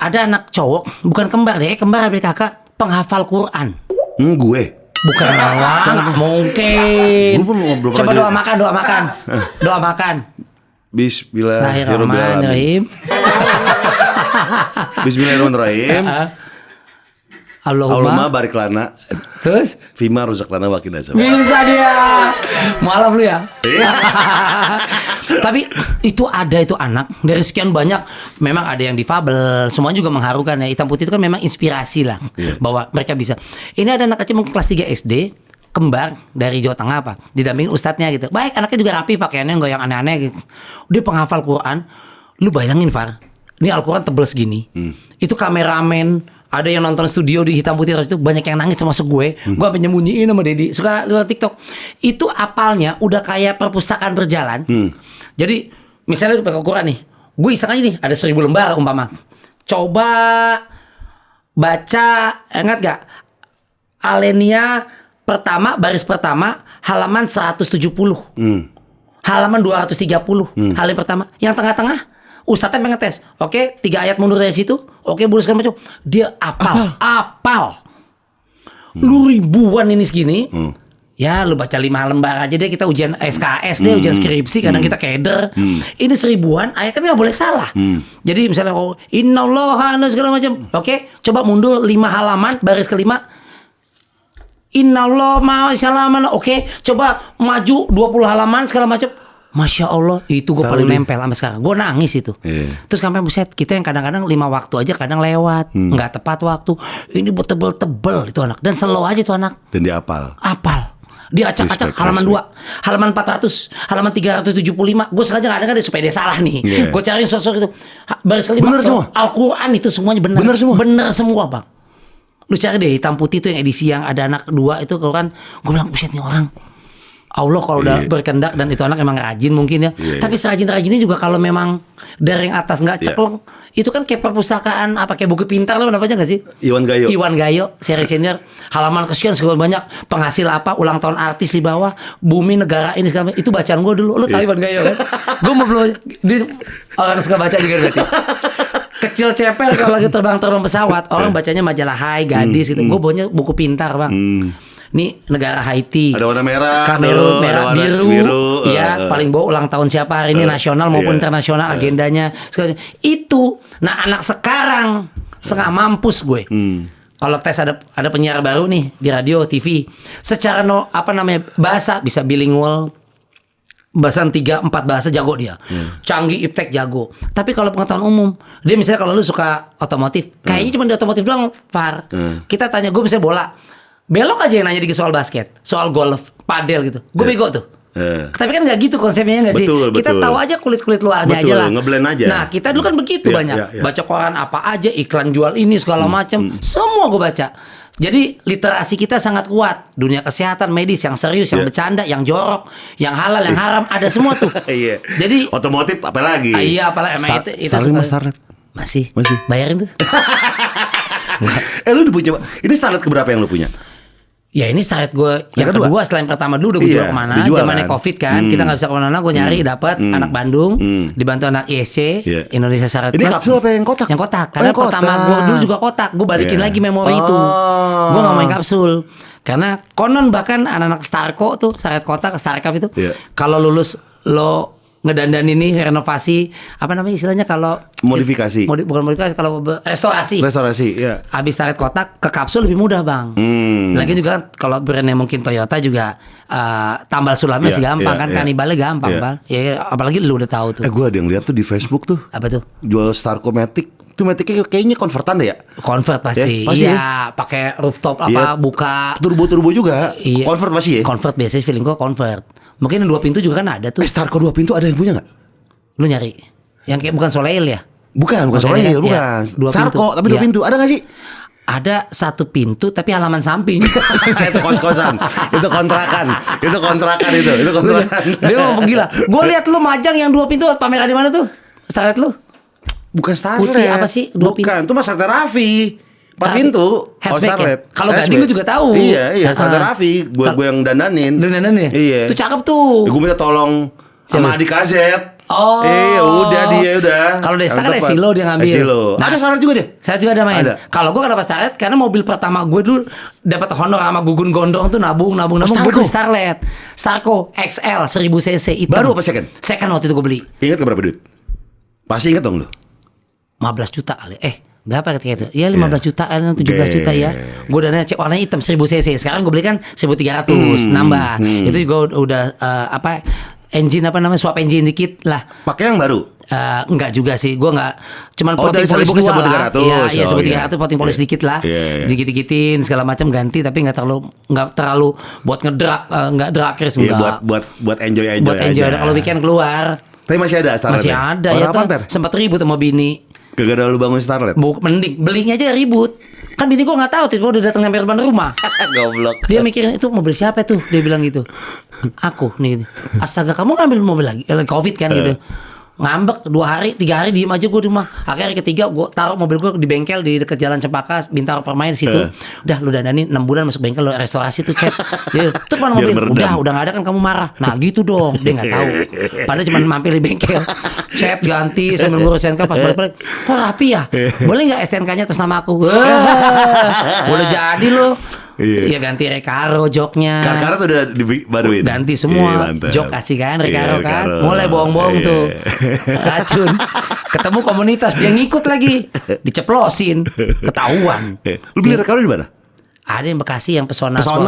S1: Ada anak cowok, bukan kembar deh, kembar adik kakak, penghafal Quran.
S2: Gue.
S1: Bukan lawang, mungkin. Coba doa makan.
S2: Bismillahirrahmanirrahim. Bismillahirrahmanirrahim. Allahumma barik lana.
S1: Terus
S2: Fima rusak lana wakin aja.
S1: bisa dia. Mualaf lu ya. Tapi itu anak dari sekian banyak, memang ada yang difabel, semua juga mengharukan ya. Hitam Putih itu kan memang inspirasi lah bahwa mereka bisa. Ini ada anak kecil mungkin kelas 3 SD, kembar dari Jawa Tengah apa, didampingin ustadznya gitu. Baik, anaknya juga rapi pakaiannya, enggak yang aneh-aneh gitu. Dia penghafal Quran. Lu bayangin Far, ini Al-Quran tebel segini. Itu kameramen, ada yang nonton studio di Hitam Putih itu banyak yang nangis termasuk gue. Gue sampai nyembunyiin sama Dedi. Suka lihat TikTok. Itu apalnya udah kayak perpustakaan berjalan. Jadi misalnya pakai Quran nih, gue iseng aja nih ada 1000 lembar umpama. Coba baca, ingat gak? Alenia pertama, baris pertama, halaman 170. Halaman 230. Halaman pertama. Yang tengah-tengah Ustadznya pengen tes. Oke, 3 ayat mundur dari situ. Oke, boleh segala macam. Dia apal. Lu ribuan ini segini. Ya, lu baca 5 lembar aja deh, kita ujian SKS deh, ujian skripsi, kadang kita keder. Ini 1000-an, ayat kan nggak boleh salah. Jadi misalnya innallaha segala macam. Oke, coba mundur 5 halaman, baris kelima. Innallaha ma'asalaman. Oke, coba maju 20 halaman segala macam. Masya Allah, itu gue paling nempel sampai sekarang. Gue nangis itu. Terus sampai buset, kita yang kadang-kadang 5 waktu aja kadang lewat, nggak tepat waktu. Ini tebel-tebel itu anak, dan slow aja itu anak.
S2: Dan dia apal.
S1: Dia acak-acak halaman 2, halaman 400, halaman 375. Gue sengaja kadang-kadang deh supaya dia salah nih. Gue cariin sosok itu. Baris kelima.
S2: Bener semua.
S1: Al-Quran itu semuanya benar. Bener semua bang. Lu cari deh Hitam Putih itu yang edisi yang ada anak 2 itu kalau kan. Gue bilang buset nih orang. Allah kalau udah berkendak, dan itu anak emang rajin mungkin ya. Tapi serajin-rajinnya juga kalau memang dari yang atas nggak ceklong, itu kan kayak perpustakaan apa, kayak buku pintar lo apa aja nggak sih? Iwan Gayo, seri senior, halaman kesekian sekian banyak, penghasil apa, ulang tahun artis di bawah, bumi negara ini segala macam. Itu bacaan gue dulu. Lo tahu Iwan Gayo kan? Gue mau belum, orang suka baca juga berarti. Kecil ceper kalau lagi terbang pesawat, orang bacanya majalah Hai, Gadis gitu. Gue bawanya buku pintar bang. Ini negara Haiti.
S2: Ada warna merah,
S1: Kamerun merah, biru. Ya, paling bawah ulang tahun siapa hari ini, nasional maupun internasional, agendanya. Itu. Nah, anak sekarang setengah mampus gue. Kalau tes ada penyiar baru nih di radio, TV. Secara bahasa bisa bilingual. Bahasa 3-4 bahasa jago dia. Canggih, iptek jago. Tapi kalau pengetahuan umum, dia misalnya kalau lu suka otomotif, kayaknya cuma di otomotif doang, Far. Kita tanya, gue misalnya bola. Belok aja yang nanya dikit soal basket, soal golf, padel gitu. Gue bego tuh. Tapi kan nggak gitu konsepnya nggak sih? Kita tahu aja kulit luarnya aja lah.
S2: Ngeblend aja.
S1: Nah kita dulu kan begitu banyak. Baca koran apa aja, iklan jual ini segala macam. Semua gue baca. Jadi literasi kita sangat kuat. Dunia kesehatan, medis, yang serius, yang bercanda, yang jorok, yang halal, yang haram, ada semua tuh. Jadi
S2: otomotif apalagi?
S1: Iya apalagi. Itu
S2: Starlet.
S1: Masih. Bayarin tuh.
S2: Lu udah punya? Ini Starlet keberapa yang lu punya?
S1: Ya ini Starlet gue yang kedua selain pertama dulu udah gue jual kemana, zamannya Covid kan, kita nggak bisa kemana-mana, gue nyari dapat anak Bandung, dibantu anak ISC, Indonesia Starlet.
S2: Ini kapsul apa yang kotak?
S1: Yang kotak, karena pertama gue dulu juga kotak, gue balikin lagi memori itu, gue nggak main kapsul, karena konon bahkan anak-anak Starco tuh, Starlet kotak, Starcup itu, kalau lulus lo ngedandan ini renovasi apa namanya istilahnya kalau
S2: modifikasi
S1: bukan modifikasi kalau restorasi
S2: ya
S1: habis tarik kotak ke kapsul lebih mudah bang. Lagi juga kalau brandnya mungkin Toyota juga tambal sulamnya sih gampang kan kanibalnya gampang bang ya apalagi lu udah tahu tuh.
S2: Gue ada yang lihat tuh di Facebook tuh
S1: apa tuh
S2: jual Starco Matic tuh Maticnya kayaknya konvertan deh ya.
S1: Convert pasti iya pakai rooftop apa buka
S2: turbo juga convert masih ya.
S1: Convert biasanya feeling gue convert. Mungkin 2 pintu juga kan ada tuh.
S2: Starco 2 pintu ada yang punya nggak?
S1: Lu nyari yang kayak bukan Soleil ya?
S2: Bukan Soleil, bukan. Starco tapi 2 pintu ada nggak sih?
S1: Ada 1 pintu tapi halaman samping.
S2: Itu kos-kosan, itu kontrakan.
S1: Dia ngomong gila. Gue lihat lu majang yang 2 pintu pameran di mana tuh? Starlet lu?
S2: Bukan Starlet.
S1: Putih apa sih? 2 pintu.
S2: Bukan, itu Mas Raffi. 4 pintu,
S1: Starlet. Kalau gading lu juga tahu.
S2: Iya, Starlet Raffi. Gue yang dandanin.
S1: Lu dandanin ya?
S2: Iya.
S1: Itu cakep tuh.
S2: Gue minta tolong sama adik Kazet.
S1: Oh.
S2: Udah.
S1: Kalau Desta kan Estilo dia ngambil.
S2: Nah, ada Starlet juga deh.
S1: Saya juga ada main. Kalau gue kenapa Starlet? Karena mobil pertama gue dulu dapat honor sama Gugun Gondong tuh nabung. Gue beli Starlet. Starco XL 1000 cc itu.
S2: Baru apa second?
S1: Second waktu itu gue beli.
S2: Ingat ke berapa duit? Pasti ingat dong lu.
S1: 15 juta kali. Berapa ketika itu? Ya 15 jutaan, 17 juta ya. Gue udah cek warnanya hitam 1000 cc. Sekarang gue beli kan 1300 nambah. Itu juga udah engine swap engine dikit lah.
S2: Pakai yang baru?
S1: Enggak juga sih, gue enggak, cuman
S2: dari
S1: poting polis 2 lah.
S2: 1300.
S1: Iya, 1300 poting polis dikit lah. Dikit-dikitin segala macam ganti, tapi enggak terlalu buat ngedrak, enggak drag race enggak.
S2: Buat enjoy aja.
S1: Buat enjoy kalau weekend keluar.
S2: Tapi masih ada Starlet.
S1: Masih ada ya tuh. Sempat ribut sama bini.
S2: Gara-gara lu bangun Starlet.
S1: Mending belinya aja ribut. Kan bini gue enggak tahu, tiba-tiba udah datang sampai depan rumah.
S2: Goblok.
S1: Dia mikirin itu mobil siapa tuh? Dia bilang gitu. Aku nih. Astaga, kamu ngambil mobil lagi Covid kan gitu. Ngambek 2 hari 3 hari diem aja gue di rumah. Akhirnya hari ketiga gue taruh mobil gue di bengkel di dekat Jalan Cempaka Bintaro Permain situ. Udah lu dandanin 6 bulan masuk bengkel, lu restorasi tuh chat. Tuh mana mobil? Udah nggak ada kan kamu marah. Nah gitu dong, dia nggak tahu. Padahal cuma mampir di bengkel. Chat ganti sambil ngurus SNK pas balik-balik. Kok rapi ya? Boleh nggak SNK-nya atas nama aku? Udah jadi lo. Iya ganti Recaro joknya.
S2: Recaro tuh udah dibaruin.
S1: Ganti semua. Jok kasih kan Recaro kan. Mulai bohong-bohong tuh. Racun. Ketemu komunitas dia ngikut lagi. Diceplosin. Ketahuan.
S2: Lu beli Recaro di mana?
S1: Ada yang Bekasi yang Pesona Sport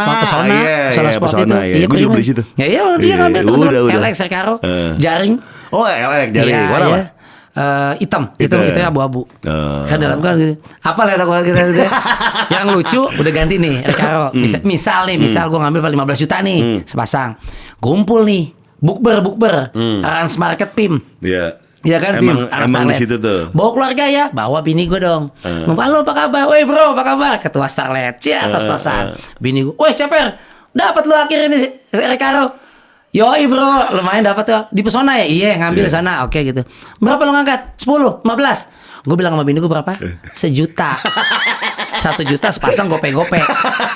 S2: Sport
S1: itu.
S2: Iya, gue juga beli situ.
S1: Iya dia ngambil teman-teman LX Recaro. Jaring.
S2: Oh LX jaring. Warna apa?
S1: Hitam abu-abu. Kan dalam kan gitu. Apa lah kita gitu. Yang lucu udah ganti nih Recaro. Misal gue ngambil 15 juta nih sepasang. Kumpul nih bukber Rans Market PIM.
S2: Iya.
S1: Iya kan
S2: emang di situ tuh.
S1: Bawa keluarga ya, bawa bini gue dong. Halo apa kabar? Woi bro, apa kabar? Ketua Starlet. Tos-tosan. Bini gue, "Woi Ceper, dapat lu akhirnya nih Recaro." Yoi bro, lumayan dapat tuh di Pesona ya? Iya, ngambil sana. Oke gitu. Berapa lo ngangkat? 10, 15. Gue bilang sama bini gue berapa? 1 juta. 1 juta sepasang gope-gope.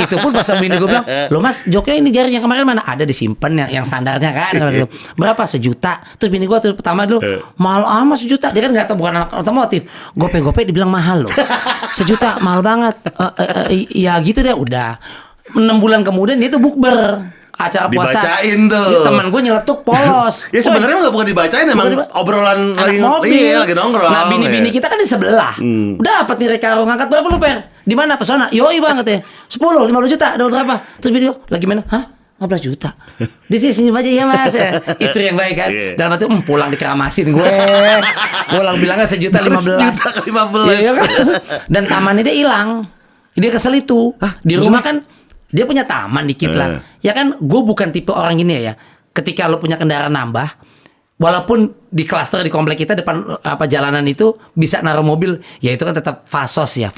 S1: Itu pun pas sama bini gue bilang, "Lo mas, joknya ini jaring yang kemarin mana?" Ada disimpan yang standarnya kan. Berapa? 1 juta. Terus bini gue tuh pertama dulu, "Mahal amat 1 juta." Dia kan nggak tahu, bukan anak otomotif. Gope-gope dibilang mahal loh. 1 juta mahal banget. Ya gitu deh. Udah 6 bulan kemudian dia tuh bukber. Acara puasa
S2: dibacain tuh.
S1: Teman gue nyeletuk polos.
S2: Ya sebenarnya bukan dibacain, emang obrolan lagi nongkrong.
S1: Nah bini-bini kita kan di sebelah. Udah dapat nih Recaro, ngangkat berapa lu Per? Di mana Pesona? Yoi banget ya. 15 juta, dapat berapa? Terus bini gue lagi mana? Hah? 15 juta. Di sini aja ya mas. Istri yang baik kan. Dalam arti pulang dikeramasin gue. Pulang bilangnya 1,15 juta.
S2: 1,15.
S1: Iya kan? Dan tamannya dia hilang. Dia kesel itu. Di rumah kan dia punya taman dikit lah. Ya kan gue bukan tipe orang gini ya. Ketika lo punya kendaraan nambah, walaupun di klaster di komplek kita depan jalanan itu bisa naruh mobil, ya itu kan tetap fasum ya.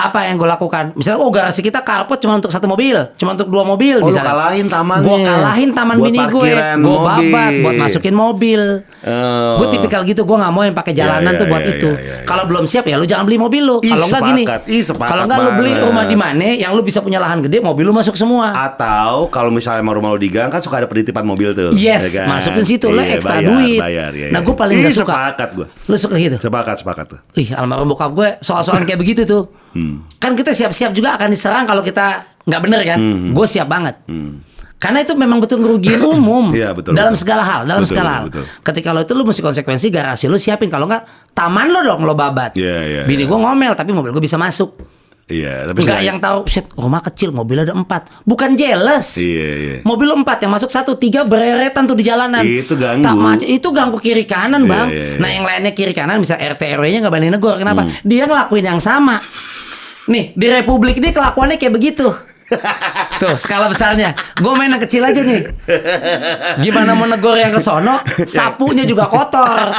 S1: Apa yang gue lakukan? Misalnya garasi kita carport cuma untuk 1 mobil, cuma untuk 2 mobil.
S2: Lu
S1: misalnya.
S2: kalahin tamannya.
S1: Gue kalahin taman
S2: buat
S1: bini gue babat buat masukin mobil. Gue tipikal gitu, gue nggak mau yang pakai jalanan tuh buat itu. Kalau belum siap ya lu jangan beli mobil lu. Kalau nggak gini, kalau nggak lu beli rumah di mana yang lu bisa punya lahan gede, mobil lu masuk semua.
S2: Atau kalau misalnya mau rumah lu di gang kan suka ada penitipan mobil tuh.
S1: Yes, ya kan? Masukin situ lu ekstra duit. Nah gue paling gak suka.
S2: Sepakat gue.
S1: Lu suka gitu?
S2: Sepakat tuh.
S1: Almarhum bokap gue soal-soal kayak begitu tuh. Kan kita siap-siap juga akan diserang kalau kita nggak bener kan. Gue siap banget. Karena itu memang betul ngerugiin umum.
S2: Iya, betul,
S1: dalam segala hal. Ketika lo itu lu mesti konsekuensi garasi lu siapin. Kalau nggak taman lo dong lo babat. Bini gue ngomel tapi mobil gue bisa masuk.
S2: Iya, tapi
S1: nggak yang tahu, shit, rumah kecil, mobil ada 4. Bukan jealous.
S2: Iya.
S1: Mobil 4 yang masuk 1, 3 bereretan tuh di jalanan.
S2: Itu ganggu.
S1: Itu ganggu kiri kanan, Bang.
S2: Iya.
S1: Nah, yang lainnya kiri kanan, bisa RT RW-nya nggak banding negor. Kenapa? Dia ngelakuin yang sama. Nih, di Republik ini kelakuannya kayak begitu. Tuh, skala besarnya. Gue main yang kecil aja nih. Gimana mau negor yang ke sono, sapunya juga kotor.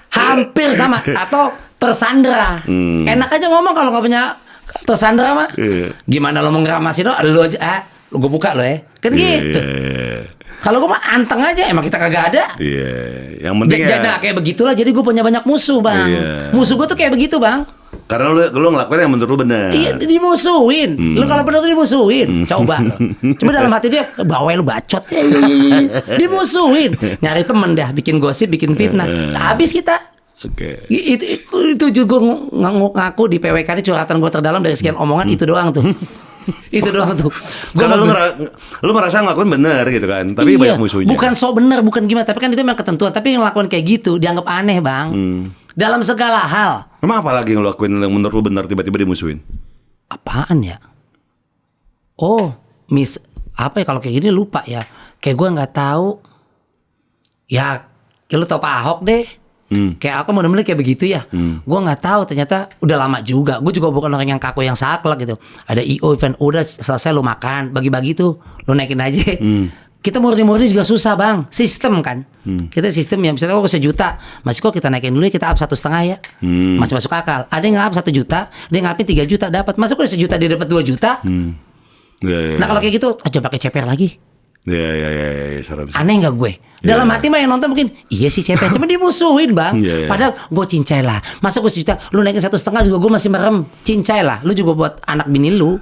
S1: Hampir sama. Atau tersandra. Enak aja ngomong kalau nggak punya tersandra mah. Gimana lo mau ngeramasin lo? Lu aja, gue buka lo ya. Kan gitu. Kalau gue mah anteng aja, emang kita kagak ada.
S2: Yang penting
S1: ya. Kayak begitulah. Jadi gue punya banyak musuh, Bang. Musuh gue tuh kayak begitu, Bang.
S2: Karena lu ngelakuin yang menurut lu benar.
S1: Iya, dimusuhin. Lu kalau benar tuh dimusuhin. Coba lo. Coba dalam hati dia, bawel lu bacot. Dimusuhin. Nyari temen dah, bikin gosip, bikin fitnah. Habis kita. Itu juga ngaku di PWK ini curhatan gue terdalam dari sekian omongan. Itu doang tuh. Itu doang tuh.
S2: Kalau lu merasa ngelakuin bener gitu kan, tapi banyak musuhnya.
S1: Bukan so bener, bukan gimana, tapi kan itu memang ketentuan. Tapi yang ngelakuin kayak gitu dianggap aneh, Bang. Dalam segala hal.
S2: Emang apa lagi yang lo lakuin yang menurut lo benar tiba-tiba dimusuhin?
S1: Apaan ya? Oh, apa ya kalau kayak gini lupa ya. Kayak gue nggak tahu. Ya, kayak lu tau Pak Ahok deh. Kayak aku bener-bener kayak begitu ya. Gue nggak tahu ternyata udah lama juga. Gue juga bukan orang yang kaku yang saklek gitu. Ada IO event udah selesai lu makan, bagi-bagi tuh, lu naikin aja. Kita murni-murni juga susah bang, sistem kan. Kita sistem ya, misalnya kok 1 juta, masih kok kita naikin dulu kita up 1,5 ya, masih masuk akal. Ada yang up 1 juta, dia ngapin 3 juta dapat, masuk kok 1 juta dia dapat 2 juta. Nah kalau kayak gitu, aja pakai CPR lagi.
S2: Iya, serem.
S1: Aneh nggak gue? Dalam hati mah yang nonton mungkin iya sih CPR, cuma dimusuhin bang. Padahal gue cincai lah. Masa gue 1 juta, lu naikin 1,5 juga gue masih merem. Cincai lah, lu juga buat anak bini lu.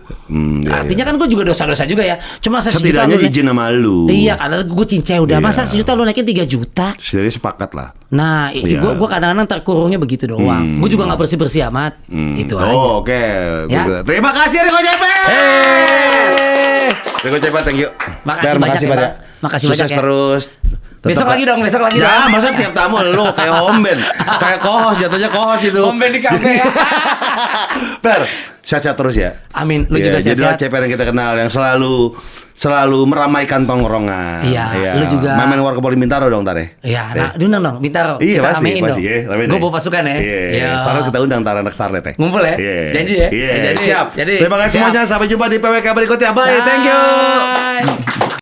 S1: Artinya kan gue juga dosa-dosa juga ya. Cuma 1 juta
S2: setidaknya izin sama lu.
S1: Iya, karena gue cincai udah. Masa 1 juta lu naikin 3 juta?
S2: Setidaknya sepakat lah.
S1: Nah, gue kadang-kadang terkurungnya begitu doang. Gue juga nggak bersih-bersih amat. Itu aja.
S2: Oke.
S1: Ya.
S2: Terima kasih Rico Ceper. Rico Ceper, thank you.
S1: Makasih banyak ya, Pak. Makasih banyak ya.
S2: Terus.
S1: Besok lagi dong.
S2: Ya, masa tiap tamu lu kayak homben, kayak kohos, jatuhnya kohos itu.
S1: Homben di kafe ya.
S2: Per, sehat-sehat terus ya.
S1: Amin, lu juga
S2: jadilah
S1: sehat-sehat.
S2: Ceper yang kita kenal yang selalu meramaikan tongkrongan.
S1: Iya, lu juga.
S2: Main Warkopoli Bintaro dong ntar ya.
S1: Iya, nah, diundang dong, Bintaro.
S2: Iya,
S1: kita
S2: pasti,
S1: ramein dong.
S2: ya, ramein
S1: Gue
S2: ya.
S1: bawa pasukan ya.
S2: Iya. Starlet kita undang ntar anak Starlet ya.
S1: Ngumpul ya.
S2: Iya.
S1: Janji ya.
S2: Iya,
S1: Janji.
S2: siap.
S1: Jadi,
S2: Terima kasih
S1: siap.
S2: semuanya. Sampai jumpa di PWK berikutnya. Bye. Thank you.
S1: Bye.